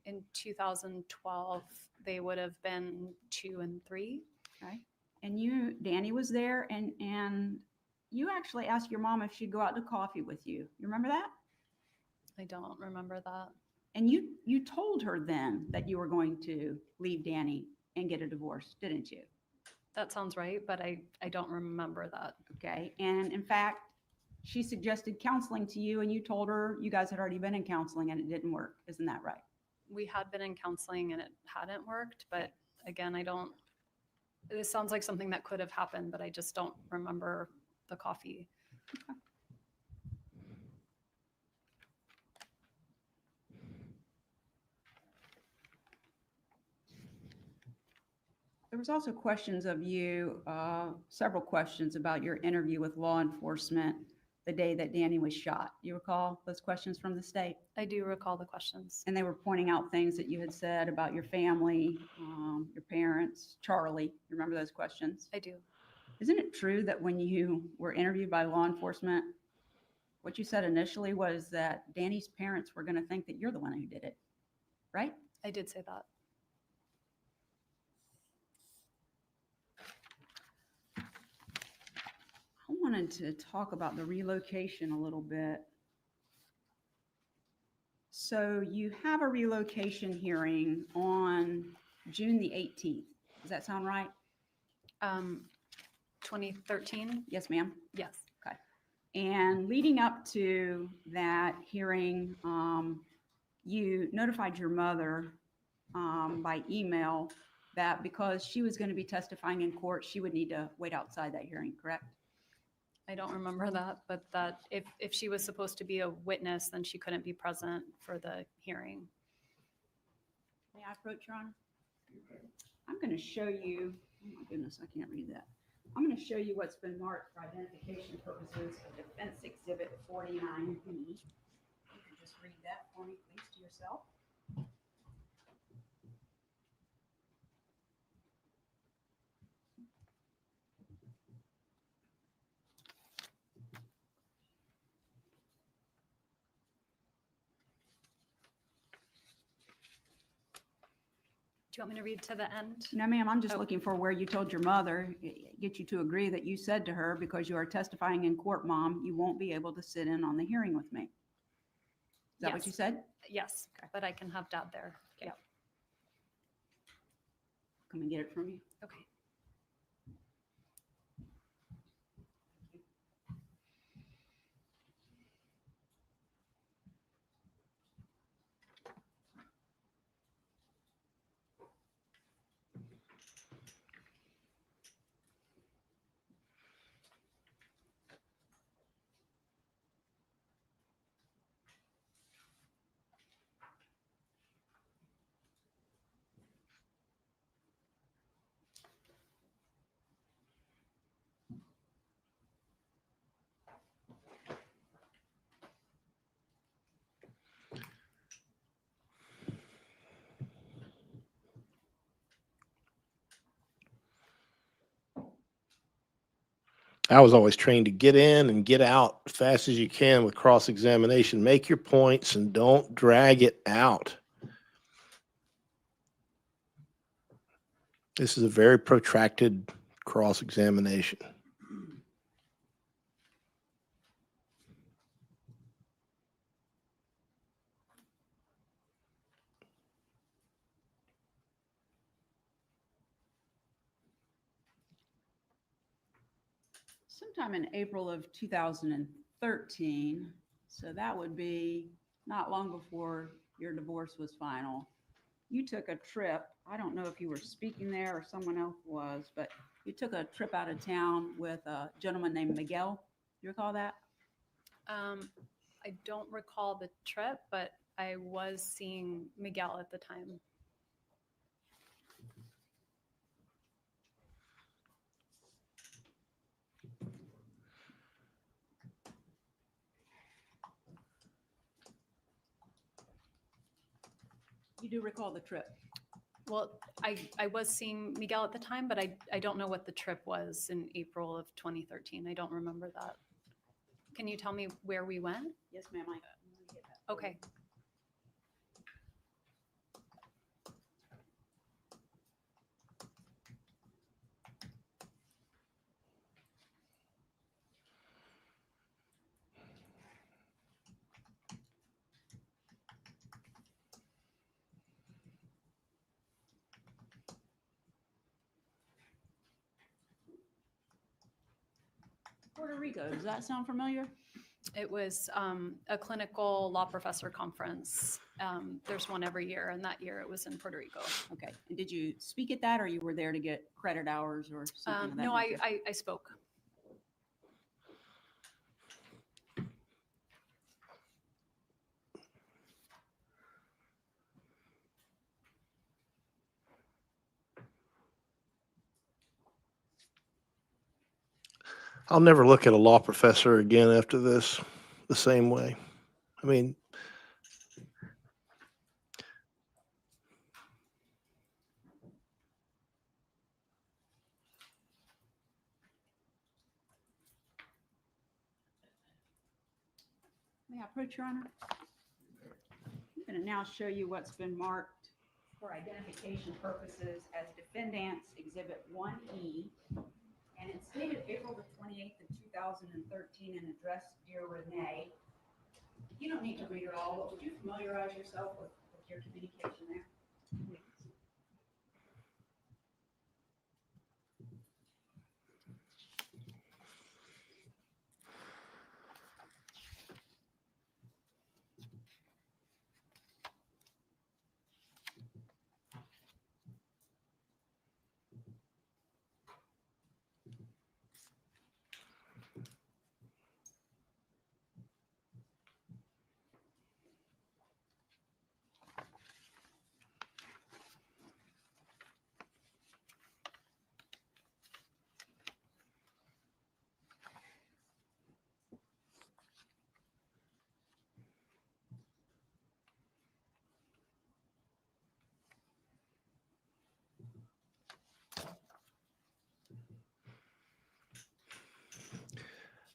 In 2012, they would have been 2 and 3. Okay. And Danny was there, and you actually asked your mom if she'd go out to coffee with you. You remember that? I don't remember that. And you told her then that you were going to leave Danny and get a divorce, didn't you? That sounds right, but I don't remember that. Okay. And in fact, she suggested counseling to you, and you told her you guys had already been in counseling and it didn't work. Isn't that right? We had been in counseling and it hadn't worked, but again, this sounds like something that could have happened, but I just don't remember the coffee. Okay. There was also questions of you, several questions about your interview with law enforcement the day that Danny was shot. You recall those questions from the state? I do recall the questions. And they were pointing out things that you had said about your family, your parents, Charlie. You remember those questions? I do. Isn't it true that when you were interviewed by law enforcement, what you said initially was that Danny's parents were going to think that you're the one who did it, right? I did say that. I wanted to talk about the relocation a little bit. So you have a relocation hearing on June the 18th. Does that sound right? 2013? Yes, ma'am. Yes. Okay. And leading up to that hearing, you notified your mother by email that because she was going to be testifying in court, she would need to wait outside that hearing, correct? I don't remember that, but that if she was supposed to be a witness, then she couldn't be present for the hearing. May I approach, Your Honor? I'm going to show you, oh my goodness, I can't read that. I'm going to show you what's been marked for identification purposes of Defense Exhibit 49B. You can just read that for me, please, to yourself. Do you want me to read to the end? No, ma'am, I'm just looking for where you told your mother, get you to agree that you said to her, because you are testifying in court, Mom, you won't be able to sit in on the hearing with me. Is that what Yes. you said? Yes, but I can have Dad there. Okay. Yep. Come and get it from you. Okay. I was always trained to get in and get out as fast as you can with cross-examination. Make your points and don't drag it out. This is a very protracted cross-examination. Sometime in April of 2013, so that would be not long before your divorce was final, you took a trip I don't know if you were speaking there or someone else was, but you took a trip out of town with a gentleman named Miguel. You recall that? I don't recall the trip, but I was seeing Miguel at the time. You do recall the trip? Well, I was seeing Miguel at the time, but I don't know what the trip was in April of 2013. I don't remember that. Can you tell me where we went? Yes, ma'am. I'm gonna get that. Okay. Puerto Rico, does that sound familiar? It was a clinical law professor conference. There's one every year, and that year it was in Puerto Rico. Okay, and did you speak at that, or you were there to get credit hours or something of that No, nature? I spoke. I'll never look at a law professor again after this the same way. I mean, May I approach, Your Honor? I'm going to now show you what's been marked for identification purposes as Defendant's Exhibit 1E. And it's dated April the 28th of 2013 and addressed Dear Renee. You don't need to read it all, but would you familiarize yourself with your communication there?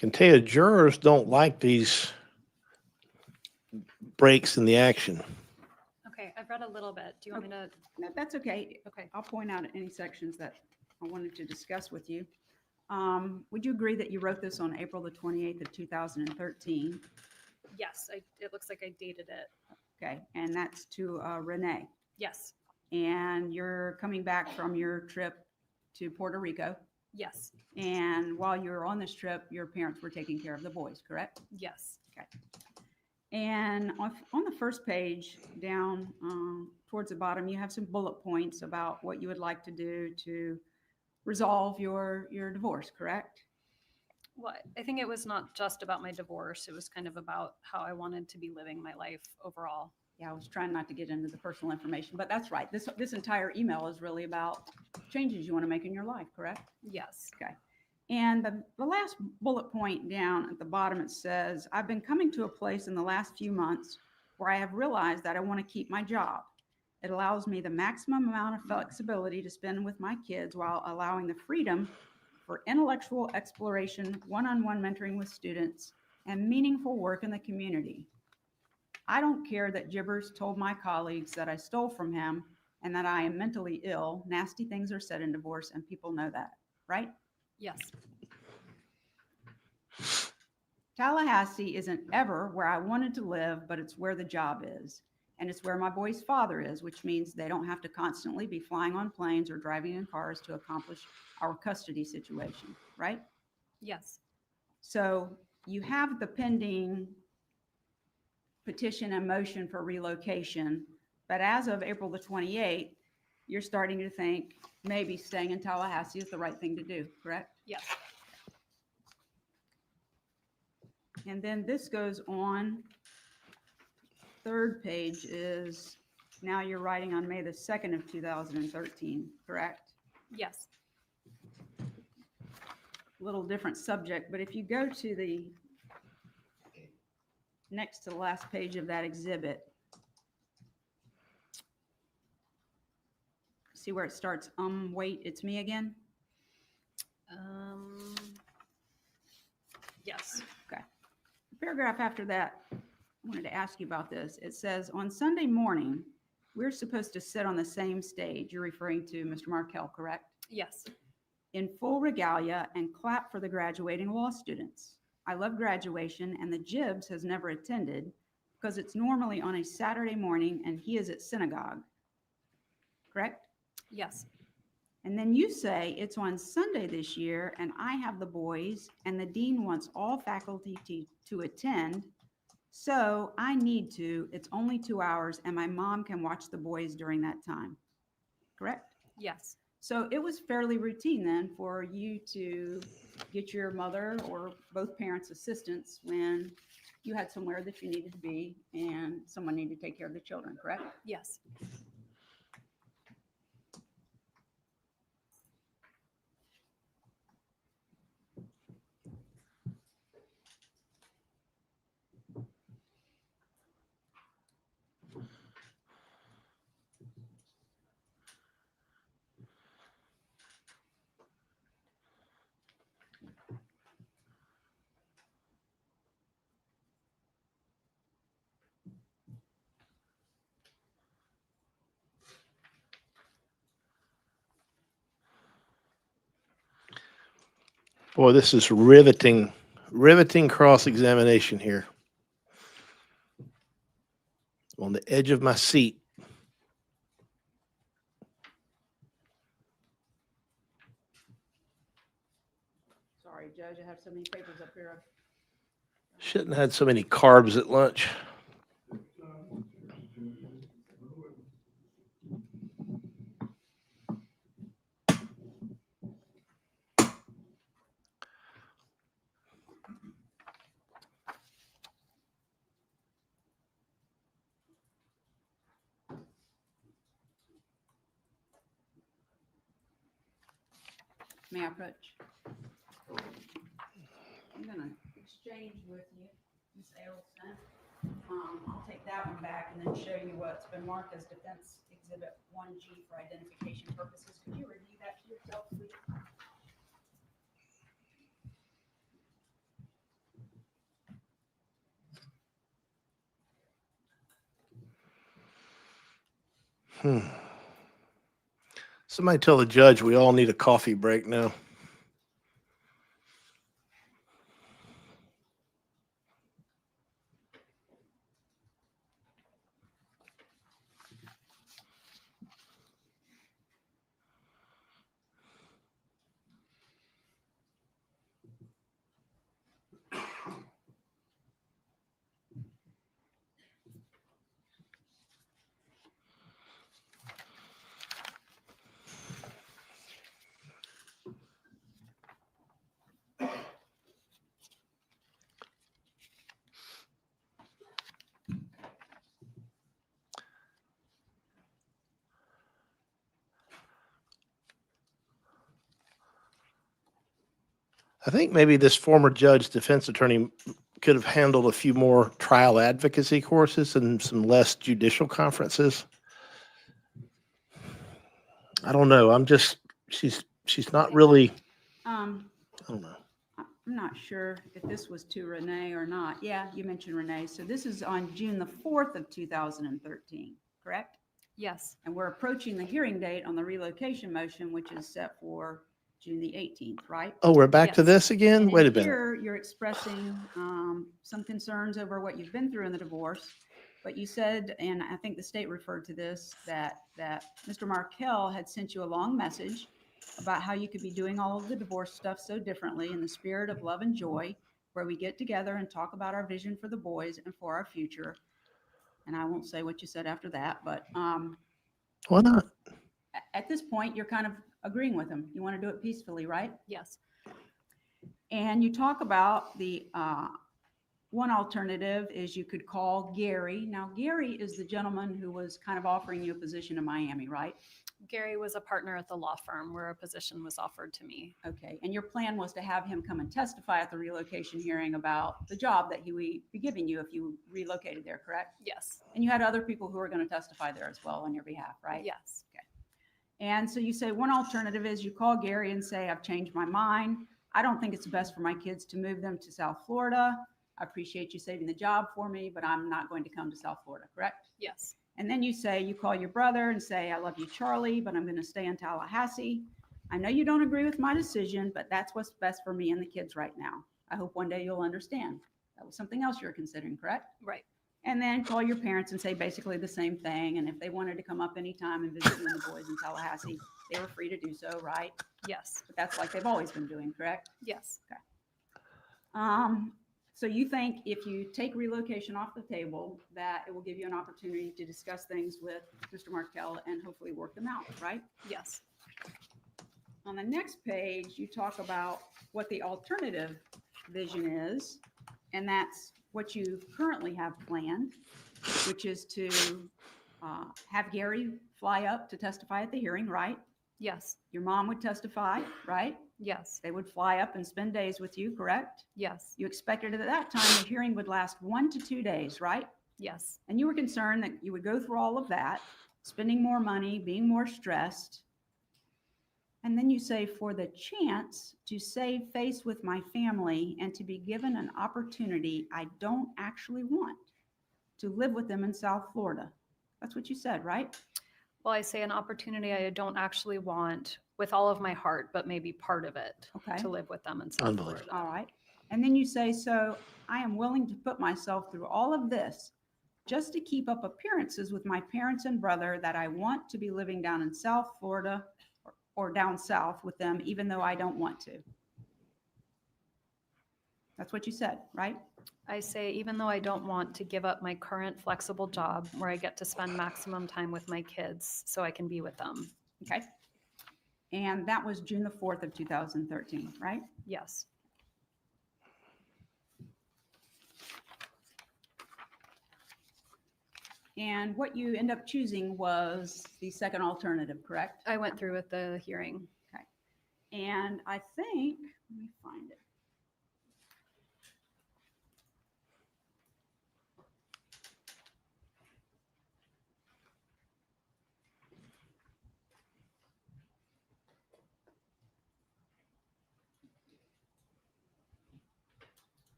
can tell you, jurors don't like these breaks in the action. Okay, I've read a little bit. Do you want me to? That's okay. Okay. I'll point out any sections that I wanted to discuss with you. Would you agree that you wrote this on April the 28th of 2013? Yes, it looks like I dated it. Okay, and that's to Renee. Yes. And you're coming back from your trip to Puerto Rico. Yes. And while you were on this trip, your parents were taking care of the boys, correct? Yes. Okay. And on the first page down towards the bottom, you have some bullet points about what you would like to do to resolve your divorce, correct? Well, I think it was not just about my divorce. It was kind of about how I wanted to be living my life overall. Yeah, I was trying not to get into the personal information, but that's right. This entire email is really about changes you want to make in your life, correct? Yes. Okay. And the last bullet point down at the bottom, it says, I've been coming to a place in the last few months where I have realized that I want to keep my job. It allows me the maximum amount of flexibility to spend with my kids while allowing the freedom for intellectual exploration, one-on-one mentoring with students, and meaningful work in the community. I don't care that Gibbers told my colleagues that I stole from him and that I am mentally ill. Nasty things are said in divorce, and people know that, right? Yes. Tallahassee isn't ever where I wanted to live, but it's where the job is. And it's where my boy's father is, which means they don't have to constantly be flying on planes or driving in cars to accomplish our custody situation, right? Yes. So you have the pending petition and motion for relocation, but as of April the 28th, you're starting to think maybe staying in Tallahassee is the right thing to do, correct? Yes. And then this goes on. Third page is, now you're writing on May the 2nd of 2013, correct? Yes. Little different subject, but if you go to the next to the last page of that exhibit, see where it starts, wait, it's me again? Yes. Okay. The paragraph after that, I wanted to ask you about this. It says, on Sunday morning, we're supposed to sit on the same stage. You're referring to Mr. Markel, correct? Yes. In full regalia and clap for the graduating law students. I love graduation, and the Gibbs has never attended because it's normally on a Saturday morning and he is at synagogue. Correct? Yes. And then you say it's on Sunday this year and I have the boys and the dean wants all faculty to attend. So I need to, it's only 2 hours and my mom can watch the boys during that time. Correct? Yes. So it was fairly routine then for you to get your mother or both parents' assistance when you had somewhere that you needed to be and someone needed to take care of the children, correct? Yes. Boy, this is riveting cross-examination here. On the edge of my seat. Sorry, Judge, I have so many papers up here. Shouldn't have had so many carbs at lunch. May I approach? I'm gonna exchange with you, Ms. Adelson. I'll take that one back and then show you what's been marked as Defense Exhibit 1G for identification purposes. Could you review that to yourself, please? Somebody tell the judge we all need a coffee break now. I think maybe this former judge, defense attorney, could have handled a few more trial advocacy courses and some less judicial conferences. I don't know. She's not really, I don't know. I'm not sure if this was to Renee or not. Yeah, you mentioned Renee. So this is on June the 4th of 2013, correct? Yes. And we're approaching the hearing date on the relocation motion, which is set for June the 18th, right? Oh, we're back to Yes. this again? And Wait a in minute. here, you're expressing some concerns over what you've been through in the divorce. But you said, and I think the state referred to this, that Mr. Markel had sent you a long message about how you could be doing all of the divorce stuff so differently in the spirit of love and joy, where we get together and talk about our vision for the boys and for our future. And I won't say what you said after that, but Why not? at this point, you're kind of agreeing with him. You want to do it peacefully, right? Yes. And you talk about the one alternative is you could call Gary. Now, Gary is the gentleman who was kind of offering you a position in Miami, right? Gary was a partner at the law firm where a position was offered to me. Okay. And your plan was to have him come and testify at the relocation hearing about the job that he would be giving you if you relocated there, correct? Yes. And you had other people who were going to testify there as well on your behalf, right? Yes. Okay. And so you say one alternative is you call Gary and say, I've changed my mind. I don't think it's best for my kids to move them to South Florida. I appreciate you saving the job for me, but I'm not going to come to South Florida, correct? Yes. And then you call your brother and say, I love you, Charlie, but I'm going to stay in Tallahassee. I know you don't agree with my decision, but that's what's best for me and the kids right now. I hope one day you'll understand. That was something else you're considering, correct? Right. And then call your parents and say basically the same thing. And if they wanted to come up anytime and visit you and the boys in Tallahassee, they were free to do so, right? Yes. But that's like they've always been doing, correct? Yes. Okay. So you think if you take relocation off the table, that it will give you an opportunity to discuss things with Mr. Markel and hopefully work them out, right? Yes. On the next page, you talk about what the alternative vision is, and that's what you currently have planned, which is to have Gary fly up to testify at the hearing, right? Yes. Your mom would testify, right? Yes. They would fly up and spend days with you, correct? Yes. You expected at that time the hearing would last 1 to 2 days, right? Yes. And you were concerned that you would go through all of that, spending more money, being more stressed. And then you say, for the chance to save face with my family and to be given an opportunity I don't actually want, to live with them in South Florida. That's what you said, right? Well, I say an opportunity I don't actually want with all of my heart, but maybe part of it to live with them in South Florida. All right. And then you say, so I am willing to put myself through all of this just to keep up appearances with my parents and brother that I want to be living down in South Florida or down south with them, even though I don't want to. That's what you said, right? I say, even though I don't want to give up my current flexible job where I get to spend maximum time with my kids so I can be with them. Okay. And that was June the 4th of 2013, right? Yes. And what you end up choosing was the second alternative, correct? I went through with the hearing. Okay. And I think, let me find it.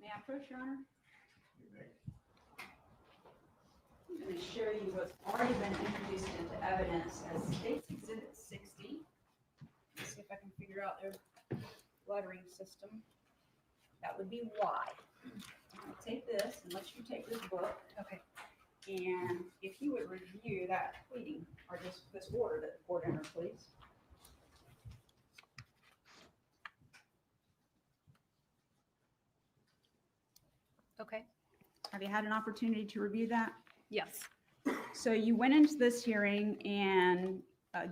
May I approach, Your Honor? I'm going to show you what's already been introduced into evidence as State's Exhibit 60. Let's see if I can figure out their lettering system. That would be Y. I'm going to take this and let you take this book. Okay. And if you would review that pleading or this order that the court entered, please. Okay. Have you had an opportunity to review that? Yes. So you went into this hearing and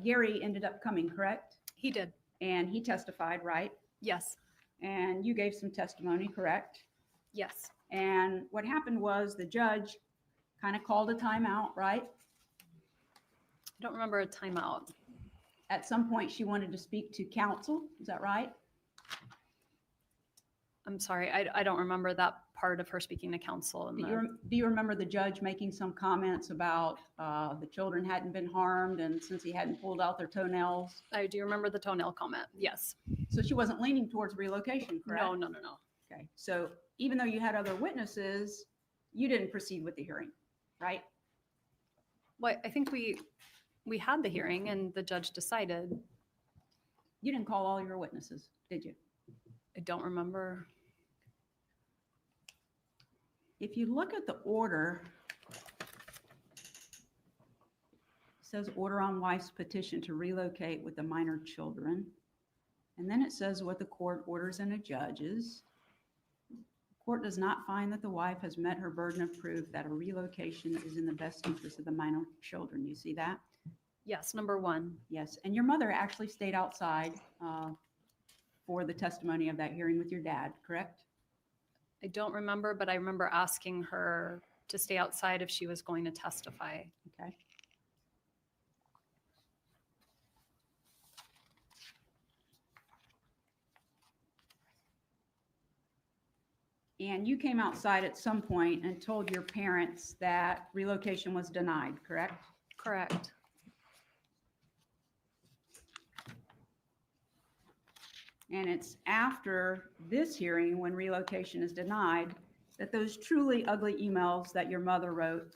Gary ended up coming, correct? He did. And he testified, right? Yes. And you gave some testimony, correct? Yes. And what happened was the judge kind of called a timeout, right? I don't remember a timeout. At some point, she wanted to speak to counsel. Is that right? I'm sorry. I don't remember that part of her speaking to counsel. Do you remember the judge making some comments about the children hadn't been harmed and since he hadn't pulled out their toenails? I do remember the toenail comment. Yes. So she wasn't leaning towards relocation, correct? No. Okay. So even though you had other witnesses, you didn't proceed with the hearing, right? Well, I think we had the hearing and the judge decided. You didn't call all your witnesses, did you? I don't remember. If you look at the order, it says order on wife's petition to relocate with the minor children. And then it says what the court orders and adjudges. The court does not find that the wife has met her burden of proof that a relocation is in the best interest of the minor children. You see that? Yes, number one. Yes, and your mother actually stayed outside for the testimony of that hearing with your dad, correct? I don't remember, but I remember asking her to stay outside if she was going to testify. Okay. And you came outside at some point and told your parents that relocation was denied, correct? Correct. And it's after this hearing, when relocation is denied, that those truly ugly emails that your mother wrote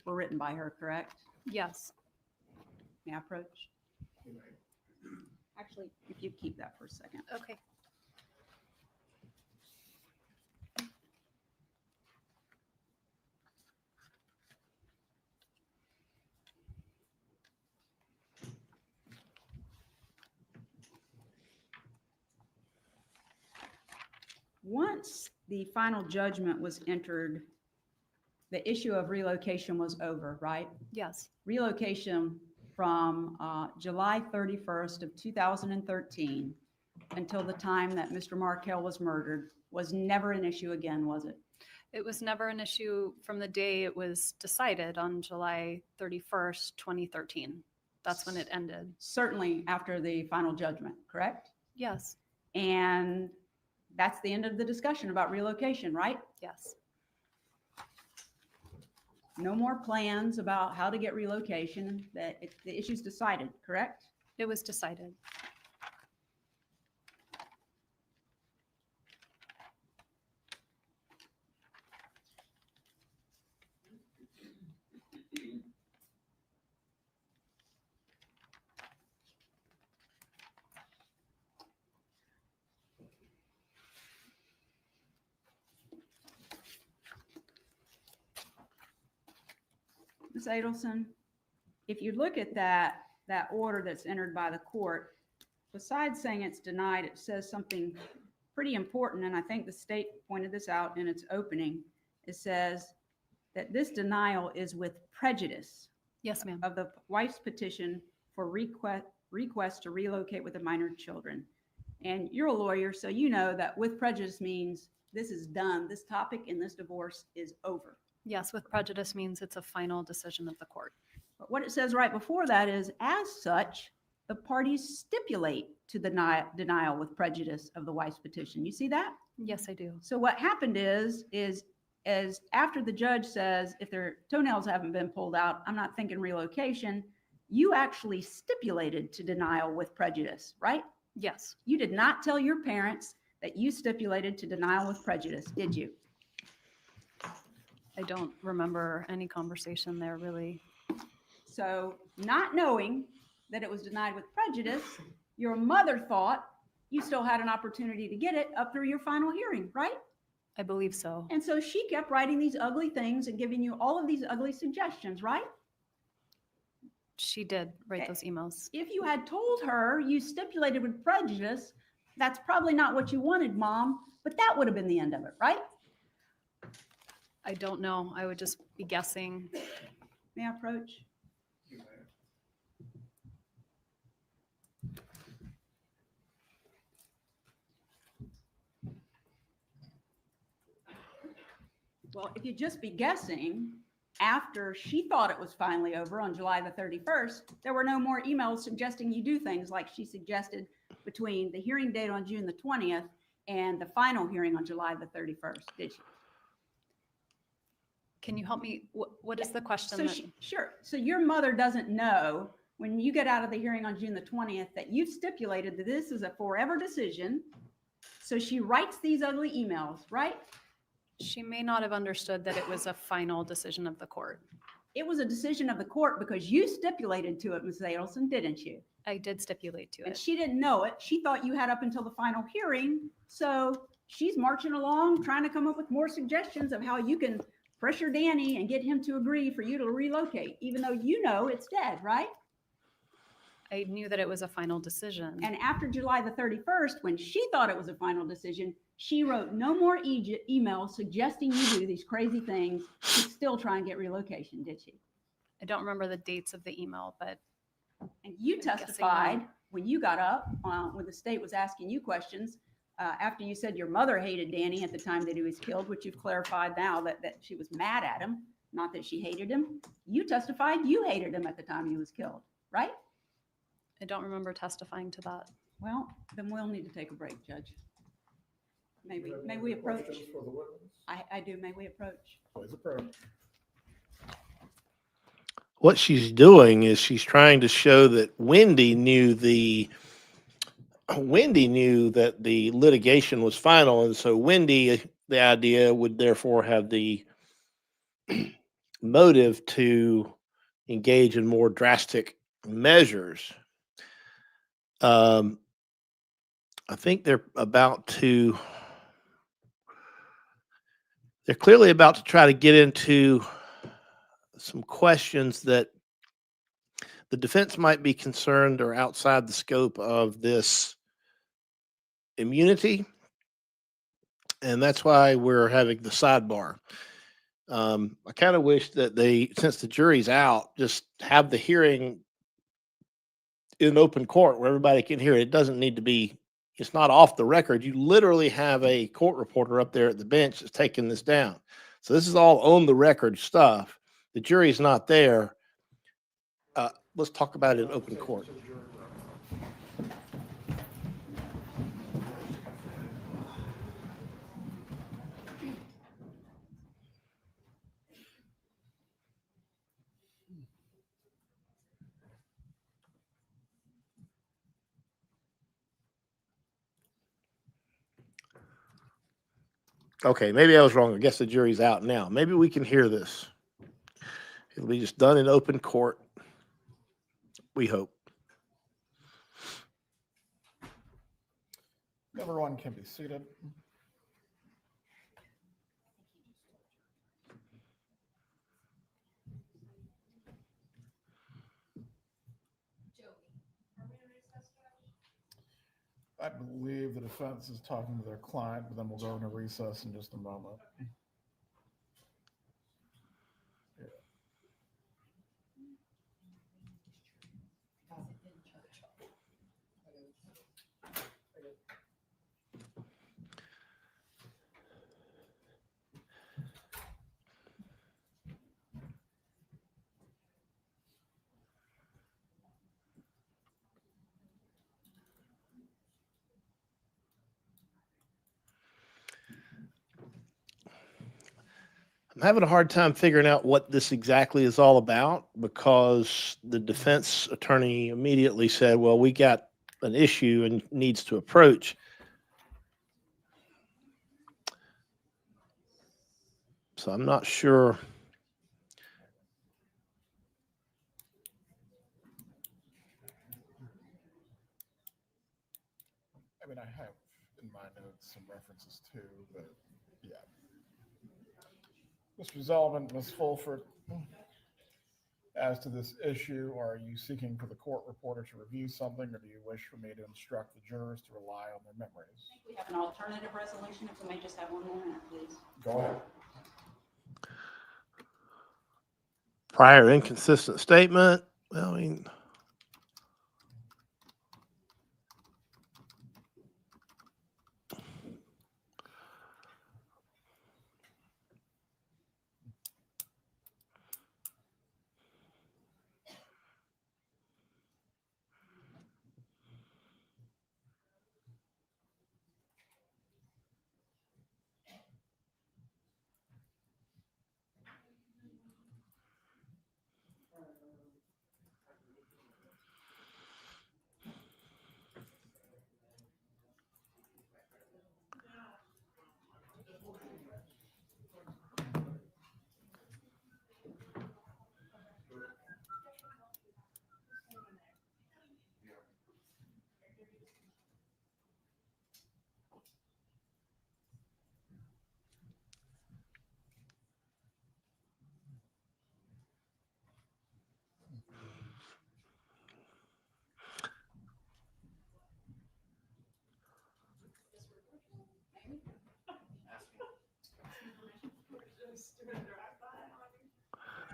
were written by her, correct? Yes. May I approach? Actually, if you keep that for a second. Okay. Once the final judgment was entered, the issue of relocation was over, right? Yes. Relocation from July 31st of 2013 until the time that Mr. Markel was murdered was never an issue again, was it? It was never an issue from the day it was decided on July 31st, 2013. That's when it ended. Certainly after the final judgment, correct? Yes. And that's the end of the discussion about relocation, right? Yes. No more plans about how to get relocation. The issue's decided, correct? It was decided. Ms. Adelson, if you look at that order that's entered by the court, besides saying it's denied, it says something pretty important, and I think the state pointed this out in its opening. It says that this denial is with prejudice. Yes, ma'am. Of the wife's petition for request to relocate with the minor children. And you're a lawyer, so you know that with prejudice means this is done. This topic in this divorce is over. Yes, with prejudice means it's a final decision of the court. But what it says right before that is, as such, the parties stipulate to the denial with prejudice of the wife's petition. You see that? Yes, I do. So what happened is after the judge says, if their toenails haven't been pulled out, I'm not thinking relocation, you actually stipulated to denial with prejudice, right? Yes. You did not tell your parents that you stipulated to denial with prejudice, did you? I don't remember any conversation there, really. So not knowing that it was denied with prejudice, your mother thought you still had an opportunity to get it up through your final hearing, right? I believe so. And so she kept writing these ugly things and giving you all of these ugly suggestions, right? She did write those emails. If you had told her you stipulated with prejudice, that's probably not what you wanted, Mom, but that would have been the end of it, right? I don't know. I would just be guessing. May I approach? Well, if you'd just be guessing, after she thought it was finally over on July the 31st, there were no more emails suggesting you do things like she suggested between the hearing date on June the 20th and the final hearing on July the 31st, did she? Can you help me? What is the question? So sure. So your mother doesn't know when you get out of the hearing on June the 20th that you've stipulated that this is a forever decision. So she writes these ugly emails, right? She may not have understood that it was a final decision of the court. It was a decision of the court because you stipulated to it, Ms. Adelson, didn't you? I did stipulate to it. And she didn't know it. She thought you had up until the final hearing. So she's marching along, trying to come up with more suggestions of how you can pressure Danny and get him to agree for you to relocate, even though you know it's dead, right? I knew that it was a final decision. And after July the 31st, when she thought it was a final decision, she wrote no more emails suggesting you do these crazy things to still try and get relocation, did she? I don't remember the dates of the email, but And you testified when you got up, when the state was asking you questions, after you said your mother hated Danny at the time that he was killed, which you've clarified now that she was mad at him, not that she hated him. You testified you hated him at the time he was killed, right? I don't remember testifying to that. Well, then we'll need to take a break, Judge. May we approach? For the witness? I do. May we approach? Please approach. What she's doing is she's trying to show that Wendy knew that the litigation was final, and so Wendy, the idea, would therefore have the motive to engage in more drastic measures. I think they're clearly about to try to get into some questions that the defense might be concerned are outside the scope of this immunity. And that's why we're having the sidebar. I kind of wish that since the jury's out, just have the hearing in open court where everybody can hear it. It doesn't need to be, it's not off the record. You literally have a court reporter up there at the bench that's taking this down. So this is all on the record stuff. The jury's not there. Let's talk about it in open court. Okay, maybe I was wrong. I guess the jury's out now. Maybe we can hear this. It'll be just done in open court. We hope. Everyone can be seated. I believe the defense is talking to their client, but then we'll go into recess in just a moment. I'm having a hard time figuring out what this exactly is all about because the defense attorney immediately said, well, we got an issue and needs to approach. So I'm not sure. I mean, I have in my notes some references too, but yeah. Mr. Zellman, Ms. Fulford, as to this issue, are you seeking for the court reporter to review something, or do you wish for me to instruct the jurors to rely on their memories? I think we have an alternative resolution. If we may just have 1 more minute, please. Go ahead. Prior inconsistent statement. Well, I mean,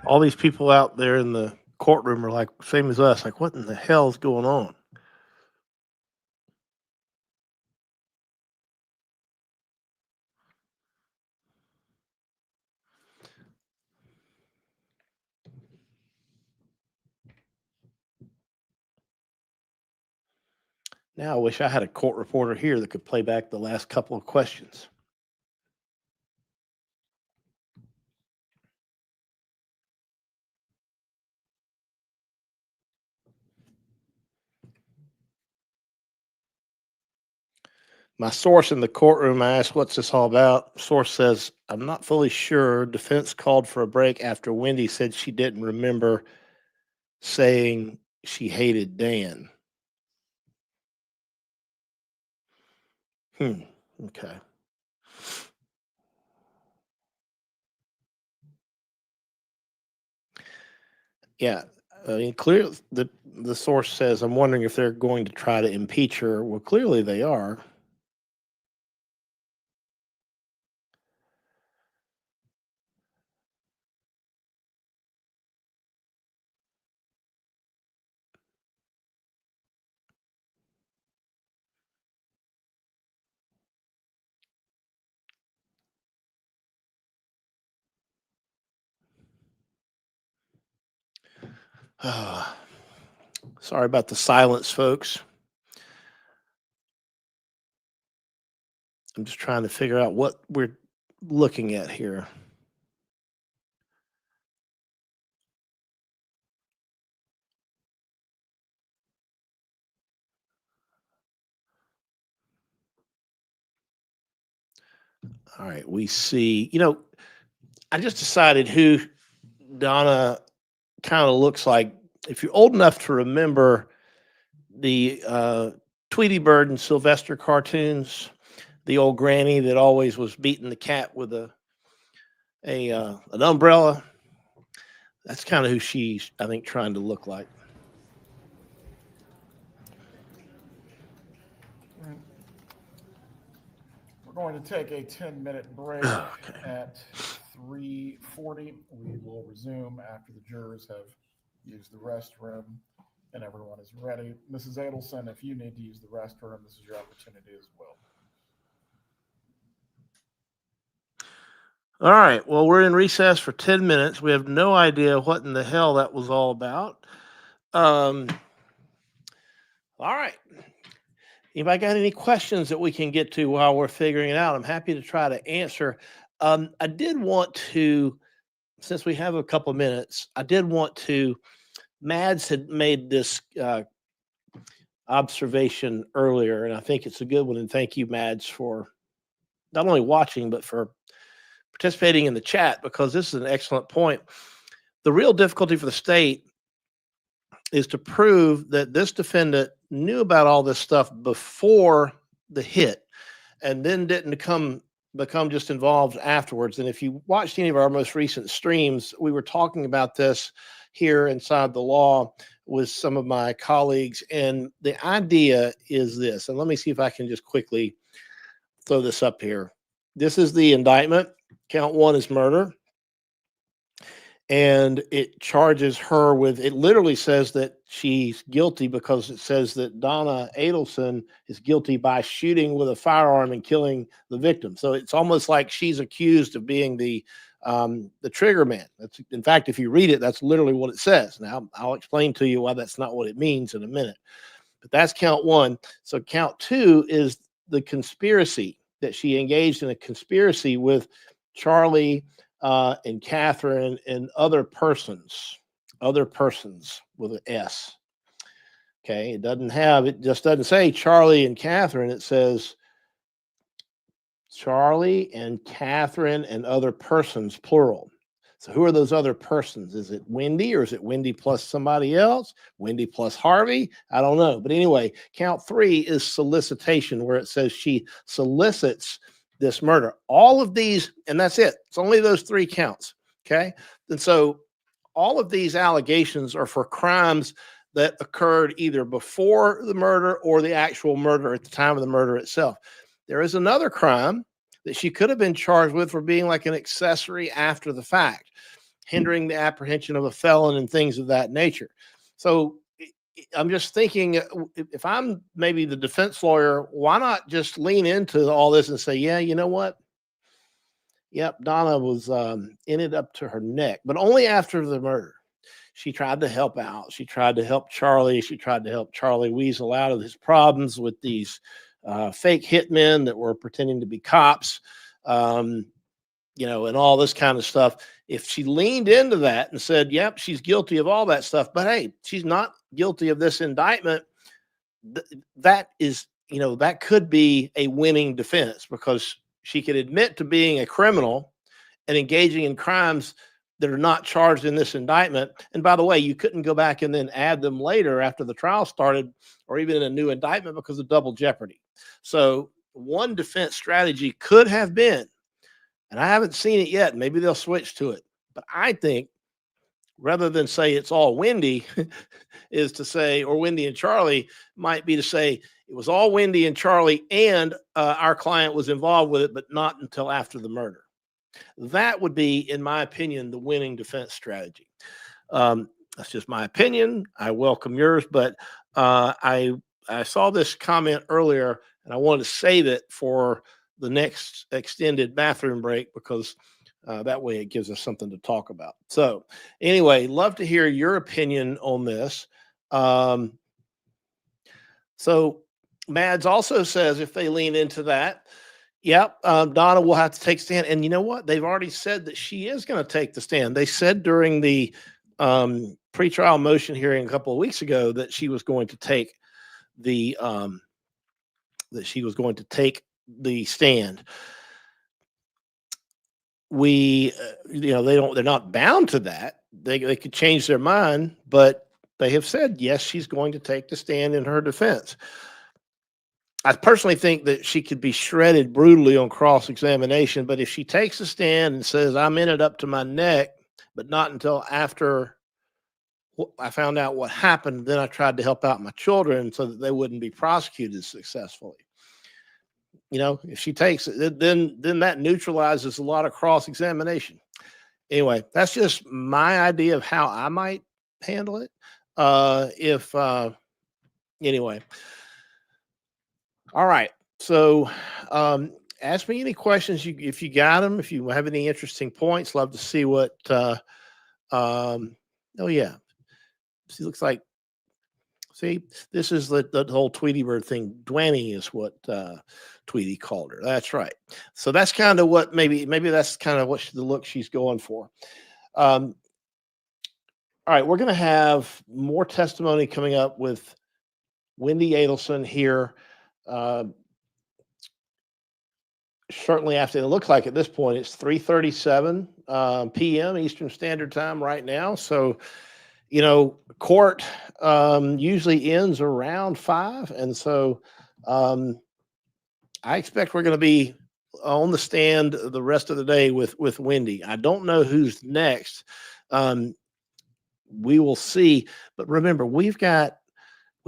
all these people out there in the courtroom are like same as us. Like, what in the hell is going on? Now I wish I had a court reporter here that could play back the last couple of questions. My source in the courtroom, I asked, what's this all about? Source says, I'm not fully sure. Defense called for a break after Wendy said she didn't remember saying she hated Dan. Okay. Yeah. I mean, clearly, the source says, I'm wondering if they're going to try to impeach her. Well, clearly they are. Sorry about the silence, folks. I'm just trying to figure out what we're looking at here. All right, we see, I just decided who Donna kind of looks like. If you're old enough to remember the Tweety Bird and Sylvester cartoons, the old granny that always was beating the cat with an umbrella, that's kind of who she's, I think, trying to look like. We're going to take a 10-minute break at 3:40. We will resume after the jurors have used the restroom and everyone is ready. Mrs. Adelson, if you need to use the restroom, this is your opportunity as well. All right. Well, we're in recess for 10 minutes. We have no idea what in the hell that was all about. All right. Anybody got any questions that we can get to while we're figuring it out? I'm happy to try to answer. I did want to, since we have a couple of minutes, Mads had made this observation earlier, and I think it's a good one. And thank you, Mads, for not only watching, but for participating in the chat, because this is an excellent point. The real difficulty for the state is to prove that this defendant knew about all this stuff before the hit and then didn't become just involved afterwards. And if you watched any of our most recent streams, we were talking about this here inside the law with some of my colleagues. And the idea is this, and let me see if I can just quickly throw this up here. This is the indictment. Count 1 is murder. And it charges her with, it literally says that she's guilty because it says that Donna Adelson is guilty by shooting with a firearm and killing the victim. So it's almost like she's accused of being the trigger man. That's, in fact, if you read it, that's literally what it says. Now, I'll explain to you why that's not what it means in a minute. But that's count 1. So count 2 is the conspiracy, that she engaged in a conspiracy with Charlie and Katherine and other persons with an S. Okay, it just doesn't say Charlie and Katherine. It says Charlie and Katherine and other persons, plural. So who are those other persons? Is it Wendy, or is it Wendy plus somebody else? Wendy plus Harvey? I don't know. But anyway, count 3 is solicitation, where it says she solicits this murder. All of these, and that's it. It's only those 3 counts. Okay. And so all of these allegations are for crimes that occurred either before the murder or the actual murder at the time of the murder itself. There is another crime that she could have been charged with for being like an accessory after the fact. hindering the apprehension of a felon and things of that nature. So I'm just thinking, if I'm maybe the defense lawyer, why not just lean into all this and say, yeah, you know what? Yep, Donna was in it up to her neck, but only after the murder. She tried to help out. She tried to help Charlie. She tried to help Charlie weasel out of his problems with these fake hitmen that were pretending to be cops, and all this kind of stuff. If she leaned into that and said, yep, she's guilty of all that stuff, but hey, she's not guilty of this indictment, that is, that could be a winning defense, because she could admit to being a criminal and engaging in crimes that are not charged in this indictment. And by the way, you couldn't go back and then add them later after the trial started, or even in a new indictment, because of double jeopardy. So one defense strategy could have been, and I haven't seen it yet, maybe they'll switch to it, but I think rather than say it's all Wendy, is to say, or Wendy and Charlie, might be to say it was all Wendy and Charlie, and our client was involved with it, but not until after the murder. That would be, in my opinion, the winning defense strategy. That's just my opinion. I welcome yours, but I saw this comment earlier, and I wanted to save it for the next extended bathroom break, because that way it gives us something to talk about. So anyway, love to hear your opinion on this. So Mads also says if they lean into that, yep, Donna will have to take stand. And you know what? They've already said that she is going to take the stand. They said during the pretrial motion hearing a couple of weeks ago that she was going to take the stand. They're not bound to that. They could change their mind, but they have said, yes, she's going to take the stand in her defense. I personally think that she could be shredded brutally on cross-examination, but if she takes a stand and says, I'm in it up to my neck, but not until after I found out what happened, then I tried to help out my children so that they wouldn't be prosecuted successfully. If she takes it, then that neutralizes a lot of cross-examination. Anyway, that's just my idea of how I might handle it. Anyway. All right. So ask me any questions if you got them. If you have any interesting points, love to see what. Oh yeah, she looks like. See, this is the whole Tweety Bird thing. Dwanny is what Tweety called her. That's right. So that's kind of what maybe that's kind of what the look she's going for. All right, we're going to have more testimony coming up with Wendy Adelson here. Shortly after, it looks like at this point it's 3:37 p.m. Eastern Standard Time right now. So, court usually ends around 5, and so I expect we're going to be on the stand the rest of the day with Wendy. I don't know who's next. We will see, but remember, we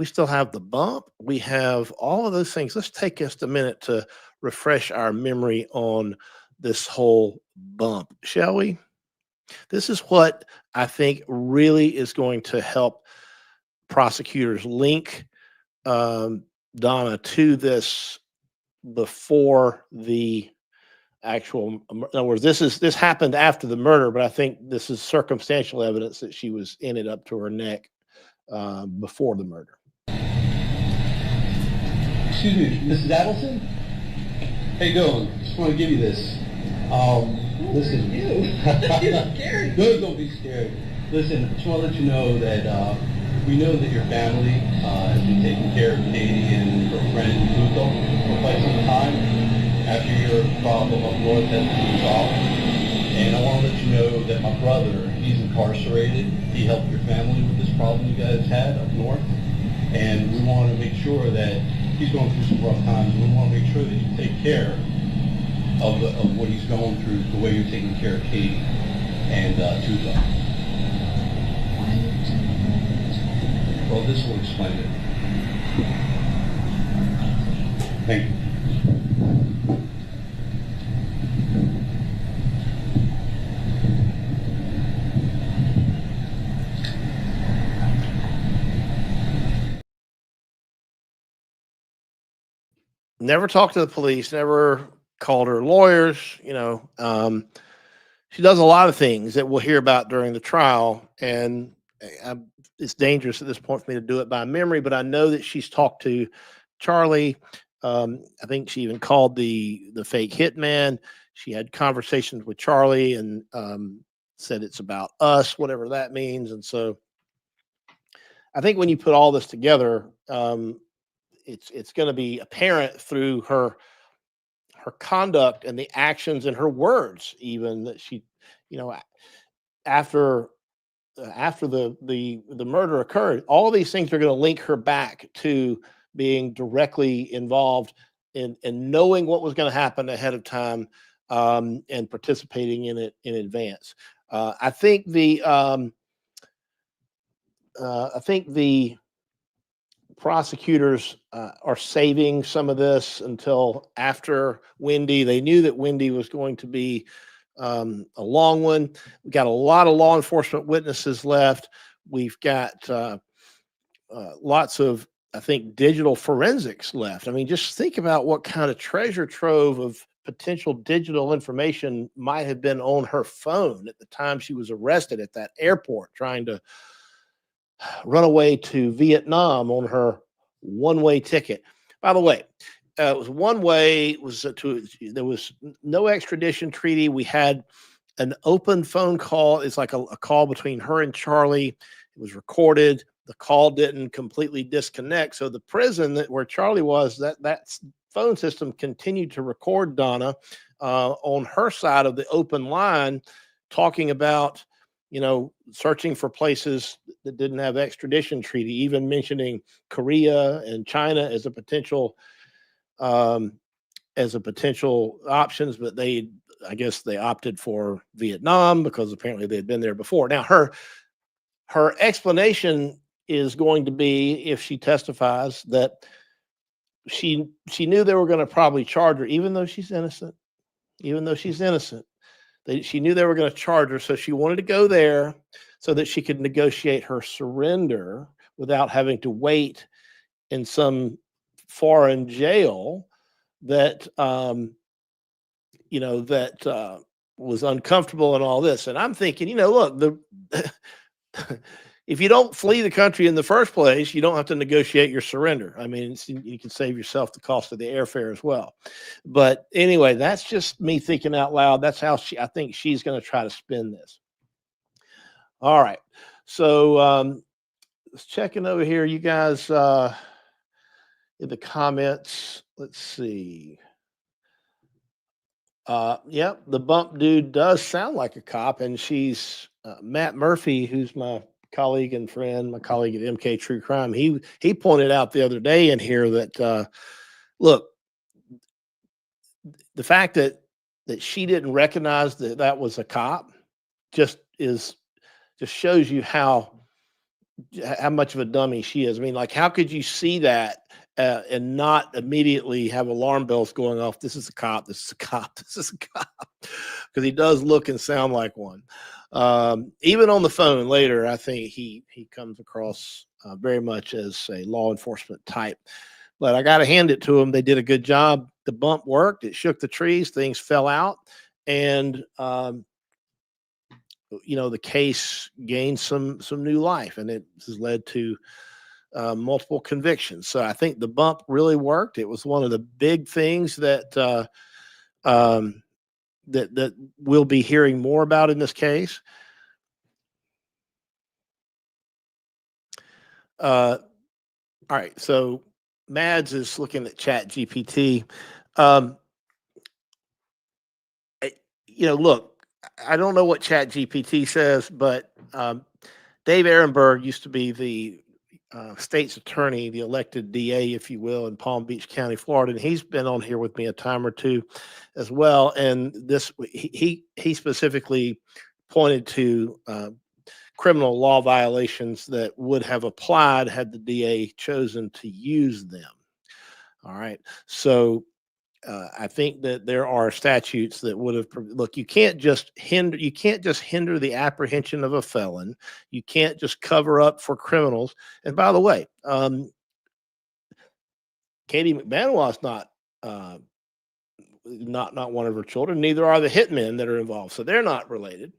still have the bump. We have all of those things. Let's take just a minute to refresh our memory on this whole bump, shall we? This is what I think really is going to help prosecutors link Donna to this before the actual. In other words, this happened after the murder, but I think this is circumstantial evidence that she was in it up to her neck before the murder. Excuse me, Mrs. Adelson? How you doing? Just want to give you this. Listen. You're scared. No, don't be scared. Listen, I just want to let you know that we know that your family has been taking care of Katie and her friend Luto for quite some time after your problem up north has been resolved. And I want to let you know that my brother, he's incarcerated. He helped your family with this problem you guys had up north. And we want to make sure that he's going through some rough times. We want to make sure that you take care of what he's going through the way you're taking care of Katie and Tuzo. Well, this will explain it. Thank you. never talked to the police, never called her lawyers. She does a lot of things that we'll hear about during the trial, and it's dangerous at this point for me to do it by memory, but I know that she's talked to Charlie. I think she even called the fake hitman. She had conversations with Charlie and said it's about us, whatever that means. And so I think when you put all this together, it's going to be apparent through her conduct and the actions and her words, even that she, after the murder occurred, all of these things are going to link her back to being directly involved in knowing what was going to happen ahead of time, and participating in it in advance. I think the prosecutors are saving some of this until after Wendy. They knew that Wendy was going to be a long one. We got a lot of law enforcement witnesses left. We've got lots of, I think, digital forensics left. I mean, just think about what kind of treasure trove of potential digital information might have been on her phone at the time she was arrested at that airport, trying to run away to Vietnam on her one-way ticket. By the way, it was one way. There was no extradition treaty. We had an open phone call. It's like a call between her and Charlie. It was recorded. The call didn't completely disconnect. So the prison where Charlie was, that phone system continued to record Donna on her side of the open line, talking about, searching for places that didn't have extradition treaty, even mentioning Korea and China as a potential options, but I guess they opted for Vietnam because apparently they had been there before. Now her explanation is going to be, if she testifies, that she knew they were going to probably charge her, even though she's innocent. She knew they were going to charge her, so she wanted to go there so that she could negotiate her surrender without having to wait in some foreign jail that was uncomfortable and all this. And I'm thinking, look, if you don't flee the country in the first place, you don't have to negotiate your surrender. I mean, you can save yourself the cost of the airfare as well. But anyway, that's just me thinking out loud. That's how I think she's going to try to spin this. All right. So let's checking over here. You guys in the comments, let's see. Yep, the bump dude does sound like a cop, and she's Matt Murphy, who's my colleague and friend, my colleague at MK True Crime. He pointed out the other day in here that look, the fact that she didn't recognize that was a cop just shows you how much of a dummy she is. I mean, like, how could you see that and not immediately have alarm bells going off? This is a cop. This is a cop. This is a cop. Because he does look and sound like one. Even on the phone later, I think he comes across very much as a law enforcement type. But I got to hand it to him. They did a good job. The bump worked. It shook the trees. Things fell out. And, the case gained some new life. And it has led to multiple convictions. So I think the bump really worked. It was one of the big things that that we'll be hearing more about in this case. All right, so Mads is looking at Chat GPT. Look, I don't know what Chat GPT says, but Dave Ehrenberg used to be the state's attorney, the elected DA, if you will, in Palm Beach County, Florida. And he's been on here with me a time or two as well. And he specifically pointed to criminal law violations that would have applied had the DA chosen to use them. All right. So I think that there are statutes that would have look. You can't just hinder the apprehension of a felon. You can't just cover up for criminals. And by the way, Katie McManaw's not uh, not one of her children. Neither are the hitmen that are involved, so they're not related.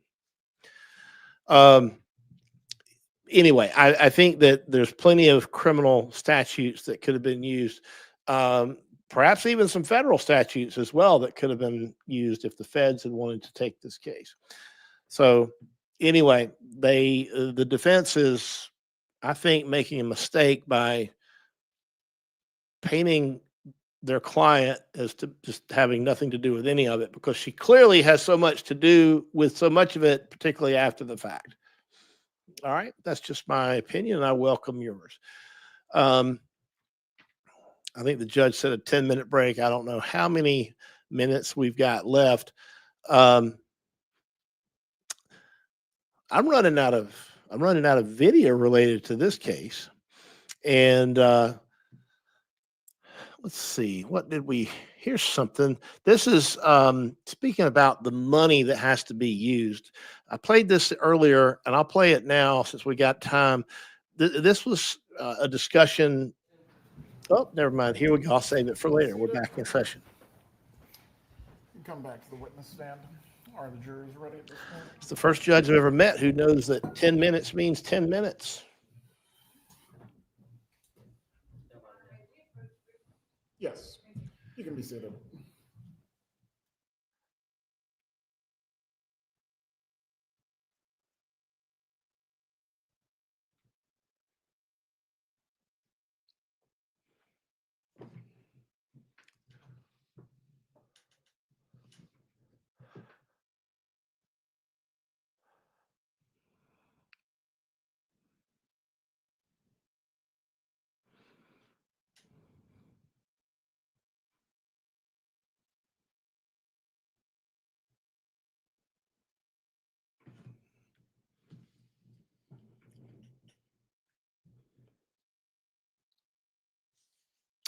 Anyway, I think that there's plenty of criminal statutes that could have been used. Perhaps even some federal statutes as well that could have been used if the feds had wanted to take this case. So anyway, the defense is, I think, making a mistake by painting their client as to just having nothing to do with any of it, because she clearly has so much to do with so much of it, particularly after the fact. All right, that's just my opinion, and I welcome yours. I think the judge said a 10-minute break. I don't know how many minutes we've got left. I'm running out of video related to this case, and let's see, what did we? Here's something. This is speaking about the money that has to be used. I played this earlier, and I'll play it now since we got time. This was a discussion. Oh, never mind. Here we go. I'll save it for later. We're back in session. You come back to the witness stand. Are the jurors ready at this point? It's the first judge I've ever met who knows that 10 minutes means 10 minutes. Yes, you can be seated.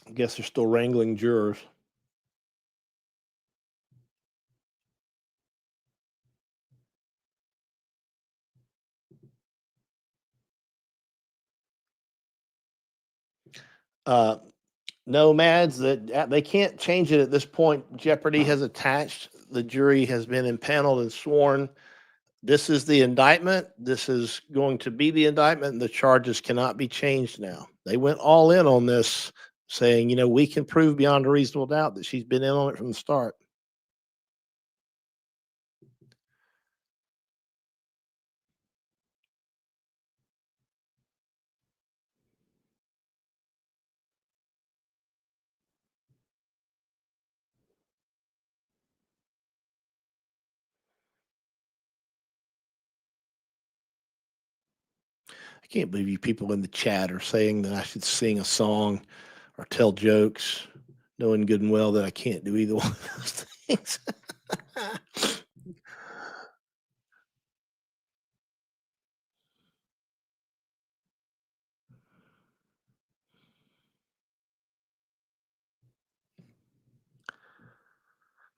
I guess they're still wrangling jurors. Nomads, that they can't change it at this point. Jeopardy has attached. The jury has been impaneled and sworn. This is the indictment. This is going to be the indictment, and the charges cannot be changed now. They went all in on this, saying, we can prove beyond a reasonable doubt that she's been in on it from the start. I can't believe you people in the chat are saying that I should sing a song or tell jokes, knowing good and well that I can't do either one of those things.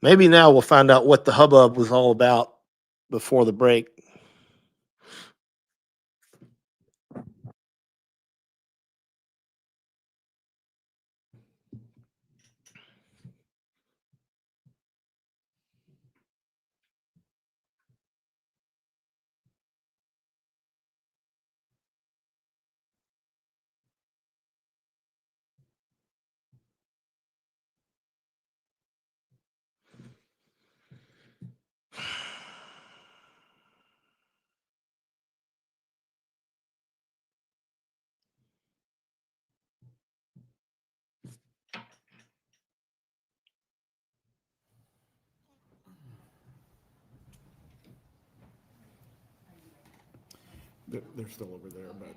Maybe now we'll find out what the hubbub was all about before the break. They're still over there, but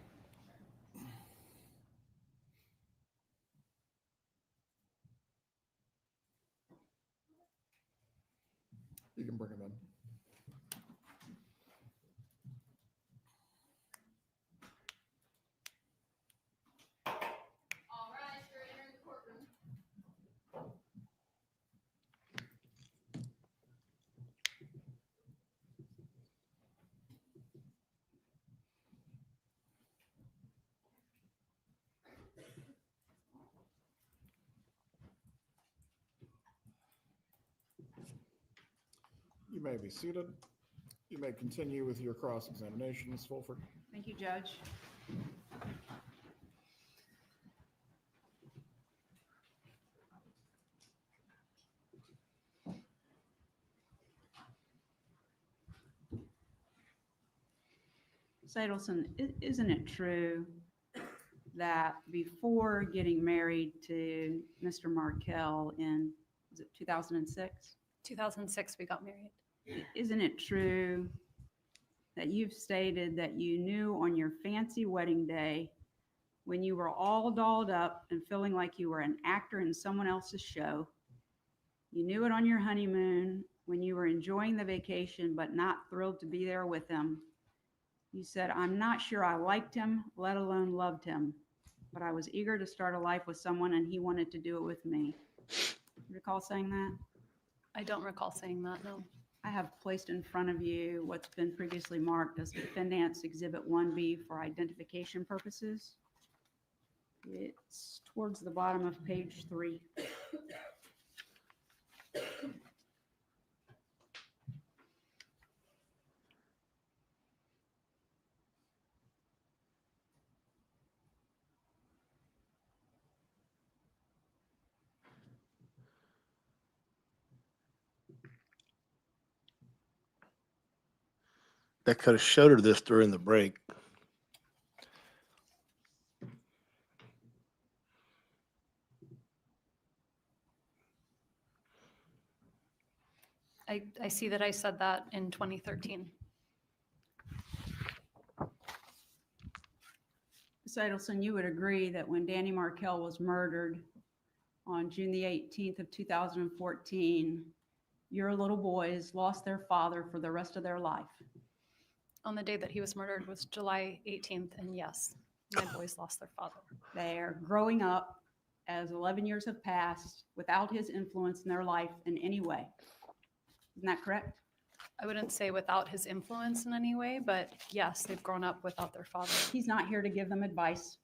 you can bring them in. You may be seated. You may continue with your cross-examination, Ms. Fulford. Thank you, Judge. Ms. Adelson, isn't it true that before getting married to Mr. Markel in, was it 2006? 2006, we got married. Isn't it true that you've stated that you knew on your fancy wedding day, when you were all dolled up and feeling like you were an actor in someone else's show, you knew it on your honeymoon when you were enjoying the vacation but not thrilled to be there with him, you said, "I'm not sure I liked him, let alone loved him, but I was eager to start a life with someone and he wanted to do it with me." You recall saying that? I don't recall saying that, no. I have placed in front of you what's been previously marked as Defendant's Exhibit 1B for identification purposes. It's towards the bottom of page 3. That could have showed her this during the break. I see that I said that in 2013. Ms. Adelson, you would agree that when Danny Markel was murdered on June the 18th of 2014, your little boys lost their father for the rest of their life. On the day that he was murdered was July 18th, and yes, my boys lost their father. They're growing up as 11 years have passed without his influence in their life in any way. Isn't that correct? I wouldn't say without his influence in any way, but yes, they've grown up without their father. He's not here to give them advice.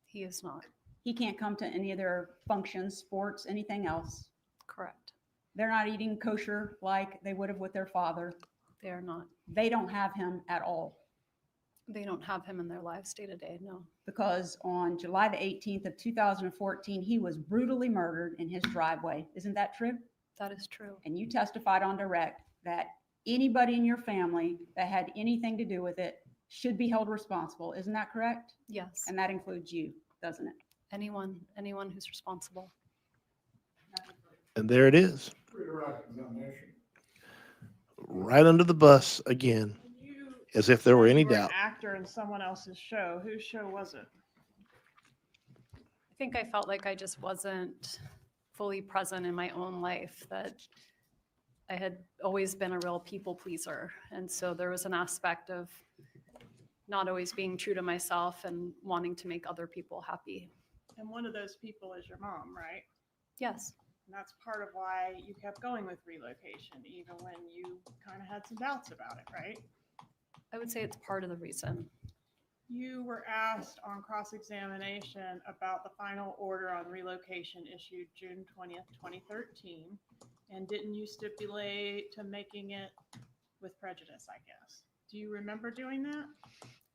He is not. He can't come to any of their functions, sports, anything else. Correct. They're not eating kosher like they would have with their father. They are not. They don't have him at all. They don't have him in their lives day to day, no. Because on July the 18th of 2014, he was brutally murdered in his driveway. Isn't that true? That is true. And you testified on direct that anybody in your family that had anything to do with it should be held responsible. Isn't that correct? Yes. And that includes you, doesn't it? Anyone who's responsible. And there it is. Right under the bus again, as if there were any You were doubt. an actor in someone else's show. Whose show was it? I think I felt like I just wasn't fully present in my own life, that I had always been a real people pleaser. And so there was an aspect of not always being true to myself and wanting to make other people happy. And one of those people is your mom, right? Yes. And that's part of why you kept going with Relocation, even when you kind of had some doubts about it, right? I would say it's part of the reason. You were asked on cross-examination about the final order on relocation issued June 20th, 2013. And didn't you stipulate to making it with prejudice, I guess? Do you remember doing that?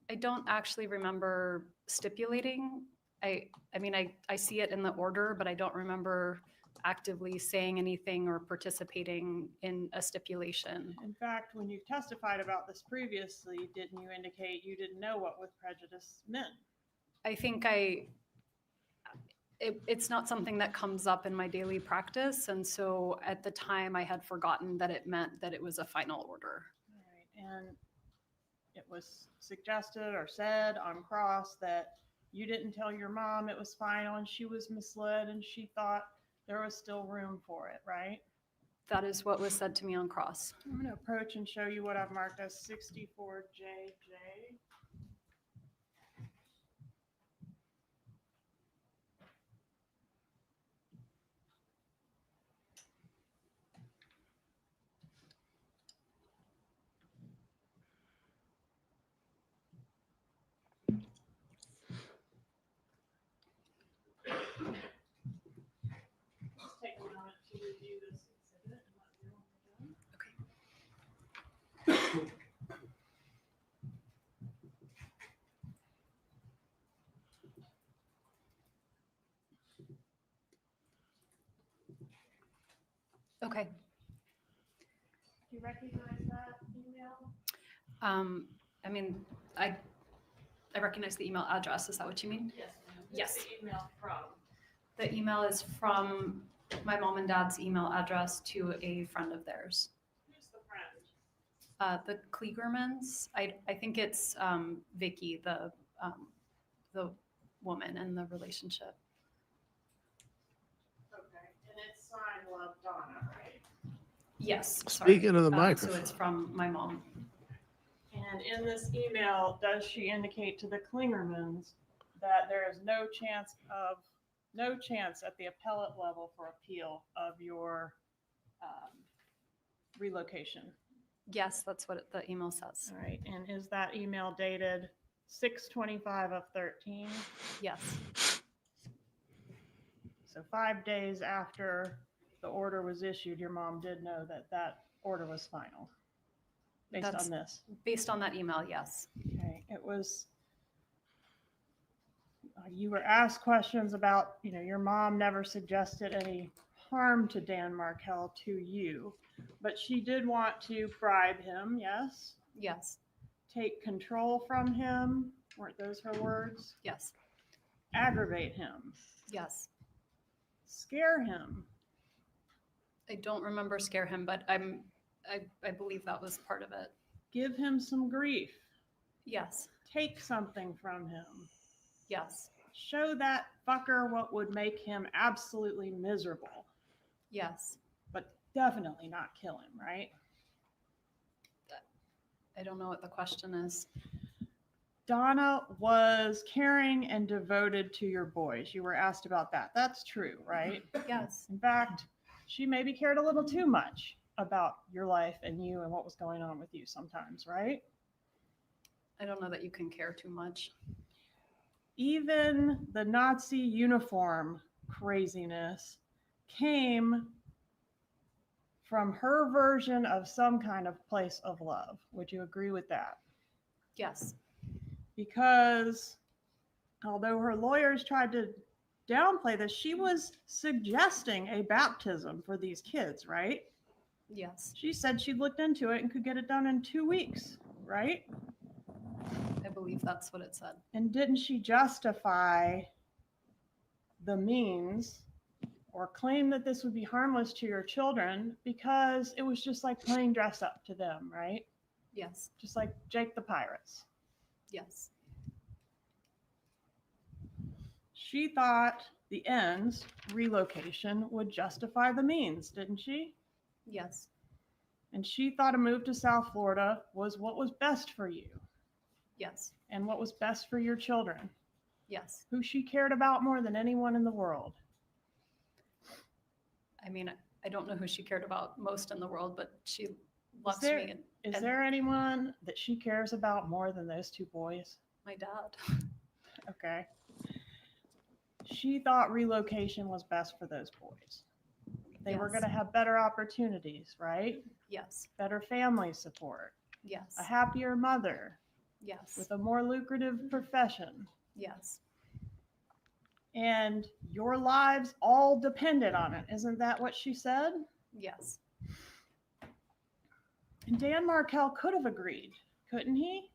I don't actually remember stipulating. I mean, I see it in the order, but I don't remember actively saying anything or participating in a stipulation. In fact, when you testified about this previously, didn't you indicate you didn't know what with prejudice meant? I think it's not something that comes up in my daily practice. And so at the time I had forgotten that it meant that it was a final order. All right. And it was suggested or said on cross that you didn't tell your mom it was final and she was misled and she thought there was still room for it, right? That is what was said to me on cross. I'm going to approach and show you what I've marked as 64JJ. Take a moment to review this exhibit and let me know when you're done. Okay. Okay. Do you recognize that email? I mean, I recognize the email address. Is that what you mean? Yes, ma'am. Yes. The email from. The email is from my mom and dad's email address to a friend of theirs. Who's the friend? The Kligermans. I think it's Vicky, the woman in the relationship. Okay, and it's signed Love Donna, right? Yes. Speaking of the So microphone. it's from my mom. And in this email, does she indicate to the Klingermans that there is no chance at the appellate level for appeal of your relocation? Yes, that's what the email says. All right, and is that email dated 6/25/13? Yes. So 5 days after the order was issued, your mom did know that that order was final, based on this? Based on that email, yes. Okay, it was, you were asked questions about, your mom never suggested any harm to Dan Markel to you, but she did want to bribe him, yes? Yes. Take control from him, weren't those her words? Yes. Aggravate him. Yes. Scare him. I don't remember scare him, but I believe that was part of it. Give him some grief. Yes. Take something from him. Yes. Show that fucker what would make him absolutely miserable. Yes. But definitely not kill him, right? I don't know what the question is. Donna was caring and devoted to your boys. You were asked about that. That's true, right? Yes. In fact, she maybe cared a little too much about your life and you and what was going on with you sometimes, right? I don't know that you can care too much. Even the Nazi uniform craziness came from her version of some kind of place of love. Would you agree with that? Yes. Because although her lawyers tried to downplay this, she was suggesting a baptism for these kids, right? Yes. She said she looked into it and could get it done in 2 weeks, right? I believe that's what it said. And didn't she justify the means or claim that this would be harmless to your children because it was just like playing dress up to them, right? Yes. Just like Jake the Pirates. Yes. She thought the ends, relocation, would justify the means, didn't she? Yes. And she thought a move to South Florida was what was best for you. Yes. And what was best for your children. Yes. Who she cared about more than anyone in the world. I mean, I don't know who she cared about most in the world, but she loves me. Is there anyone that she cares about more than those two boys? My dad. Okay. She thought relocation was best for those boys. They were Yes. going to have better opportunities, right? Yes. Better family support. Yes. A happier mother. Yes. With a more lucrative profession. Yes. And your lives all depended on it. Isn't that what she said? Yes. And Dan Markel could have agreed, couldn't he?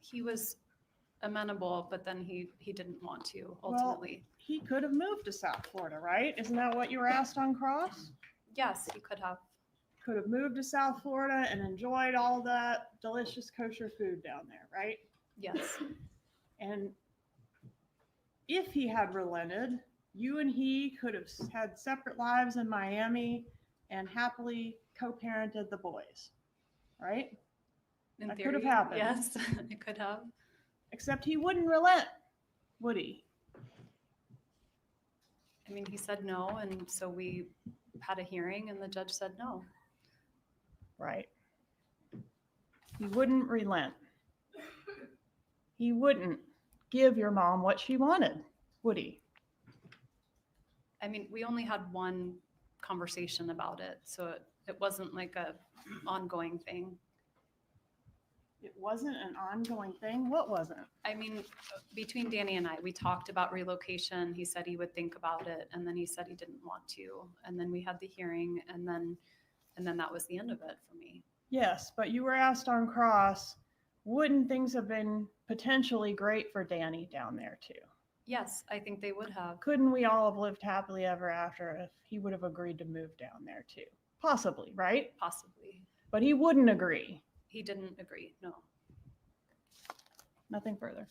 He was amenable, but then he didn't want to ultimately. Well, he could have moved to South Florida, right? Isn't that what you were asked on cross? Yes, he could have. Could have moved to South Florida and enjoyed all that delicious kosher food down there, right? Yes. And if he had relented, you and he could have had separate lives in Miami and happily co-parented the boys, right? In that theory, could have happened. Yes, it could have. Except he wouldn't relent, would he? I mean, he said no, and so we had a hearing, and the judge said no. Right. He wouldn't relent. He wouldn't give your mom what she wanted, would he? I mean, we only had one conversation about it, so it wasn't like a ongoing thing. It wasn't an ongoing thing? What wasn't? I mean, between Danny and I, we talked about relocation. He said he would think about it, and then he said he didn't want to. And then we had the hearing, and then that was the end of it for me. Yes, but you were asked on cross, wouldn't things have been potentially great for Danny down there too? Yes, I think they would have. Couldn't we all have lived happily ever after if he would have agreed to move down there too? Possibly, right? Possibly. But he wouldn't agree. He didn't agree, no. Nothing further.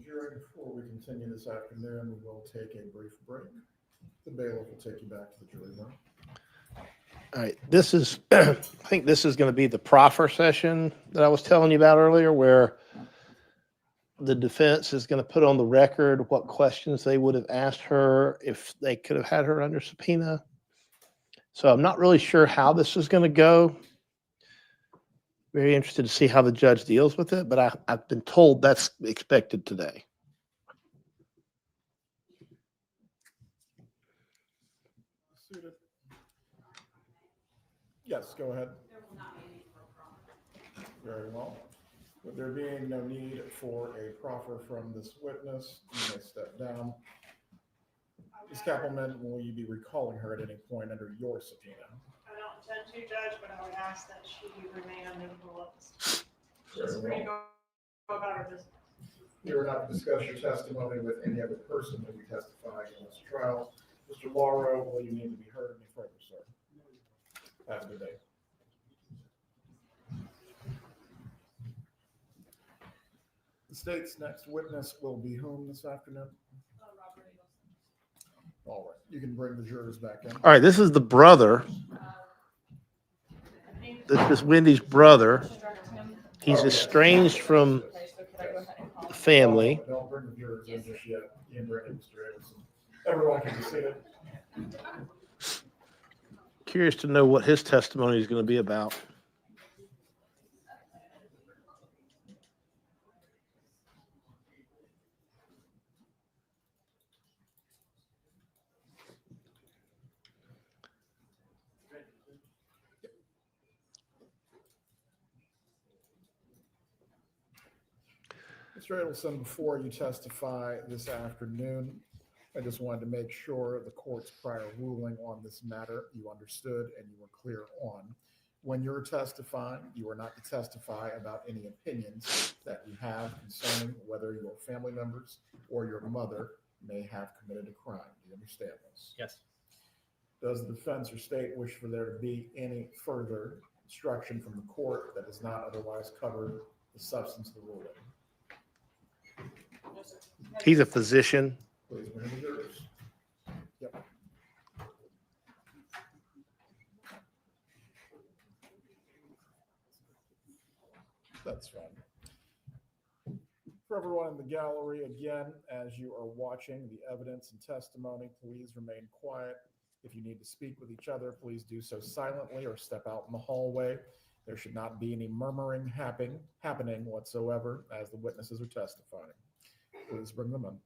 Jury, before we continue this afternoon, we will take a brief break. The bailiff will take you back to the jury room. All right, this is, I think this is going to be the proffer session that I was telling you about earlier, where the defense is going to put on the record what questions they would have asked her if they could have had her under subpoena. So I'm not really sure how this is going to go. Very interested to see how the judge deals with it, but I've been told that's expected today. Suited. Yes, go ahead. Very well. With there being no need for a proffer from this witness, you may step down. Ms. Kappelman, will you be recalling her at any point under your subpoena? I don't intend to, Judge, but I would ask that she remain under the list. She's free to go about her business. You are not to discuss your testimony with any other person who will be testifying in this trial. Mr. Lauro, will you need to be heard any further, sir? Have a good day. The state's next witness will be whom this afternoon? All right, you can bring the jurors back in. All right, this is the brother. This is Wendy's brother. He's estranged from the family. Don't bring the jurors in just yet. You can bring in Mr. Adelson. Everyone can be seated. Curious to know what his testimony is going to be about. Mr. Adelson, before you testify this afternoon, I just wanted to make sure the court's prior ruling on this matter you understood and you were clear on. When you're testifying, you are not to testify about any opinions that you have concerning whether your family members or your mother may have committed a crime. Do you understand this? Yes. Does the defense or state wish for there to be any further instruction from the court that does not otherwise cover the substance of the ruling? He's a physician. Please bring the jurors. Yep. That's fine. For everyone in the gallery, again, as you are watching the evidence and testimony, please remain quiet. If you need to speak with each other, please do so silently or step out in the hallway. There should not be any murmuring happening whatsoever as the witnesses are testifying. Please bring them in.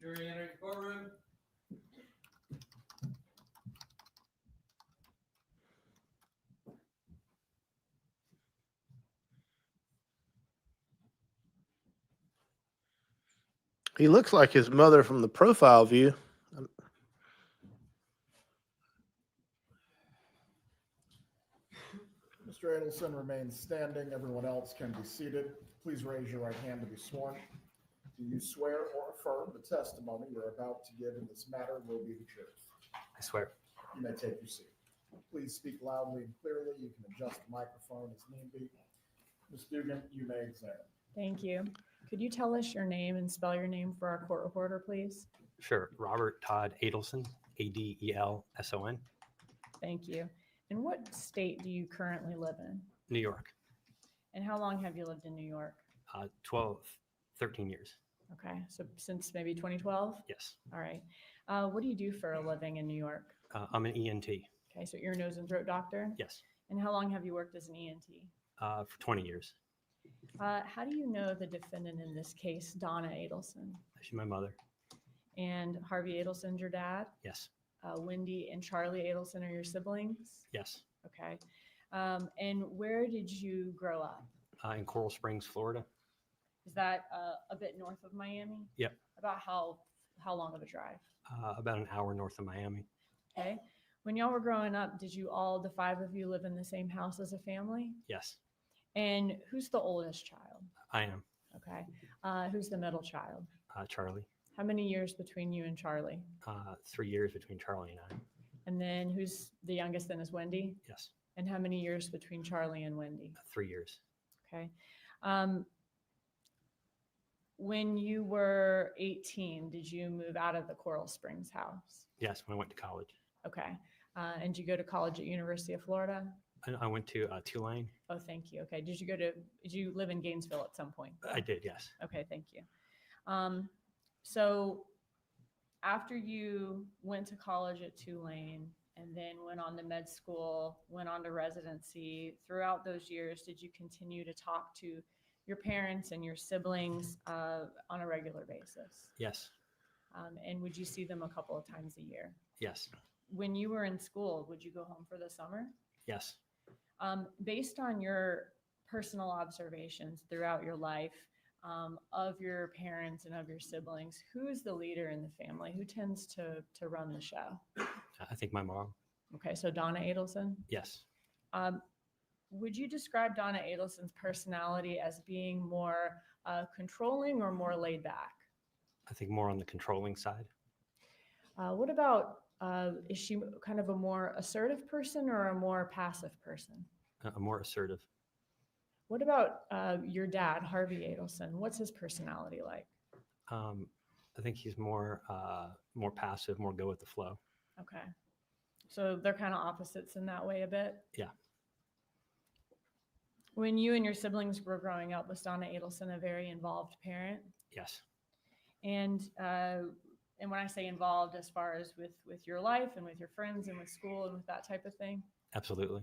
Jury entering courtroom. He looks like his mother from the profile view. Mr. Adelson remains standing. Everyone else can be seated. Please raise your right hand to be sworn. Do you swear or affirm the testimony you're about to give in this matter will be the truth? I swear. You may take your seat. Please speak loudly and clearly. You can adjust the microphone as need be. Ms. Dugan, you may examine. Thank you. Could you tell us your name and spell your name for our court reporter, please? Sure. Robert Todd Adelson, Adelson. Thank you. In what state do you currently live in? New York, And how long have you lived in New York? 13 years. Okay, so since maybe 2012? Yes. All right. What do you do for a living in New York? I'm an ENT. Okay, so ear, nose, and throat doctor? Yes. And how long have you worked as an ENT? For 20 years. How do you know the defendant in this case, Donna Adelson? She's my mother. And Harvey Adelson's your dad? Yes. Wendy and Charlie Adelson are your siblings? Yes. Okay. And where did you grow up? In Coral Springs, Florida. Is that a bit north of Miami? Yep. About how long of a drive? About an hour north of Miami. Okay. When y'all were growing up, did you all, the five of you, live in the same house as a family? Yes. And who's the oldest child? I am. Okay. Who's the middle child? Charlie. How many years between you and Charlie? 3 years between Charlie and I. And then who's the youngest then is Wendy? Yes. And how many years between Charlie and Wendy? 3 years. Okay. When you were 18, did you move out of the Coral Springs house? Yes, when I went to college. Okay. And did you go to college at University of Florida? I went to Tulane. Oh, thank you. Okay. Did you live in Gainesville at some point? I did, yes. Okay, thank you. So after you went to college at Tulane and then went on to med school, went on to residency, throughout those years, did you continue to talk to your parents and your siblings on a regular basis? Yes. And would you see them a couple of times a year? Yes. When you were in school, would you go home for the summer? Yes. Based on your personal observations throughout your life of your parents and of your siblings, who is the leader in the family? Who tends to run the show? I think my mom. Okay, so Donna Adelson? Yes. Would you describe Donna Adelson's personality as being more controlling or more laid back? I think more on the controlling side. What about, is she kind of a more assertive person or a more passive person? A more assertive. What about your dad, Harvey Adelson? What's his personality like? I think he's more passive, more go with the flow. Okay. So they're kind of opposites in that way a bit? Yeah. When you and your siblings were growing up, was Donna Adelson a very involved parent? Yes. And when I say involved, as far as with your life and with your friends and with school and with that type of thing? Absolutely.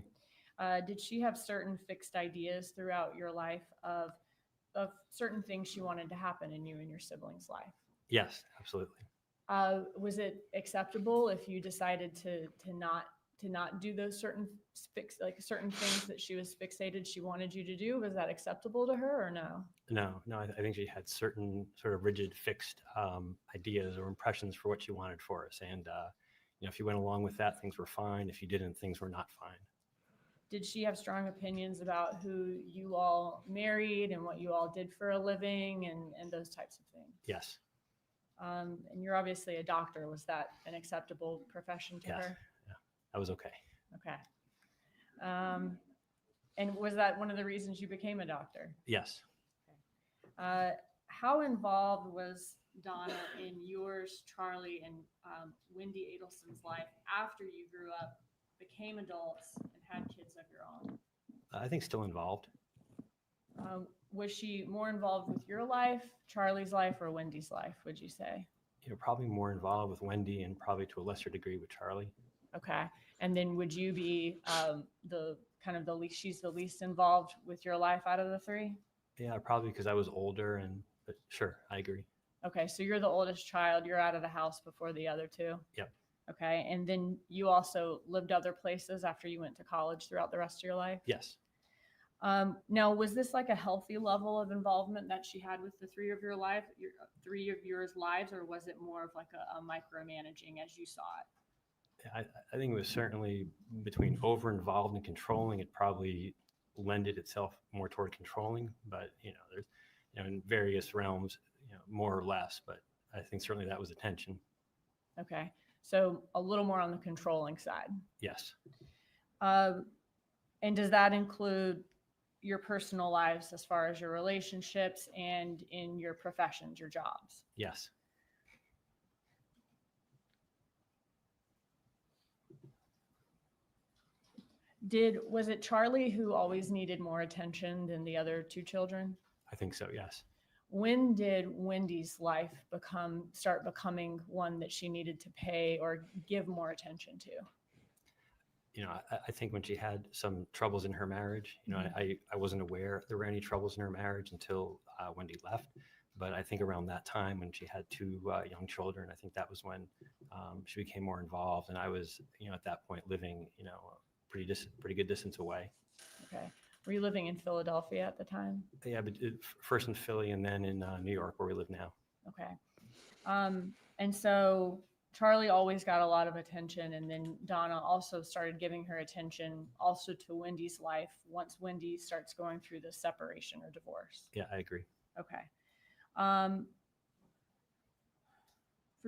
Did she have certain fixed ideas throughout your life of certain things she wanted to happen in you and your siblings' life? Yes, absolutely. Was it acceptable if you decided to not do those certain things that she was fixated she wanted you to do? Was that acceptable to her or no? No, I think she had certain sort of rigid, fixed ideas or impressions for what she wanted for us. And, if you went along with that, things were fine. If you didn't, things were not fine. Did she have strong opinions about who you all married and what you all did for a living and those types of things? Yes. And you're obviously a doctor. Was that an acceptable profession to her? Yeah, that was okay. Okay. And was that one of the reasons you became a doctor? Yes. How involved was Donna in yours, Charlie, and Wendy Adelson's life after you grew up, became adults, and had kids of your own? I think still involved. Was she more involved with your life, Charlie's life, or Wendy's life, would you say? Probably more involved with Wendy and probably to a lesser degree with Charlie. Okay. And then would you be she's the least involved with your life out of the three? Yeah, probably because I was older, but sure, I agree. Okay, so you're the oldest child. You're out of the house before the other two? Yep. Okay, and then you also lived other places after you went to college throughout the rest of your life? Yes. Now, was this like a healthy level of involvement that she had with the three of your lives, or was it more of like a micromanaging as you saw it? I think it was certainly between over-involved and controlling. It probably lended itself more toward controlling, but there's in various realms, more or less. But I think certainly that was the tension. Okay, so a little more on the controlling side. Yes. And does that include your personal lives as far as your relationships and in your professions, your jobs? Yes. Was it Charlie who always needed more attention than the other two children? I think so, yes. When did Wendy's life start becoming one that she needed to pay or give more attention to? You know, I think when she had some troubles in her marriage, you know, I wasn't aware there were any troubles in her marriage until Wendy left. But I think around that time when she had two young children, I think that was when she became more involved. And I was, you know, at that point living, you know, pretty good distance away. Okay. Were you living in Philadelphia at the time? Yeah, but first in Philly and then in New York where we live now. Okay. And so Charlie always got a lot of attention, and then Donna also started giving her attention also to Wendy's life once Wendy starts going through the separation or divorce. Yeah, I agree. Okay. From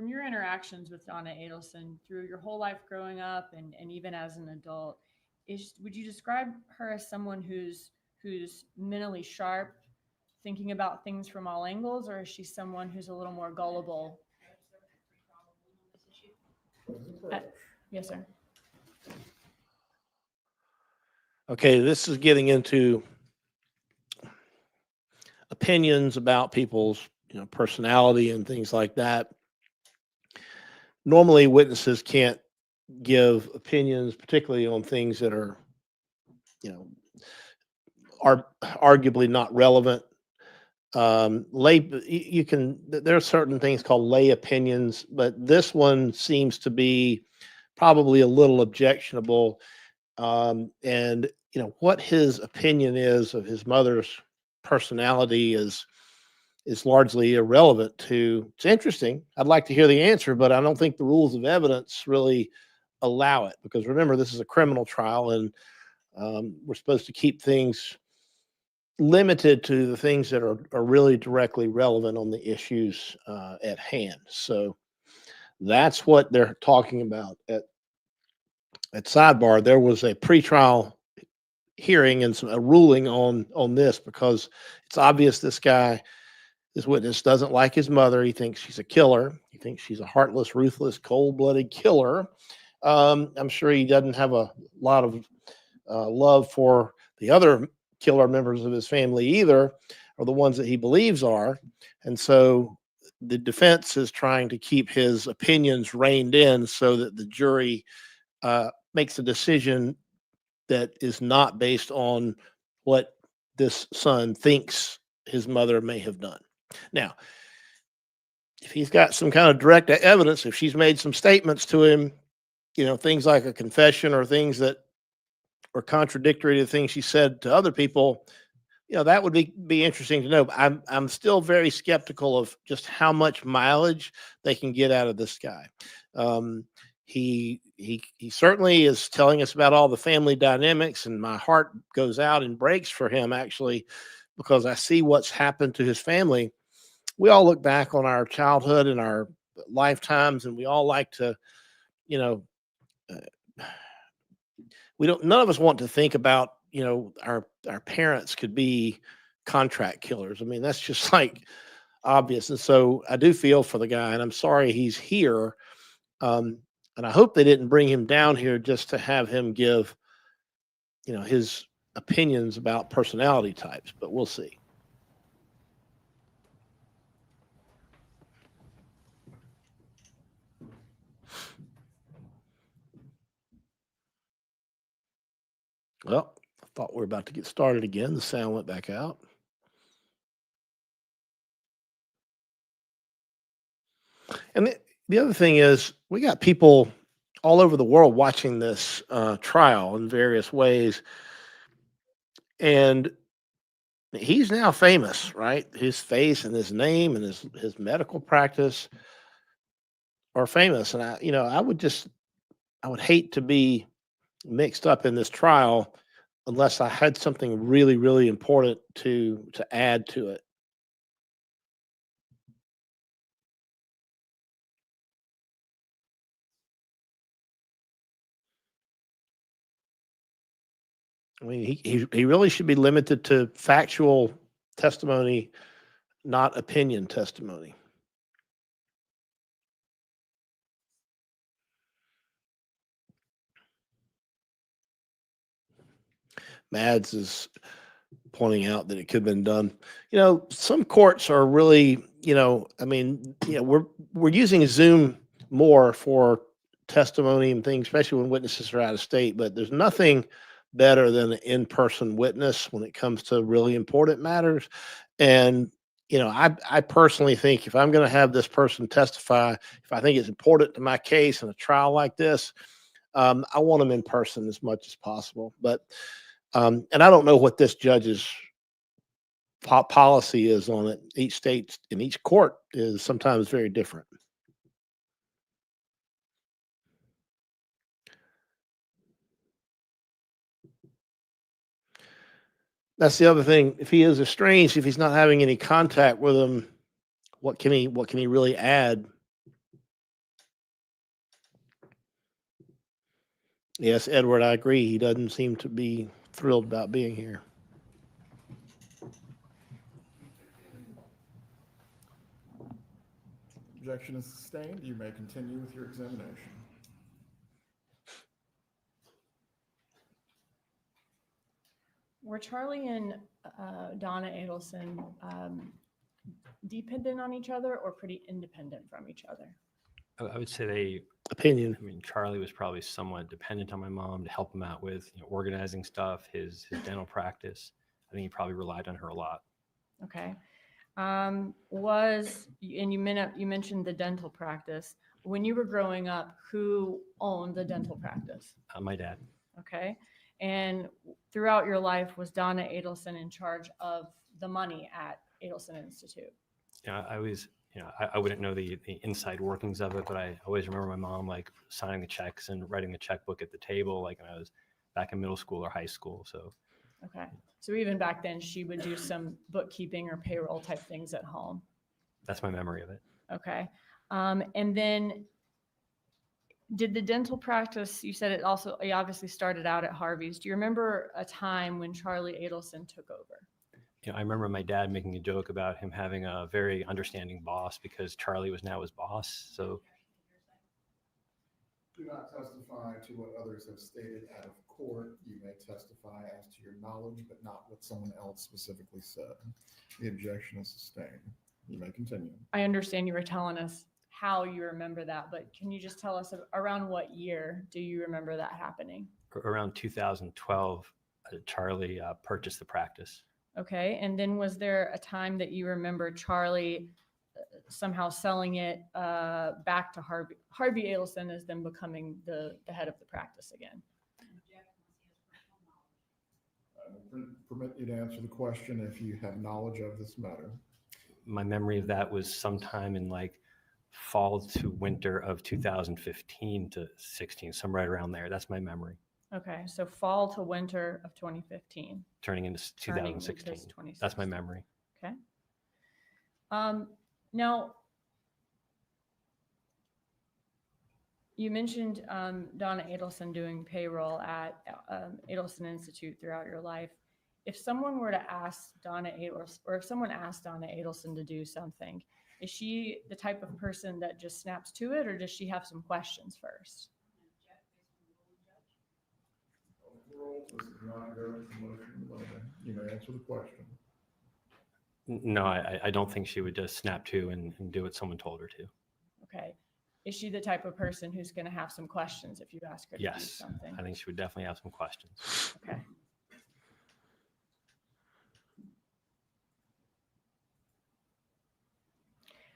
your interactions with Donna Adelson through your whole life growing up and even as an adult, would you describe her as someone who's mentally sharp, thinking about things from all angles, or is she someone who's a little more gullible? Yes, sir. Okay, this is getting into opinions about people's, you know, personality and things like that. Normally, witnesses can't give opinions, particularly on things that are, you know, are arguably not relevant. You can, there are certain things called lay opinions, but this one seems to be probably a little objectionable. And you know what his opinion is of his mother's personality is largely irrelevant to. It's interesting. I'd like to hear the answer, but I don't think the rules of evidence really allow it, because remember, this is a criminal trial, and we're supposed to keep things limited to the things that are really directly relevant on the issues at hand. So that's what they're talking about at sidebar. There was a pretrial hearing and a ruling on this, because it's obvious this witness doesn't like his mother. He thinks she's a killer. He thinks she's a heartless, ruthless, cold-blooded killer. I'm sure he doesn't have a lot of love for the other killer members of his family either, or the ones that he believes are. And so the defense is trying to keep his opinions reined in so that the jury makes a decision that is not based on what this son thinks his mother may have done. Now, if he's got some kind of direct evidence, if she's made some statements to him, you know, things like a confession or things that are contradictory to things she said to other people, you know, that would be interesting to know. But I'm still very skeptical of just how much mileage they can get out of this guy. He certainly is telling us about all the family dynamics, and my heart goes out and breaks for him, actually, because I see what's happened to his family. We all look back on our childhood and our lifetimes, and we all like to, you know, none of us want to think about, you know, our parents could be contract killers. I mean, that's just like obvious. And so I do feel for the guy, and I'm sorry he's here. And I hope they didn't bring him down here just to have him give, you know, his opinions about personality types, but we'll see. Well, I thought we were about to get started again. The sound went back out. And the other thing is, we got people all over the world watching this trial in various ways. And he's now famous, right? His face and his name and his medical practice are famous. And I would hate to be mixed up in this trial unless I had something really, really important to add to it. I mean, he really should be limited to factual testimony, not opinion testimony. Mads is pointing out that it could have been done. You know, some courts are really, we're using Zoom more for testimony and things, especially when witnesses are out of state, but there's nothing better than an in-person witness when it comes to really important matters. And I personally think if I'm going to have this person testify, if I think it's important to my case in a trial like this, I want them in person as much as possible. But and I don't know what this judge's policy is on it. Each state and each court is sometimes very different. That's the other thing. If he is estranged, if he's not having any contact with them, what can he really add? Yes, Edward, I agree. He doesn't seem to be thrilled about being here. Objection is sustained. You may continue with your examination. Were Charlie and Donna Adelson dependent on each other or pretty independent from each other? I would say opinion. I mean, Charlie was probably somewhat dependent on my mom to help him out with organizing stuff, his dental practice. I think he probably relied on her a lot. Okay. And you mentioned the dental practice. When you were growing up, who owned the dental practice? My dad. Okay. And throughout your life, was Donna Adelson in charge of the money at Adelson Institute? Yeah, I wouldn't know the inside workings of it, but I always remember my mom like signing the checks and writing the checkbook at the table, like when I was back in middle school or high school. So. Okay. So even back then, she would do some bookkeeping or payroll type things at home. That's my memory of it. Okay. And then did the dental practice, you said it obviously started out at Harvey's. Do you remember a time when Charlie Adelson took over? I remember my dad making a joke about him having a very understanding boss because Charlie was now his boss. So. Do not testify to what others have stated out of court. You may testify as to your knowledge, but not what someone else specifically said. The objection is sustained. You may continue. I understand you were telling us how you remember that, but can you just tell us around what year do you remember that happening? Around 2012, Charlie purchased the practice. Okay. And then was there a time that you remember Charlie somehow selling it back to Harvey? Harvey Adelson is then becoming the head of the practice again. I will permit you to answer the question if you have knowledge of this matter. My memory of that was sometime in like fall to winter of 2015 to 16, somewhere right around there. That's my memory. Okay, so fall to winter of 2015. Turning into 2016. That's my memory. Okay. Now, you mentioned Donna Adelson doing payroll at Adelson Institute throughout your life. If someone were to ask Donna Adelson, or if someone asked Donna Adelson to do something, is she the type of person that just snaps to it, or does she have some questions first? This is not going to motion. You may answer the question. No, I don't think she would just snap to and do what someone told her to. Okay. Is she the type of person who's going to have some questions if you ask her to do something? I think she would definitely have some questions. Okay.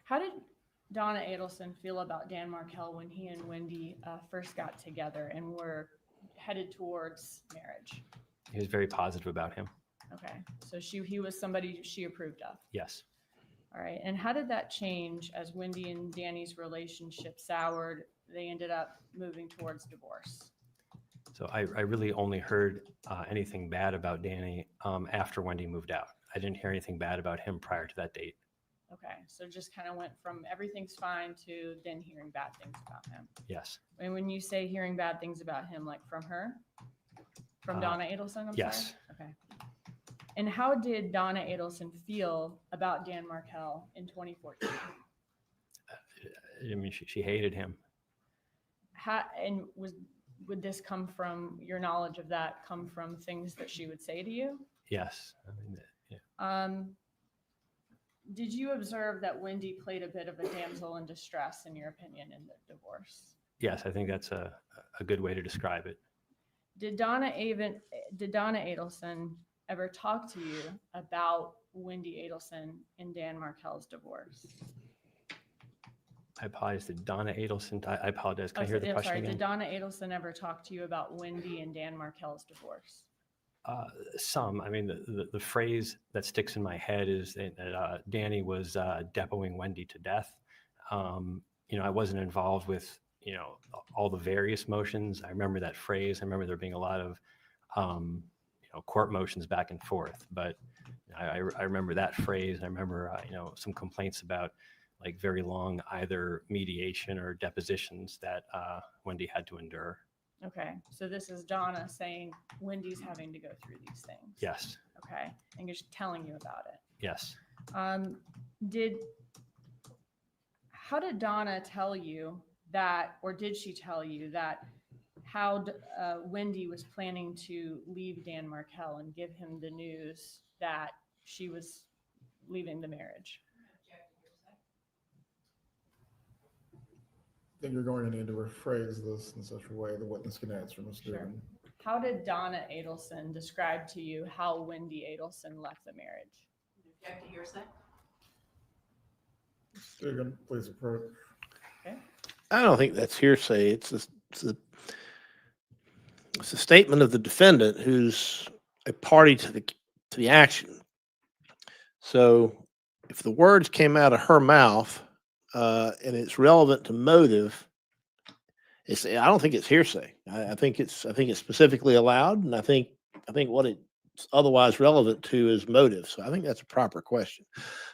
How did Donna Adelson feel about Dan Markel when he and Wendy first got together and were headed towards marriage? He was very positive about him. Okay. So he was somebody she approved of. Yes. All right. And how did that change as Wendy and Danny's relationship soured? They ended up moving towards divorce. So I really only heard anything bad about Danny after Wendy moved out. I didn't hear anything bad about him prior to that date. Okay. So just kind of went from everything's fine to then hearing bad things about him. Yes. And when you say hearing bad things about him, like from her? From Donna Adelson? Yes. Sorry? Okay. And how did Donna Adelson feel about Dan Markel in 2014? I mean, she hated him. would this come from your knowledge of that? Come from things that she would say to you? Yes. I mean, yeah. Did you observe that Wendy played a bit of a damsel in distress, in your opinion, in the divorce? Yes, I think that's a good way to describe it. Did Donna Adelson ever talk to you about Wendy Adelson and Dan Markel's divorce? I apologize. Did Donna Adelson? I apologize. Can I hear the question sorry. again? Did Donna Adelson ever talk to you about Wendy and Dan Markel's divorce? Some. I mean, the phrase that sticks in my head is that Danny was depoing Wendy to death. I wasn't involved with, all the various motions. I remember that phrase. I remember there being a lot of, court motions back and forth. But I remember that phrase. I remember, some complaints about like very long either mediation or depositions that Wendy had to endure. Okay, so this is Donna saying Wendy's having to go through these things. Yes. Okay, and you're just telling you about it. Yes. How did Donna tell you that, or did she tell you that how Wendy was planning to leave Dan Markel and give him the news that she was leaving the marriage? I think you're going to need to rephrase this in such a way the witness can answer, Ms. Dugan. How did Donna Adelson describe to you how Wendy Adelson left the marriage? Object to hearsay. Ms. Dugan, please approach. Okay. I don't think that's hearsay. It's a statement of the defendant who's a party to the action. So if the words came out of her mouth and it's relevant to motive, I don't think it's hearsay. I think it's specifically allowed, and I think what it's otherwise relevant to is motive. So I think that's a proper question.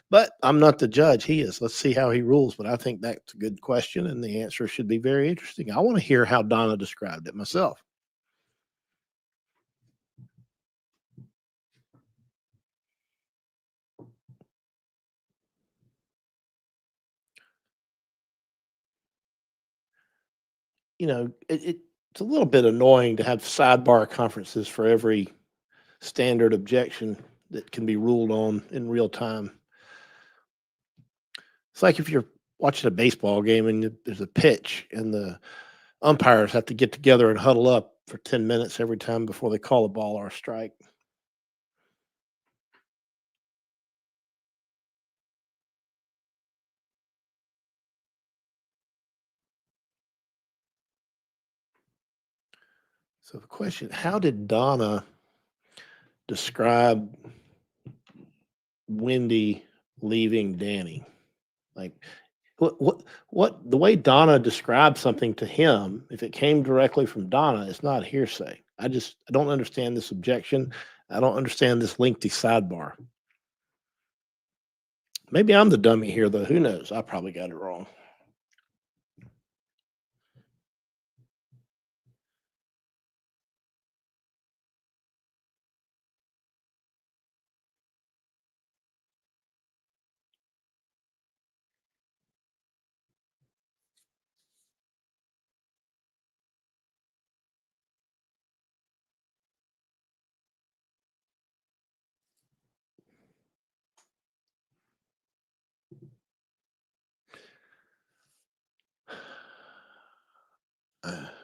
But I'm not the judge. He is. Let's see how he rules. But I think that's a good question, and the answer should be very interesting. I want to hear how Donna described it myself. It's a little bit annoying to have sidebar conferences for every standard objection that can be ruled on in real time. It's like if you're watching a baseball game and there's a pitch and the umpires have to get together and huddle up for 10 minutes every time before they call a ball or a strike. So the question, how did Donna describe Wendy leaving Danny? Like what the way Donna described something to him, if it came directly from Donna, it's not hearsay. I don't understand this objection. I don't understand this lengthy sidebar. Maybe I'm the dummy here, though. Who knows? I probably got it wrong.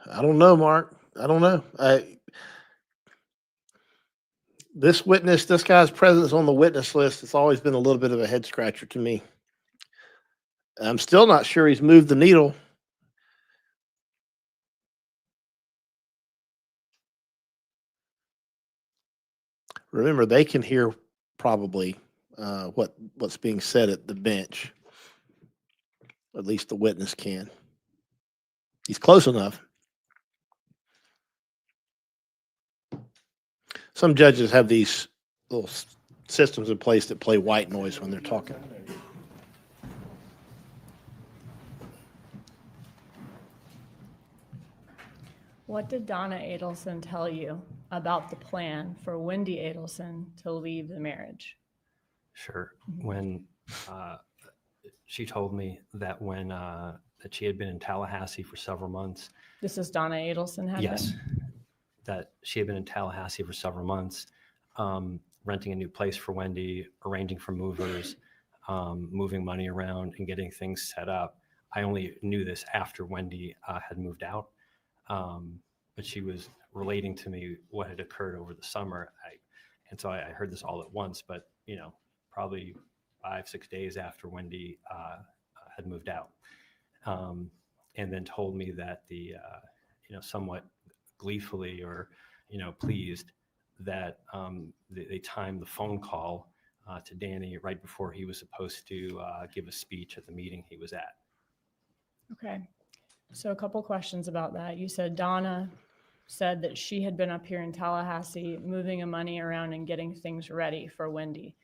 I don't know, Mark. I don't know. This guy's presence on the witness list, it's always been a little bit of a head scratcher to me. I'm still not sure he's moved the needle. Remember, they can hear probably what's being said at the bench. At least the witness can. He's close enough. Some judges have these little systems in place that play white noise when they're talking. What did Donna Adelson tell you about the plan for Wendy Adelson to leave the marriage? Sure. When she told me that when that she had been in Tallahassee for several months. This is Donna Adelson had Yes, been? that she had been in Tallahassee for several months, renting a new place for Wendy, arranging for movers, moving money around and getting things set up. I only knew this after Wendy had moved out, but she was relating to me what had occurred over the summer. And so I heard this all at once, but probably 5-6 days after Wendy had moved out, and then told me that the somewhat gleefully or pleased that they timed the phone call to Danny right before he was supposed to give a speech at the meeting he was at. Okay. So a couple questions about that. You said Donna said that she had been up here in Tallahassee moving money around and getting things ready for Wendy.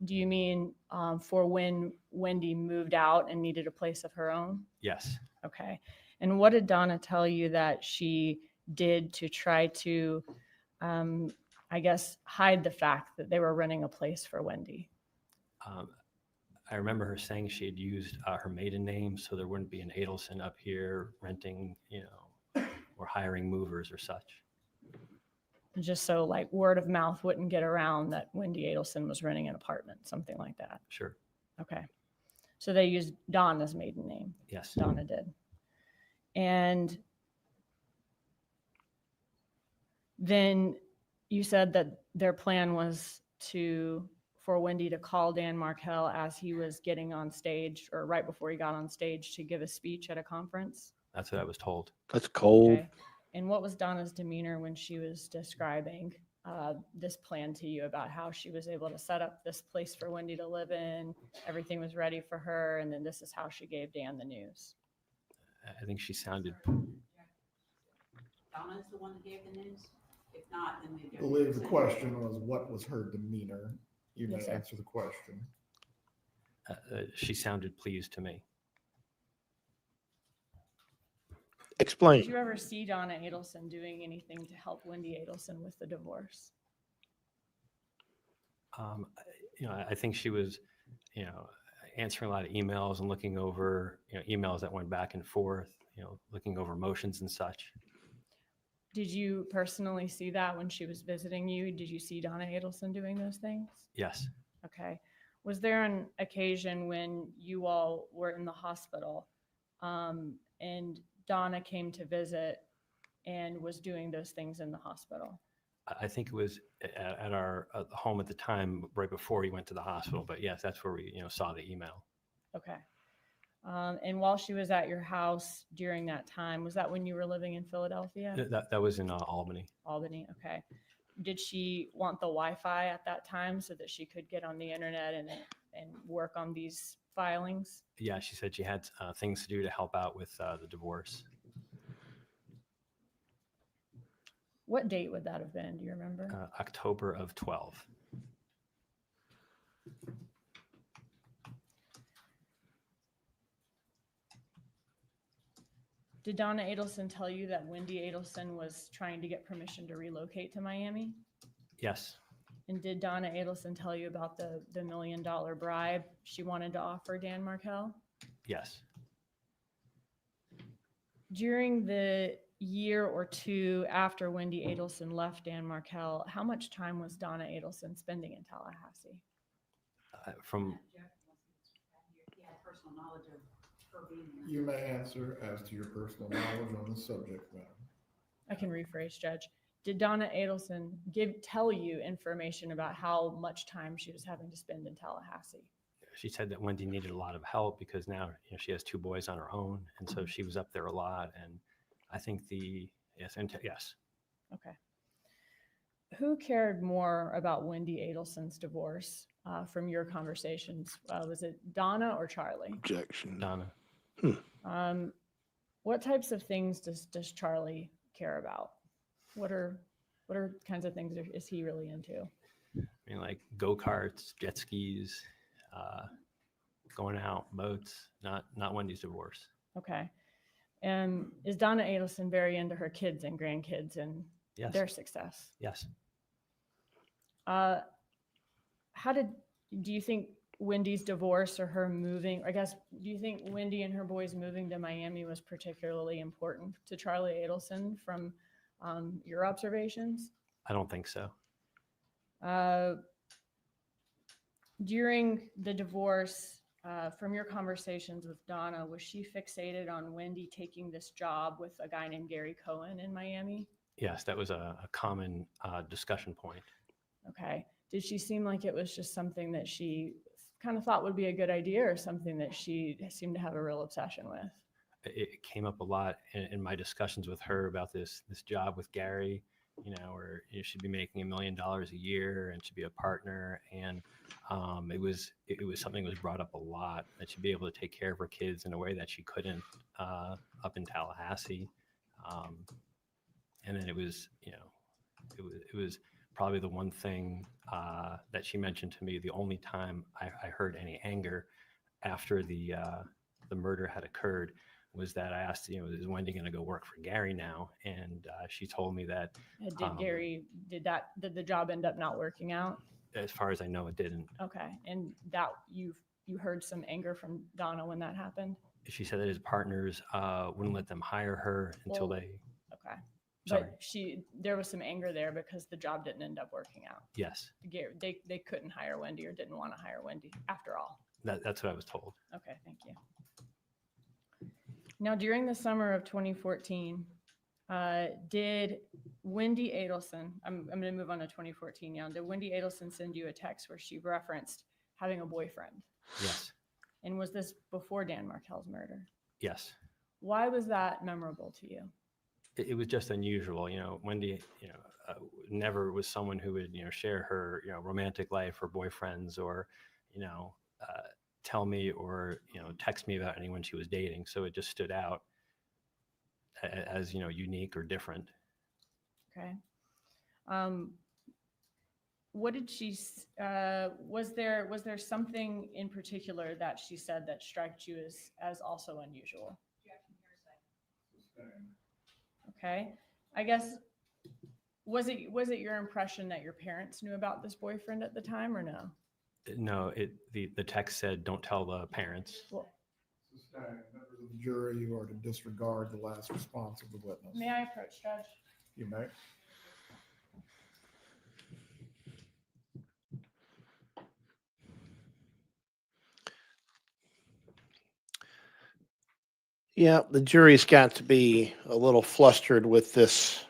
Do you mean for when Wendy moved out and needed a place of her own? Yes. Okay. And what did Donna tell you that she did to try to, I guess, hide the fact that they were renting a place for Wendy? I remember her saying she had used her maiden name so there wouldn't be an Adelson up here renting, or hiring movers or such. Just so like word of mouth wouldn't get around that Wendy Adelson was renting an apartment, something like that. Sure. Okay. So they used Donna's maiden name. Yes. Donna did. And then you said that their plan was for Wendy to call Dan Markel as he was getting on stage or right before he got on stage to give a speech at a conference. That's what I was told. That's cold. Okay. And what was Donna's demeanor when she was describing this plan to you about how she was able to set up this place for Wendy to live in? Everything was ready for her, and then this is how she gave Dan the news. I think she sounded. Donna's the one that gave the news? If not, then I believe the question was, what was her demeanor? You may Yes, sir. answer the question. She sounded pleased to me. Explain. Did you ever see Donna Adelson doing anything to help Wendy Adelson with the divorce? I think she was, answering a lot of emails and looking over, emails that went back and forth, looking over motions and such. Did you personally see that when she was visiting you? Did you see Donna Adelson doing those things? Yes. Okay. Was there an occasion when you all were in the hospital and Donna came to visit and was doing those things in the hospital? I think it was at our home at the time, right before he went to the hospital. But yes, that's where we, saw the email. Okay. And while she was at your house during that time, was that when you were living in Philadelphia? That was in Albany. Albany. Okay. Did she want the Wi-Fi at that time so that she could get on the internet and work on these filings? Yeah, she said she had things to do to help out with the divorce. What date would that have been? Do you remember? October of 12. Did Donna Adelson tell you that Wendy Adelson was trying to get permission to relocate to Miami? Yes. And did Donna Adelson tell you about the $1 million bribe she wanted to offer Dan Markel? Yes. During the year or two after Wendy Adelson left Dan Markel, how much time was Donna Adelson spending in Tallahassee? From personal knowledge of her being there. You may answer as to your personal knowledge on the subject matter. I can rephrase, Judge. Did Donna Adelson tell you information about how much time she was having to spend in Tallahassee? She said that Wendy needed a lot of help because now she has 2 boys on her own, and so she was up there a lot. And I think yes. Okay. Who cared more about Wendy Adelson's divorce from your conversations? Was it Donna or Charlie? Objection. Donna. What types of things does Charlie care about? What are kinds of things is he really into? I mean, like go-karts, jet skis, going out, boats, not Wendy's divorce. Okay. And is Donna Adelson very into her kids and grandkids and Yes. their success? Yes. Do you think Wendy's divorce or her moving, I guess, do you think Wendy and her boys moving to Miami was particularly important to Charlie Adelson from your observations? I don't think so. During the divorce, from your conversations with Donna, was she fixated on Wendy taking this job with a guy named Gary Cohen in Miami? Yes, that was a common discussion point. Okay. Did she seem like it was just something that she kind of thought would be a good idea, or something that she seemed to have a real obsession with? It came up a lot in my discussions with her about this job with Gary, where she'd be making $1 million a year and she'd be a partner. And it was something that was brought up a lot, that she'd be able to take care of her kids in a way that she couldn't up in Tallahassee. And then it was probably the one thing that she mentioned to me, the only time I heard any anger after the murder had occurred, was that I asked, is Wendy going to go work for Gary now? And she told me that. Did the job end up not working out? As far as I know, it didn't. Okay. And that you heard some anger from Donna when that happened? She said that his partners wouldn't let them hire her until they. Okay. Sorry. But there was some anger there because the job didn't end up working out. Yes. They couldn't hire Wendy, or didn't want to hire Wendy after all. That's what I was told. Okay, thank you. Now, during the summer of 2014, did Wendy Adelson, I'm going to move on to 2014 now, did Wendy Adelson send you a text where she referenced having a boyfriend? Yes. And was this before Dan Markel's murder? Yes. Why was that memorable to you? It was just unusual. Wendy, never was someone who would, share her, romantic life or boyfriends, or, tell me or, text me about anyone she was dating. So it just stood out as, unique or different. Okay. What did she, was there something in particular that she said that struck you as also unusual? Okay. I guess, was it your impression that your parents knew about this boyfriend at the time, or no? No, the text said, don't tell the parents. Well, Members of the jury, you are to disregard the last response of the witness. may I approach, Judge? You may. Yeah, the jury's got to be a little flustered with this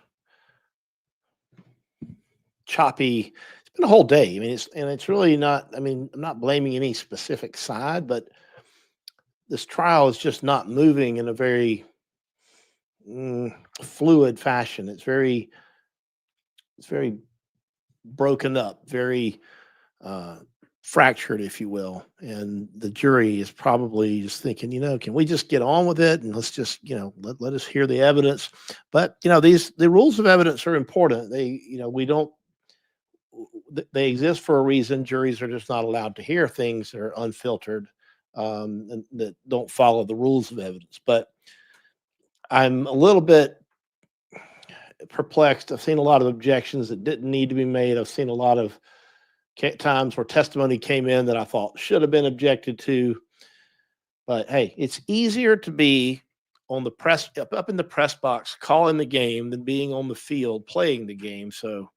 choppy. It's been a whole day. I mean, it's really not. I mean, I'm not blaming any specific side, but this trial is just not moving in a very fluid fashion. It's very broken up, very fractured, if you will. And the jury is probably just thinking, can we just get on with it and let's just, let us hear the evidence. But, the rules of evidence are important. They exist for a reason. Juries are just not allowed to hear things that are unfiltered and that don't follow the rules of evidence. But I'm a little bit perplexed. I've seen a lot of objections that didn't need to be made. I've seen a lot of times where testimony came in that I thought should have been objected to. But hey, it's easier to be on the press, up in the press box, calling the game, than being on the field playing the game. So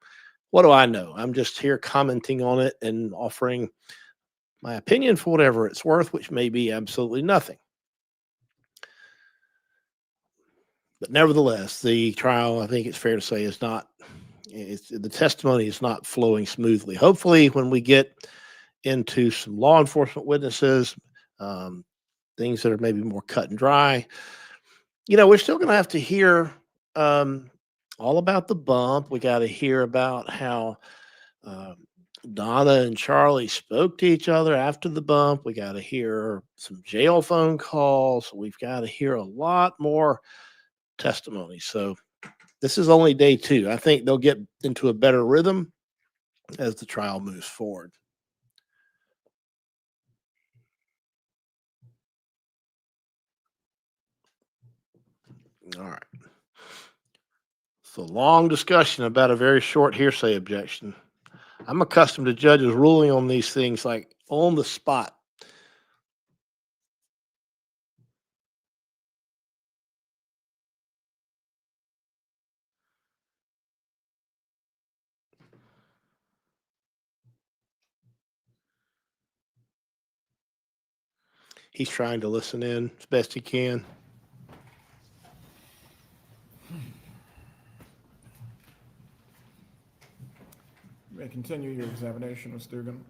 what do I know? I'm just here commenting on it and offering my opinion for whatever it's worth, which may be absolutely nothing. But nevertheless, the trial, I think it's fair to say, the testimony is not flowing smoothly. Hopefully, when we get into some law enforcement witnesses, things that are maybe more cut and dry, we're still going to have to hear all about the bump. We got to hear about how Donna and Charlie spoke to each other after the bump. We got to hear some jail phone calls. We've got to hear a lot more testimony. So this is only day 2. I think they'll get into a better rhythm as the trial moves forward. All right. So long discussion about a very short hearsay objection. I'm accustomed to judges ruling on these things like on the spot. He's trying to listen in as best he can. You may continue your examination, Ms. Dugan.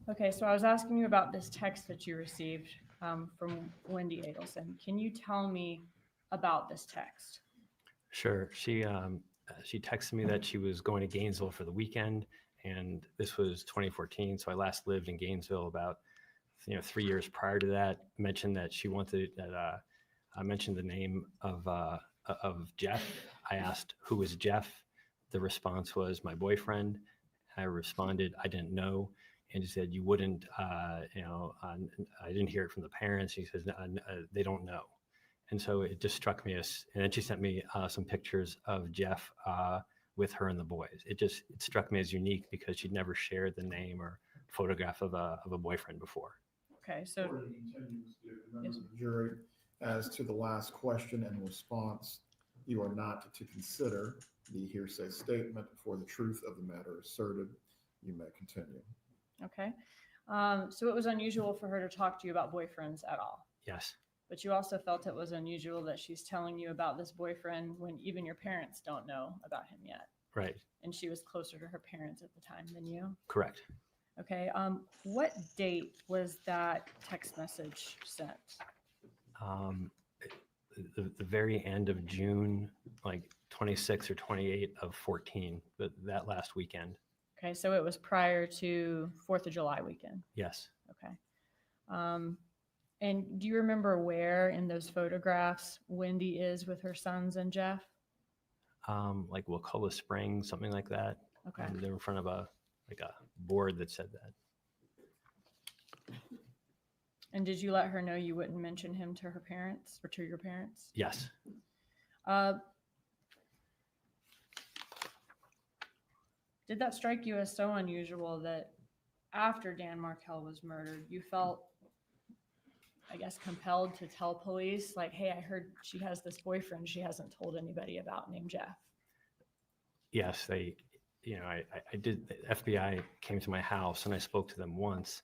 Okay, so I was asking you about this text that you received from Wendy Adelson. Can you tell me about this text? Sure. She texted me that she was going to Gainesville for the weekend, and this was 2014. So I last lived in Gainesville about 3 years prior to that. Mentioned that she wanted that I mentioned the name of Jeff. I asked who was Jeff. The response was my boyfriend. I responded I didn't know, and she said you wouldn't. I didn't hear it from the parents. She says they don't know. And so it just struck me as, and then she sent me some pictures of Jeff with her and the boys. It struck me as unique because she'd never shared the name or photograph of a boyfriend before. Okay, so Members of the jury, as to the last question and response, you are not to consider the hearsay statement for the truth of the matter asserted. You may continue. Okay, so it was unusual for her to talk to you about boyfriends at all. Yes. But you also felt it was unusual that she's telling you about this boyfriend when even your parents don't know about him yet. Right. And she was closer to her parents at the time than you. Correct. Okay. What date was that text message sent? The very end of June, like 26 or 28 of 14, but that last weekend. Okay, so it was prior to 4th of July weekend. Yes. Okay. And do you remember where in those photographs Wendy is with her sons and Jeff? Like Wakulla Springs, something like that. Okay. They're in front of a board that said that. And did you let her know you wouldn't mention him to her parents or to your parents? Yes. Did that strike you as so unusual that after Dan Markel was murdered, you felt, I guess, compelled to tell police, like, hey, I heard she has this boyfriend she hasn't told anybody about named Jeff? Yes, I did. The FBI came to my house and I spoke to them once,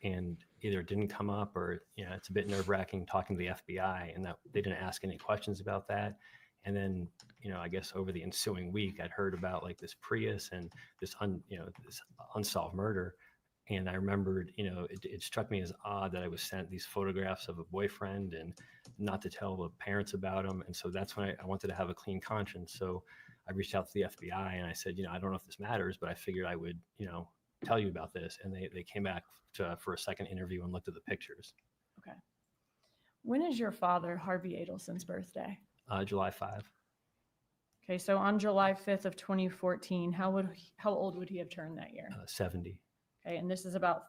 and either it didn't come up or, it's a bit nerve-wracking talking to the FBI, and that they didn't ask any questions about that. And then, I guess over the ensuing week, I'd heard about like this Prius and this unsolved murder. And I remembered, it struck me as odd that I was sent these photographs of a boyfriend and not to tell the parents about him. And so that's when I wanted to have a clean conscience. So I reached out to the FBI and I said, I don't know if this matters, but I figured I would, tell you about this. And they came back for a second interview and looked at the pictures. Okay. When is your father, Harvey Adelson's birthday? July 5. Okay, so on July 5th of 2014, how old would he have turned that year? 70. Okay, and this is about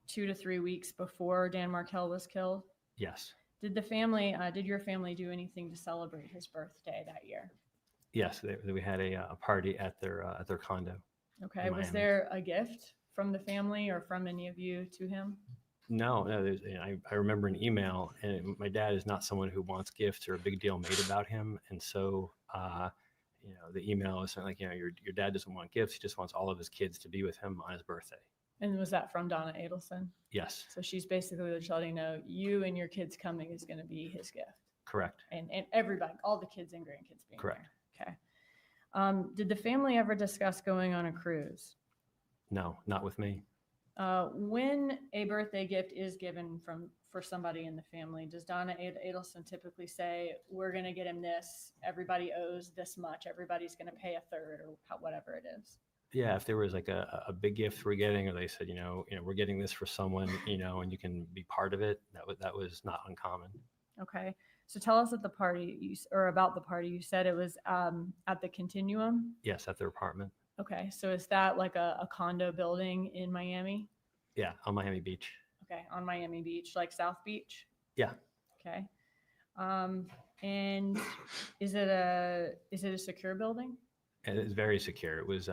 2 to 3 weeks before Dan Markel was killed? Yes. Did your family do anything to celebrate his birthday that year? Yes, we had a party at their condo. Okay, was there a gift from the family or from any of you to him? No. I remember an email, and my dad is not someone who wants gifts or a big deal made about him. And so, the email is like, your dad doesn't want gifts. He just wants all of his kids to be with him on his birthday. And was that from Donna Adelson? Yes. So she's basically just letting know you and your kids coming is going to be his gift. Correct. And everybody, all the kids and grandkids being Correct. there. Okay. Did the family ever discuss going on a cruise? No, not with me. When a birthday gift is given for somebody in the family, does Donna Adelson typically say, we're going to get him this, everybody owes this much, everybody's going to pay a third, or whatever it is? Yeah, if there was like a big gift we're getting, or they said, we're getting this for someone, and you can be part of it, that was not uncommon. Okay. So tell us about the party you said it was at the Continuum? Yes, at their apartment. Okay. So is that like a condo building in Miami? Yeah, on Miami Beach. Okay. On Miami Beach, like South Beach? Yeah. Okay. And is it a secure building? It's very secure. It was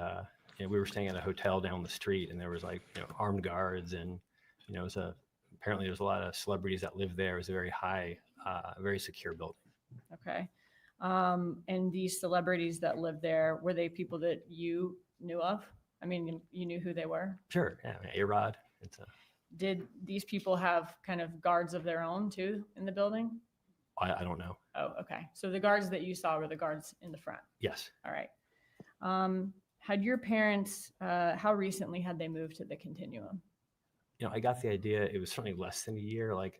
we were staying at a hotel down the street, and there was like, armed guards, and, it was apparently there's a lot of celebrities that live there. It was a very high, very secure building. Okay. And these celebrities that lived there, were they people that you knew of? I mean, you knew who they were? Sure. Yeah. A-Rod. Did these people have kind of guards of their own too in the building? I don't know. Oh, okay. So the guards that you saw were the guards in the front. Yes. All right. Had your parents, how recently had they moved to the Continuum? I got the idea. It was certainly less than a year. Like,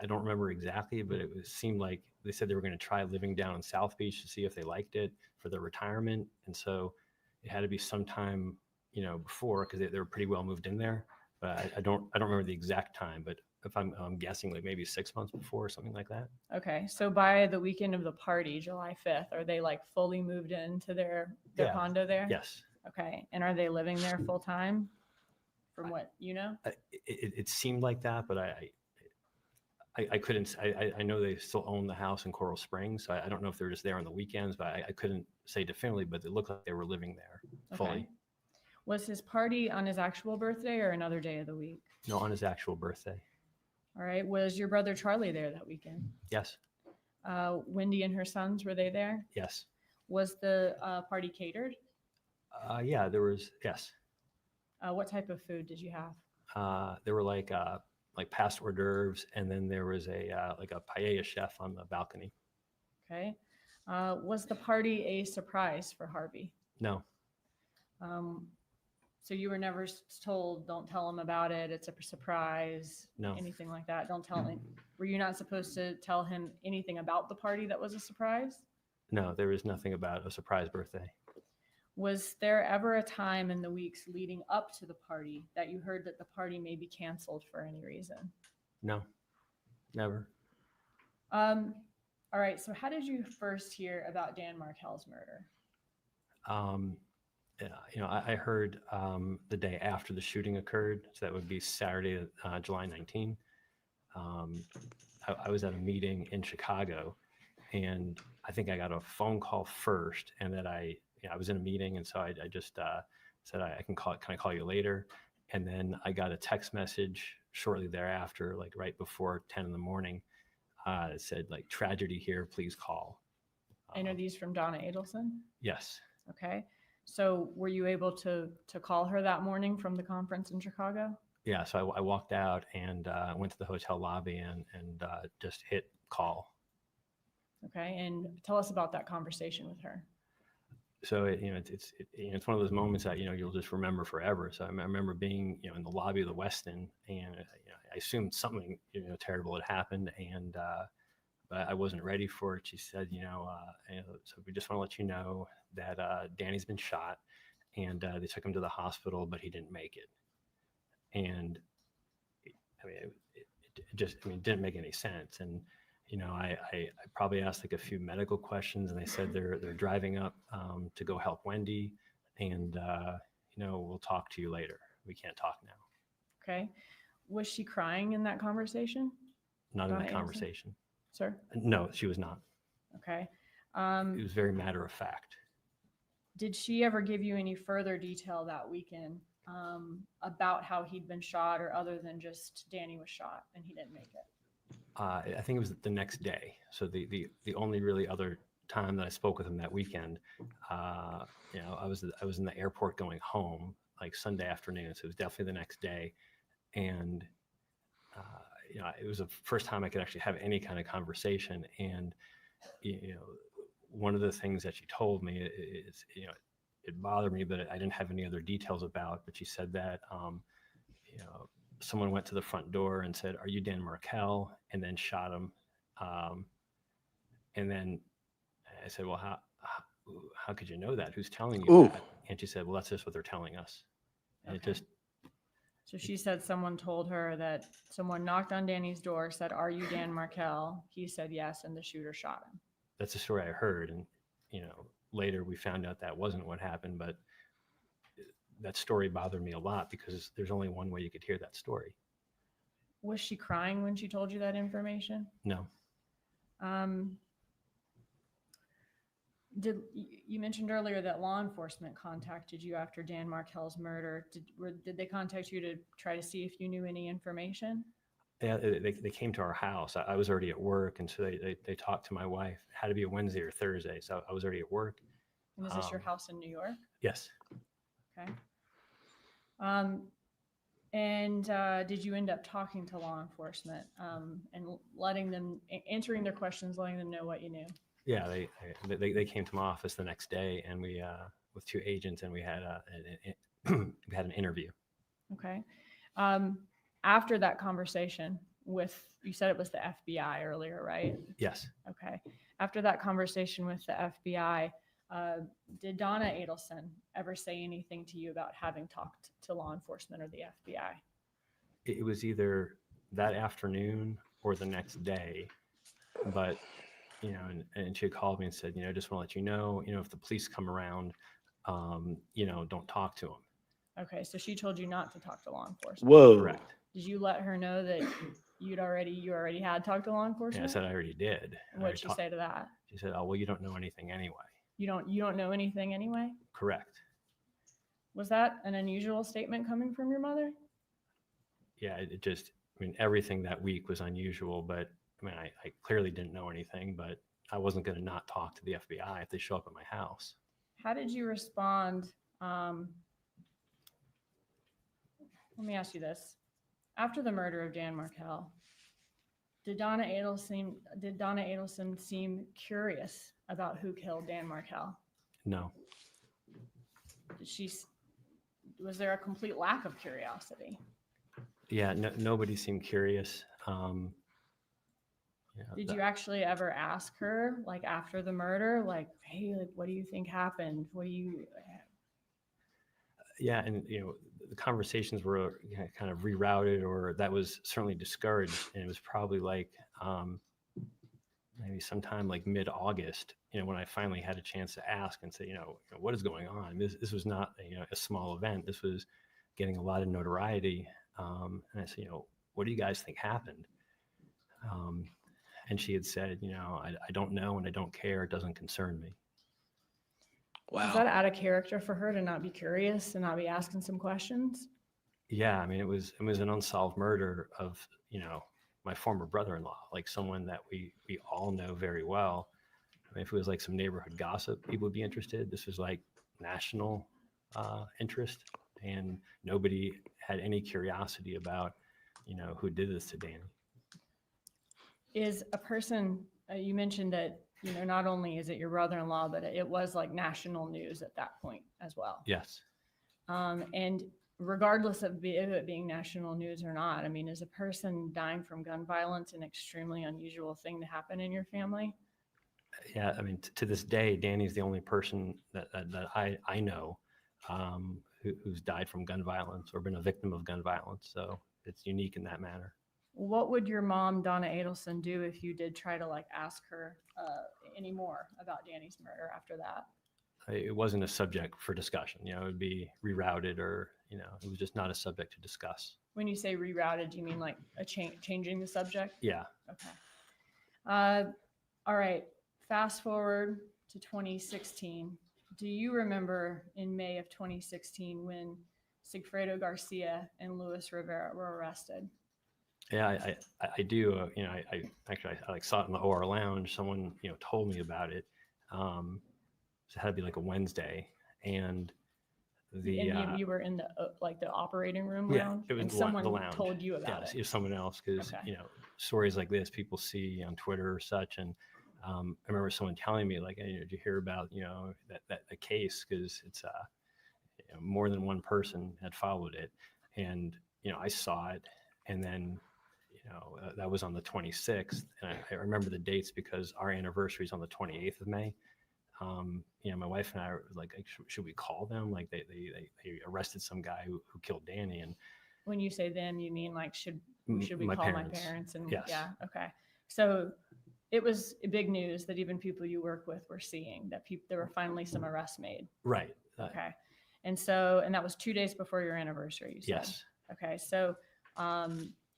I don't remember exactly, but seemed like they said they were going to try living down in South Beach to see if they liked it for their retirement. And so it had to be sometime, before, because they were pretty well moved in there. But I don't remember the exact time, but if I'm guessing, like maybe 6 months before or something like that. Okay. So by the weekend of the party, July 5th, are they like fully moved into their condo there? Yes. Okay. And are they living there full time from what you know? It seemed like that, but I couldn't, I know they still own the house in Coral Springs. So I don't know if they're just there on the weekends, but I couldn't say definitively, but it looked like they were living there fully. Okay. Was his party on his actual birthday or another day of the week? No, on his actual birthday. All right. Was your brother Charlie there that weekend? Yes. Wendy and her sons, were they there? Yes. Was the party catered? Yeah, there was, yes. What type of food did you have? There were like past hors d'oeuvres, and then there was a paella chef on the balcony. Okay. Was the party a surprise for Harvey? No. So you were never told, don't tell him about it, it's a surprise, No. anything like that? Don't tell him. Were you not supposed to tell him anything about the party that was a surprise? No, there was nothing about a surprise birthday. Was there ever a time in the weeks leading up to the party that you heard that the party may be canceled for any reason? No, never. All right. So how did you first hear about Dan Markel's murder? I heard the day after the shooting occurred. So that would be Saturday, July 19. I was at a meeting in Chicago, and I think I got a phone call first, and that I was in a meeting, and so I just said I can I call you later? And then I got a text message shortly thereafter, like right before 10 in the morning. It said like, tragedy here, please call. And are these from Donna Adelson? Yes. Okay. So were you able to call her that morning from the conference in Chicago? Yeah. So I walked out and went to the hotel lobby and just hit call. Okay. And tell us about that conversation with her. So it's one of those moments that you'll just remember forever. So I remember being in the lobby of the Westin, and I assumed something terrible had happened, and but I wasn't ready for it. She said, so we just want to let you know that Danny's been shot, and they took him to the hospital, but he didn't make it. And it didn't make any sense. And I probably asked like a few medical questions, and they said they're driving up to go help Wendy, and we'll talk to you later. We can't talk now. Okay. Was she crying in that conversation? Not Donna in that Adelson? conversation. Sir? No, she was not. Okay. It was very matter of fact. Did she ever give you any further detail that weekend about how he'd been shot, or other than just Danny was shot and he didn't make it? I think it was the next day. So the only really other time that I spoke with him that weekend, I was in the airport going home, like Sunday afternoon. So it was definitely the next day. And, it was the first time I could actually have any kind of conversation. And, one of the things that she told me is, it bothered me, but I didn't have any other details about, but she said that, someone went to the front door and said, "Are you Dan Markel?" and then shot him. And then I said, "Well, how could you know that? Who's telling you that?" And she said, "Well, that's just what they're telling us." And Okay. it just, So she said someone told her that someone knocked on Danny's door, said, "Are you Dan Markel?" He said yes, and the shooter shot him. that's the story I heard. And, later we found out that wasn't what happened, but that story bothered me a lot because there's only one way you could hear that story. Was she crying when she told you that information? No. You mentioned earlier that law enforcement contacted you after Dan Markel's murder. Did they contact you to try to see if you knew any information? Yeah, they came to our house. I was already at work, and so they talked to my wife. It had to be a Wednesday or Thursday, so I was already at work. And is this your house in New York? Yes. Okay. And did you end up talking to law enforcement and letting them, answering their questions, letting them know what you knew? Yeah, they came to my office the next day, and we with 2 agents, and we had we had an interview. Okay. After that conversation with, you said it was the FBI earlier, right? Yes. Okay. After that conversation with the FBI, did Donna Adelson ever say anything to you about having talked to law enforcement or the FBI? It was either that afternoon or the next day, but and she had called me and said, just want to let you know, if the police come around, don't talk to them. Okay, so she told you not to talk to law enforcement. Whoa. Correct. Did you let her know that you already had talked to law enforcement? Yeah, I said I already did. What did she say to that? She said, "Oh, well, you don't know anything anyway." You don't know anything anyway? Correct. Was that an unusual statement coming from your mother? Yeah, it just, everything that week was unusual, but I clearly didn't know anything, but I wasn't going to not talk to the FBI if they show up at my house. How did you respond? Let me ask you this. After the murder of Dan Markel, did Donna Adelson seem curious about who killed Dan Markel? No. Was there a complete lack of curiosity? Yeah, nobody seemed curious. Did you actually ever ask her, like after the murder, like, hey, like, what do you think happened? What do you? Yeah, and the conversations were kind of rerouted, or that was certainly discouraged, and it was probably like maybe sometime like mid-August, when I finally had a chance to ask and say, what is going on? This was not a small event. This was getting a lot of notoriety, and I said, what do you guys think happened? And she had said, I don't know and I don't care. It doesn't concern me. Wow. Is that out of character for her to not be curious and not be asking some questions? Yeah, it was an unsolved murder of, my former brother-in-law, like someone that we all know very well. If it was like some neighborhood gossip, people would be interested. This was like national interest, and nobody had any curiosity about, who did this to Danny. Is a person, you mentioned that, not only is it your brother-in-law, but it was like national news at that point as well. Yes. And regardless of it being national news or not, is a person dying from gun violence an extremely unusual thing to happen in your family? Yeah, to this day, Danny's the only person that I know who's died from gun violence or been a victim of gun violence. So it's unique in that manner. What would your mom, Donna Adelson, do if you did try to ask her any more about Danny's murder after that? It wasn't a subject for discussion. It would be rerouted, or it was just not a subject to discuss. When you say rerouted, do you mean like changing the subject? Yeah. Okay. All right. Fast forward to 2016. Do you remember in May of 2016 when Sigfredo Garcia and Luis Rivera were arrested? Yeah, I do. I actually saw it in the OR lounge. Someone told me about it. So it had to be like a Wednesday, and you were in the the operating room yeah, lounge. it was and the someone lounge. Told you about it. It was someone else, because Okay. stories like this people see on Twitter or such, and I remember someone telling me like, hey, did you hear about that case, because it's more than one person had followed it, and I saw it, and then. That was on the 26th, and I remember the dates because our anniversary is on the 28th of May. My wife and I were like, should we call them? Like they arrested some guy who killed Danny. And when you say them, you mean like should we my call parents. my parents? And yes. Yeah, okay. So it was big news that even people you work with were seeing that there were finally some arrests made. Right. Okay. And that was 2 days before your anniversary, you said? Yes. Okay. So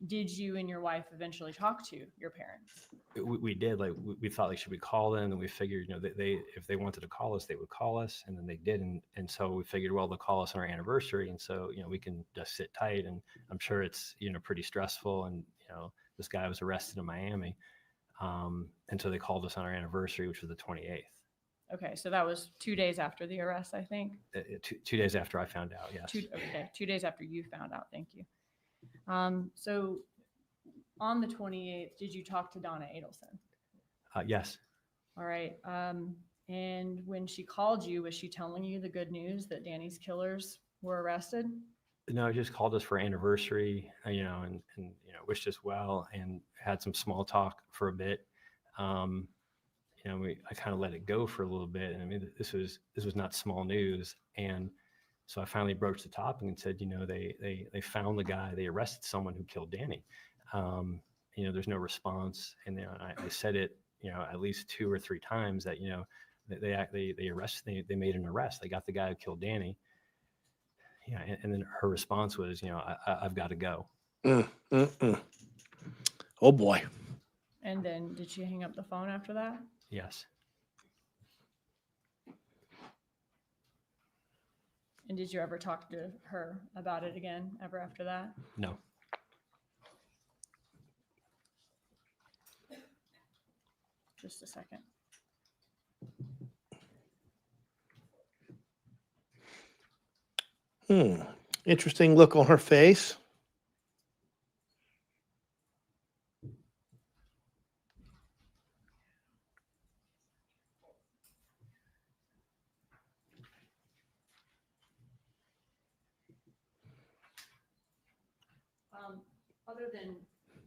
did you and your wife eventually talk to your parents? We did. Like we thought, like, should we call them? And we figured, you know, they if they wanted to call us, they would call us, and then they didn't. And so we figured, well, they'll call us on our anniversary, and so, you know, we can just sit tight. And I'm sure it's, you know, pretty stressful. And, you know, this guy was arrested in Miami, and so they called us on our anniversary, which was the 28th. Okay, so that was 2 days after the arrest, I think. 2 days after I found out. Yes. 2 days after you found out. Thank you. So on the 28th, did you talk to Donna Adelson? Yes. All right. And when she called you, was she telling you the good news that Danny's killers were arrested? No, just called us for anniversary, you know, and you know, wished us well, and had some small talk for a bit. You know, I kind of let it go for a little bit, and I mean, this was not small news, and so I finally broached the topic and said, you know, they found the guy, they arrested someone who killed Danny. You know, there's no response, and you know, I said it, you know, at least 2 or 3 times that, you know, they made an arrest, they got the guy who killed Danny. Yeah, and then her response was, you know, I've got to go. Oh boy. And then did she hang up the phone after that? Yes. And did you ever talk to her about it again ever after that? No. Just a second. Interesting look on her face. Other than,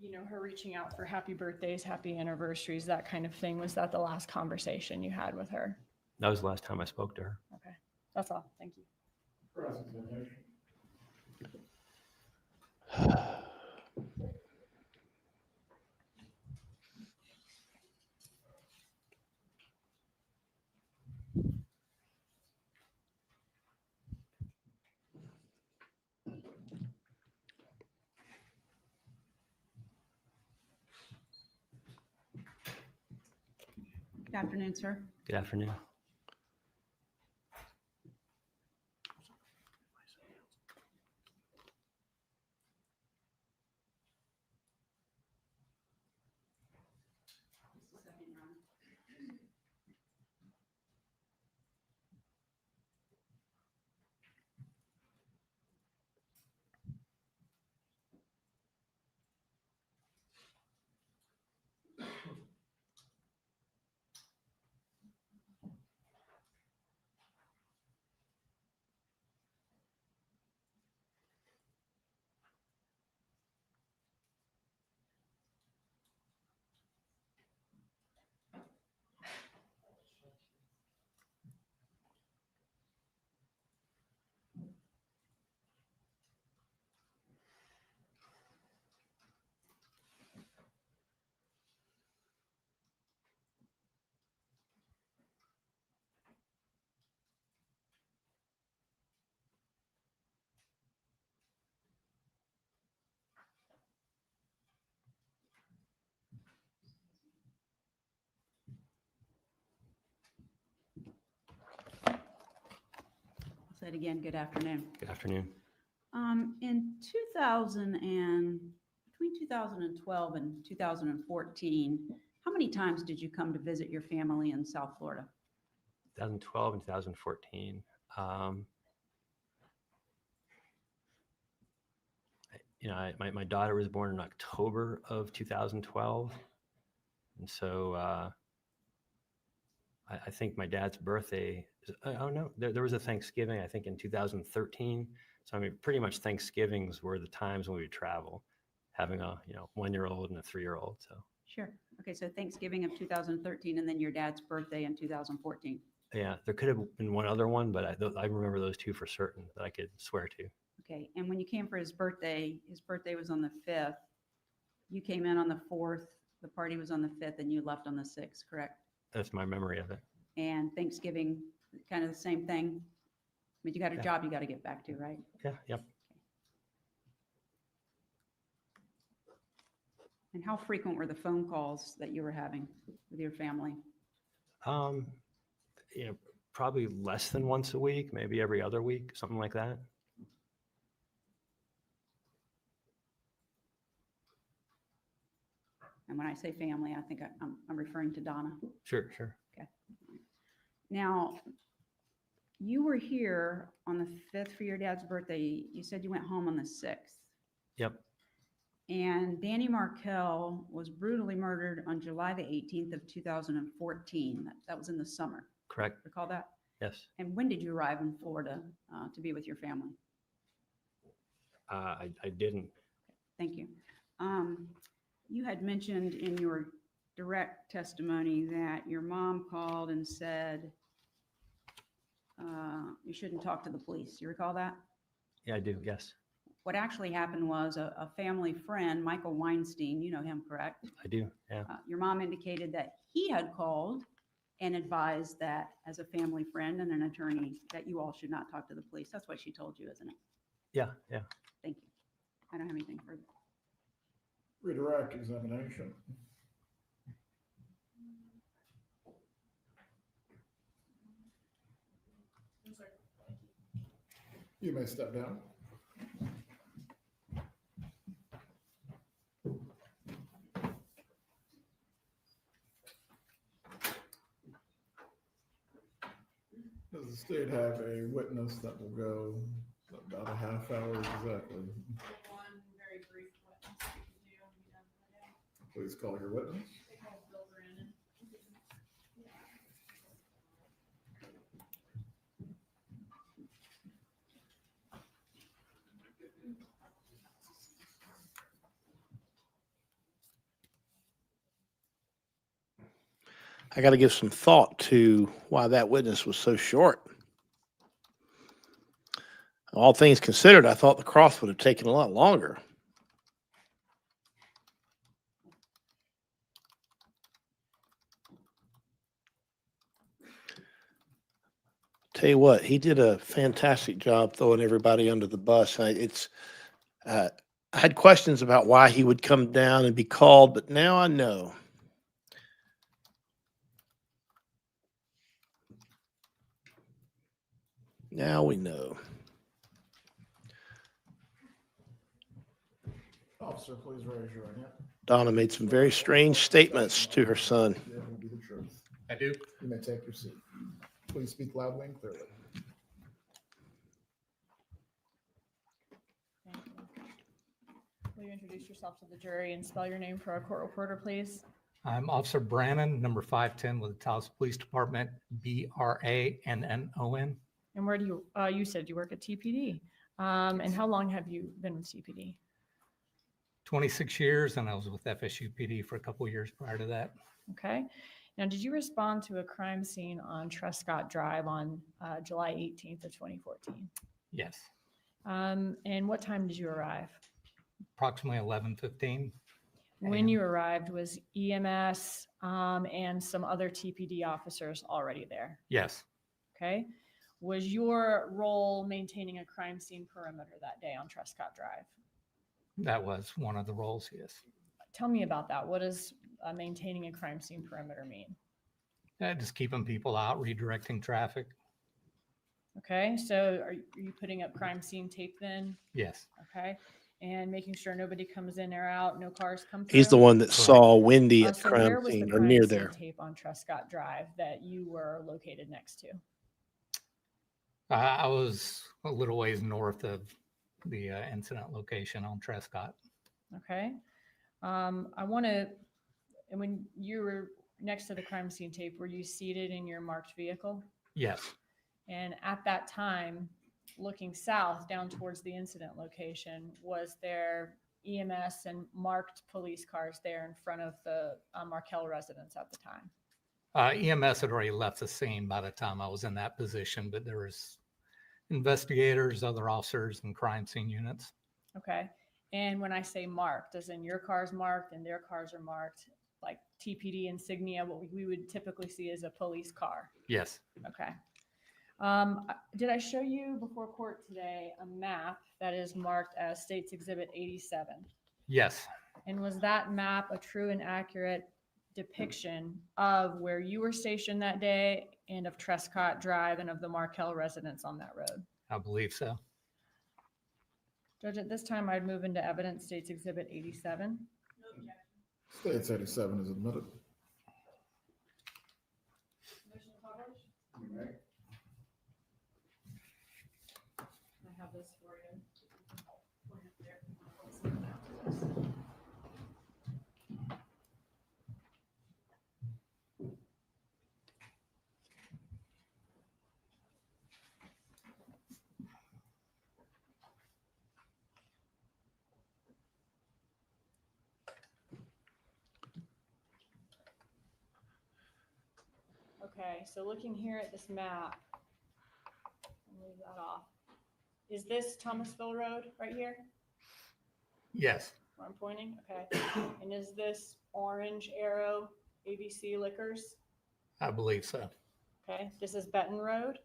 you know, her reaching out for happy birthdays, happy anniversaries, that kind of thing, was that the last conversation you had with her? That was the last time I spoke to her. Okay, that's all. Thank you. Good afternoon, sir. Good afternoon. I'll say it again, good afternoon. Good afternoon. In between 2012 and 2014, how many times did you come to visit your family in South Florida? 2012 and 2014. You know, my daughter was born in October of 2012. And so I think my dad's birthday, there was a Thanksgiving, I think in 2013. So I mean, pretty much Thanksgivings were the times when we would travel, having a 1-year-old and a 3-year-old. So Sure. Okay, so Thanksgiving of 2013 and then your dad's birthday in 2014. yeah, there could have been one other one, but I remember those 2 for certain that I could swear to. Okay, and when you came for his birthday was on the 5th. You came in on the 4th, the party was on the 5th, and you left on the 6th, correct? That's my memory of it. And Thanksgiving, kind of the same thing? I mean, you got a job you got to get back to, right? Yeah, yep. And how frequent were the phone calls that you were having with your family? You know, probably less than once a week, maybe every other week, something like that. And when I say family, I think I'm referring to Donna. Sure, sure. Okay. Now, you were here on the 5th for your dad's birthday. You said you went home on the 6th. Yep. And Danny Markel was brutally murdered on July the 18th of 2014. That was in the summer. Correct. Recall that? Yes. And when did you arrive in Florida to be with your family? I didn't. Thank you. You had mentioned in your direct testimony that your mom called and said you shouldn't talk to the police. You recall that? Yeah, I do. Yes. What actually happened was a family friend, Michael Weinstein, you know him, correct? I do. Yeah. Your mom indicated that he had called and advised that as a family friend and an attorney that you all should not talk to the police. That's what she told you, isn't it? Yeah. Yeah. Thank you. I don't have anything further. Redirect examination. You may step down. Does the state have a witness that will go about a half hour exactly? One very brief witness we could do and be done for the day. Please call your witness. They call Bill Brandon. I got to give some thought to why that witness was so short. All things considered, I thought the cross would have taken a lot longer. Tell you what, he did a fantastic job throwing everybody under the bus. I had questions about why he would come down and be called, but now I know. Now we know. Officer, please raise your right hand. Donna made some very strange statements to her son. Yeah, it will be the truth. I do. You may take your seat. Please speak loudly and clearly. Thank you. Will you introduce yourself to the jury and spell your name for our court reporter, please? I'm Officer Brannon, number 510 with the Tallahassee Police Department, Brannon. And where do you, you said you work at TPD. And how long have you been with TPD? 26 years, and I was with FSU PD for a couple of years prior to that. Okay. Now, did you respond to a crime scene on Trescott Drive on July 18th of 2014? Yes. And what time did you arrive? Approximately 11:15. When you arrived, was EMS and some other TPD officers already there? Yes. Okay. Was your role maintaining a crime scene perimeter that day on Trescott Drive? That was one of the roles, yes. Tell me about that. What does maintaining a crime scene perimeter mean? Just keeping people out, redirecting traffic. Okay, so are you putting up crime scene tape then? Yes. Okay, and making sure nobody comes in or out, no cars come through? He's the one that saw Wendy at So crime where was the scene or crime near scene there. tape on Trescott Drive that you were located next to? I was a little ways north of the incident location on Trescott. Okay. I want to, and when you were next to the crime scene tape, were you seated in your marked vehicle? Yes. And at that time, looking south down towards the incident location, was there EMS and marked police cars there in front of the Markel residence at the time? EMS had already left the scene by the time I was in that position, but there was investigators, other officers, and crime scene units. Okay. And when I say marked, as in your car's marked and their cars are marked, like TPD insignia, what we would typically see as a police car? Yes. Okay. Did I show you before court today a map that is marked as States Exhibit 87? Yes. And was that map a true and accurate depiction of where you were stationed that day and of Trescott Drive and of the Markel residence on that road? I believe so. Judge, at this time, I'd move into evidence States Exhibit 87. States 87 is admitted. Motion published. I have this for you. Point it there. Okay, so looking here at this map, I'll leave that off. Is this Thomasville Road right here Yes, where I'm pointing? Okay. And is this orange arrow ABC Liquors? I believe so. Okay. This is Benton Road.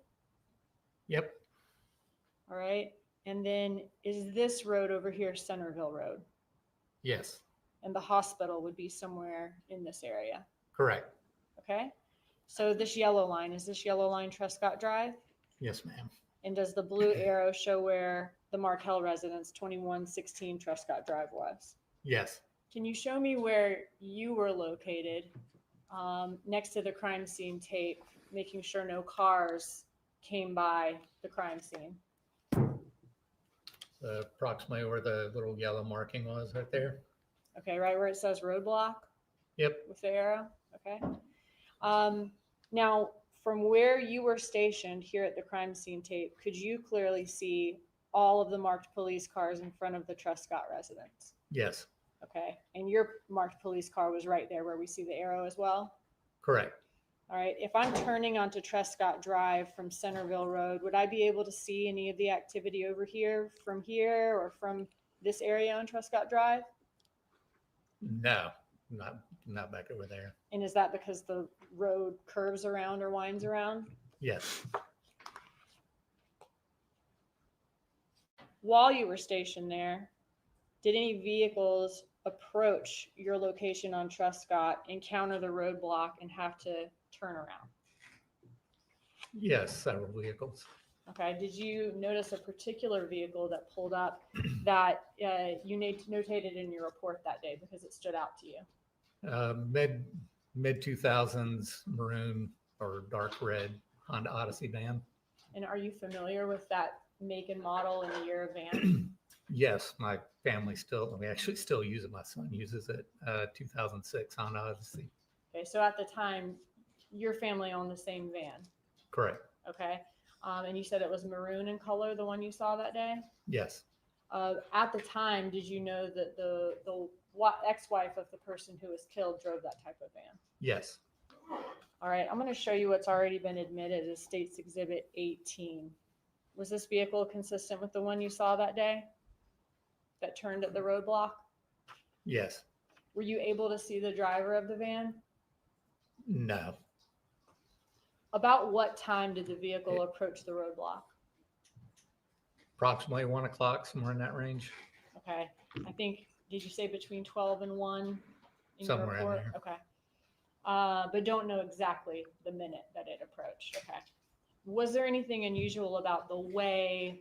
Yep, All right. And then is this road over here Centerville Road? yes, And the hospital would be somewhere in this area. correct. Okay. So this yellow line, is this yellow line Trescott Drive? Yes, ma'am. And does the blue arrow show where the Markel residence 2116 Trescott Drive was? Yes, Can you show me where you were located next to the crime scene tape, making sure no came by the crime scene? approximately where the little yellow marking was right there. Okay, right where it says roadblock? Yep. With the arrow? Okay. Now, from where you were stationed here at the crime scene tape, could you clearly see all of the marked police cars in front of the Trescott residence? Yes, Okay. And your marked police car was right there where we see the arrow as well? correct. All right. If I'm turning onto Trescott Drive from Centerville Road, would I be able to see any of the activity over here from here or from this area on Trescott Drive? No, not back over there. And is that because the road curves around or winds around? Yes, While you were stationed there, did any vehicles approach your location on Trescott, encounter the roadblock, and have to turn around? yes, several vehicles. Okay. Did you notice a particular vehicle that pulled up that you notated in your report that day because it stood out to you? Mid 2000s maroon or dark red Honda Odyssey van. And are you familiar with that make and model and the year of van? Yes, my family we actually still use it. My son uses it. 2006 Honda Odyssey. Okay. So at the time, your family owned the same van. Correct. Okay. And you said it was maroon in color, the one you saw that day? Yes, At the time, did you know that the ex-wife of the person who was killed drove that type of van? yes, All right, I'm going to show you what's already been admitted as States Exhibit 18. Was this vehicle consistent with the one you saw that day that turned at the roadblock? yes. Were you able to see the driver of the van? No. About what time did the vehicle approach the roadblock? Approximately 1 o'clock, somewhere in that range. Okay, I think, did you say between 12 and 1 in Somewhere in your report? there. Okay. But don't know exactly the minute that it approached. Okay. Was there anything unusual about the way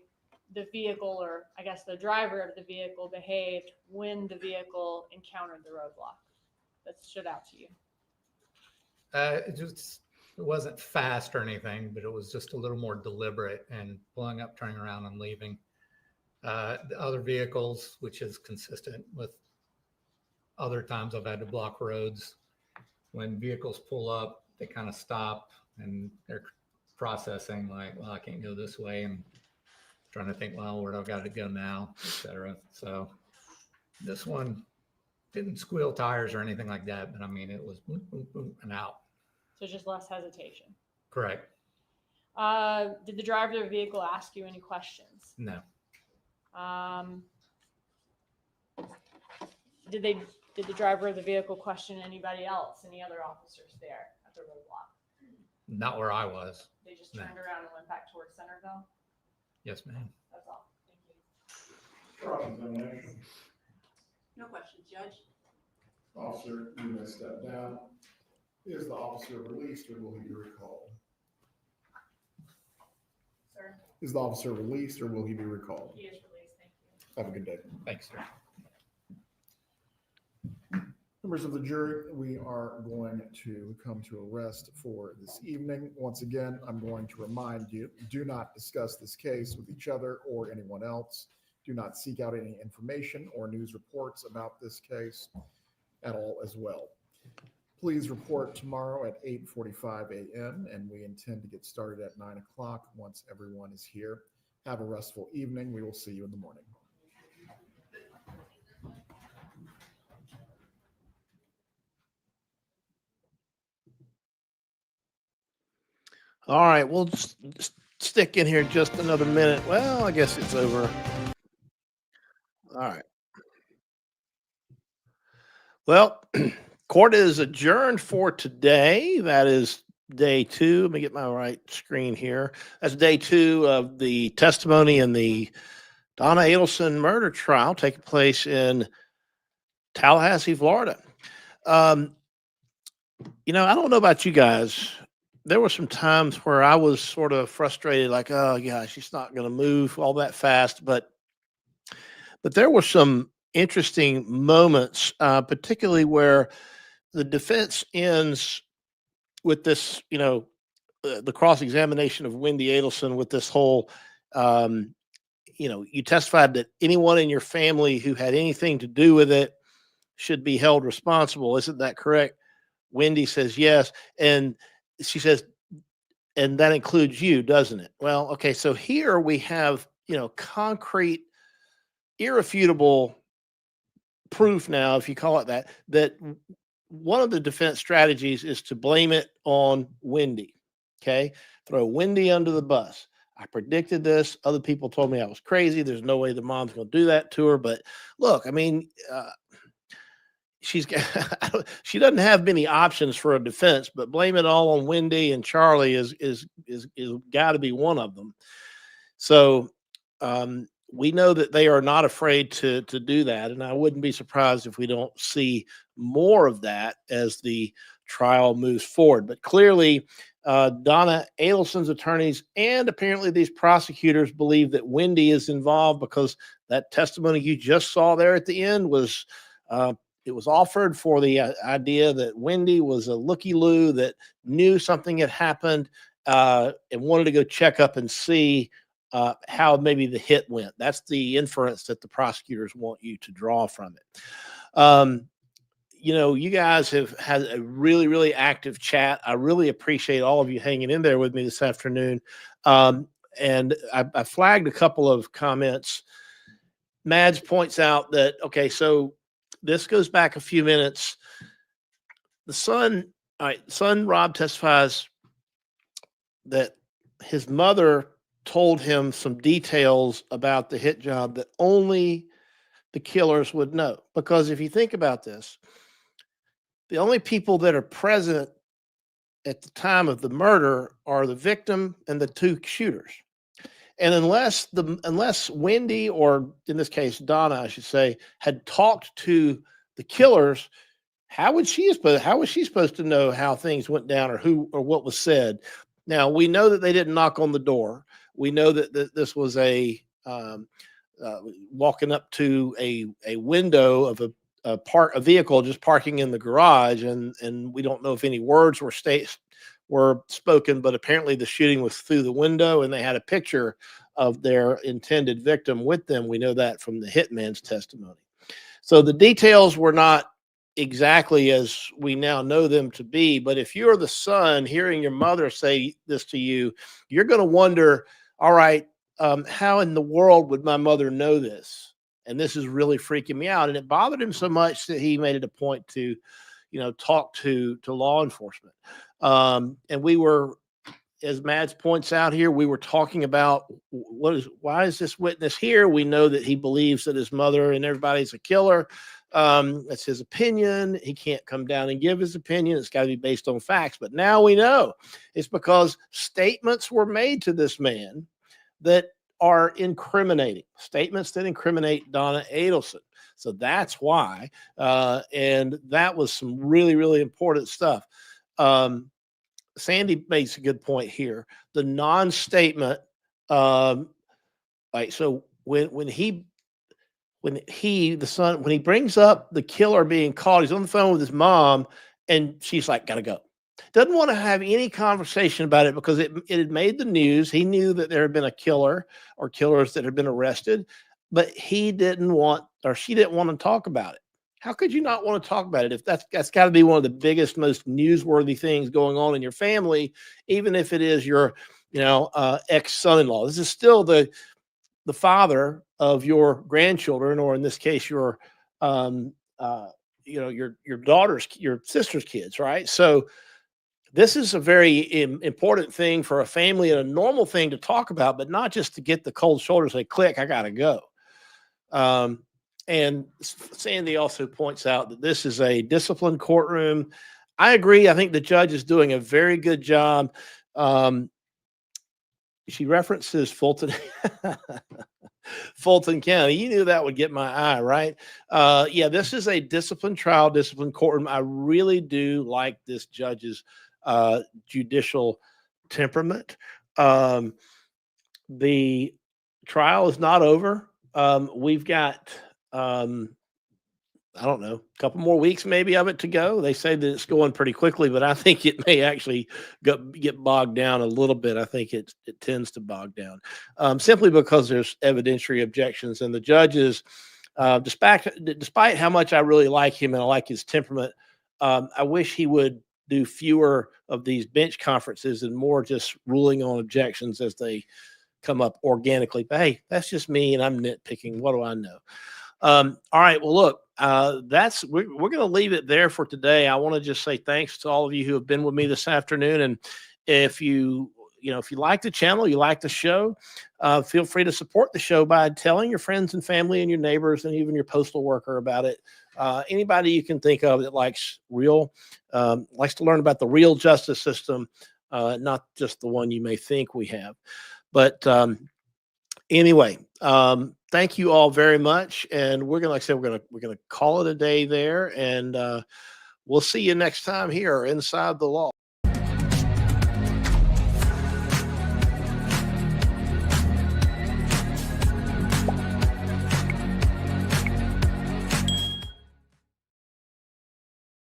the vehicle, or I guess the driver of the vehicle, behaved when the vehicle encountered the roadblock that stood out to you? It wasn't fast or anything, but it was just a little more deliberate and pulling up, turning around, and leaving. The other vehicles, which is consistent with other times I've had to block roads, when vehicles pull up, they kind of stop and they're processing like, well, I can't go this way, and trying to think, well, where do I got to go now, etc. So this one didn't squeal tires or anything like that, but I mean, it was boom, boom, boom, and out. So just less hesitation. Correct. Did the driver of the vehicle ask you any questions? No. Did the driver of the vehicle question anybody else, any other officers there at the roadblock? Not where I was. They just turned around and went back towards Centerville? Yes, ma'am. That's all. Thank you. No questions, Judge. Officer, you may step down. Is the officer released or will he be recalled? Sir, Is the officer released or will he be recalled? he is released. Thank you. Have a good day. Thanks, sir. Members of the jury, we are going to come to a rest for this evening. Once again, I'm going to remind you, do not discuss this case with each other or anyone else. Do not seek out any information or news reports about this case at all as well. Please report tomorrow at 8:45 a.m. and we intend to get started at 9 o'clock once everyone is here. Have a restful evening. We will see you in the morning. All right, we'll just stick in here just another minute. Well, I guess it's over. All right. Well, court is adjourned for today. That is day 2. Let me get my right screen here. That's day 2 of the testimony in the Donna Adelson murder trial taking place in Tallahassee, Florida. I don't know about you guys. There were some times where I was sort of frustrated, like, oh gosh, she's not going to move all that fast. But there were some interesting moments, particularly where the defense ends with this, the cross-examination of Wendy Adelson with this whole, you testified that anyone in your family who had anything to do with it should be held responsible. Isn't that correct? Wendy says yes. And she says, and that includes you, doesn't it? Well, okay. So here we have, concrete, irrefutable proof now, if you call it that one of the defense strategies is to blame it on Wendy. Okay. Throw Wendy under the bus. I predicted this. Other people told me I was crazy. There's no way the mom's going to do that to her. But look, I mean, she doesn't have many options for a defense, but blame it all on Wendy and Charlie is got to be one of them. So we know that they are not afraid to do that, and I wouldn't be surprised if we don't see more of that as the trial moves forward. But clearly, Donna Adelson's attorneys and apparently these prosecutors believe that Wendy is involved because that testimony you just saw there at the end was. It was offered for the idea that Wendy was a looky-loo that knew something had happened and wanted to go check up and see how maybe the hit went. That's the inference that the prosecutors want you to draw from it. You guys have had a really, really active chat. I really appreciate all of you hanging in there with me this afternoon. And I flagged a couple of comments. Mads points out that, okay, so this goes back a few minutes. The son Rob testifies that his mother told him some details about the hit job that only the killers would know. Because if you think about this, the only people that are present at the time of the murder are the victim and the 2 shooters. And unless Wendy, or in this case Donna, I should say, had talked to the killers, how was she supposed to know how things went down or who or what was said? Now we know that they didn't knock on the door. We know that this was a walking up to a window of a vehicle just parking in the garage, and we don't know if any words were spoken, but apparently the shooting was through the window and they had a picture of their intended victim with them. We know that from the hitman's testimony. So the details were not exactly as we now know them to be, but if you're the son hearing your mother say this to you, you're going to wonder, all right, how in the world would my mother know this? And this is really freaking me out. And it bothered him so much that he made it a point to, talk to law enforcement. And we were, as Mads points out here, we were talking about why is this witness here? We know that he believes that his mother and everybody's a killer. That's his opinion. He can't come down and give his opinion. It's got to be based on facts. But now we know it's because statements were made to this man that are incriminating, statements that incriminate Donna Adelson. So that's why, and that was some really, really important stuff. Sandy makes a good point here. The non-statement, like, so when he brings up the killer being called, he's on the phone with his mom, and she's like, "Gotta go." Doesn't want to have any conversation about it because it had made the news. He knew that there had been a killer or killers that had been arrested, but he didn't want, or she didn't want to talk about it. How could you not want to talk about it if that's got to be one of the biggest, most newsworthy things going on in your family, even if it is your, ex-son-in-law. This is still the father of your grandchildren, or in this case, your your daughter's, your sister's kids, right? So this is a very important thing for a family and a normal thing to talk about, but not just to get the cold shoulder and say, "Click, I gotta go." And Sandy also points out that this is a disciplined courtroom. I agree. I think the judge is doing a very good job. She references Fulton, Fulton County. You knew that would get my eye, right? Yeah, this is a disciplined trial, disciplined courtroom. I really do like this judge's judicial temperament. The trial is not over. We've got, I don't know, a couple more weeks maybe of it to go. They say that it's going pretty quickly, but I think it may actually get bogged down a little bit. I think it tends to bog down simply because there's evidentiary objections, and the judges, despite how much I really like him and I like his temperament, I wish he would do fewer of these bench conferences and more just ruling on objections as they come up organically. But hey, that's just me, and I'm nitpicking. What do I know? All right. Well, look, we're going to leave it there for today. I want to just say thanks to all of you who have been with me this afternoon. And if you like the channel, you like the show, feel free to support the show by telling your friends and family and your neighbors and even your postal worker about it. Anybody you can think of that likes to learn about the real justice system, not just the one you may think we have. But anyway, thank you all very much. And we're gonna, like I said, we're gonna call it a day there, and we'll see you next time here Inside the Law.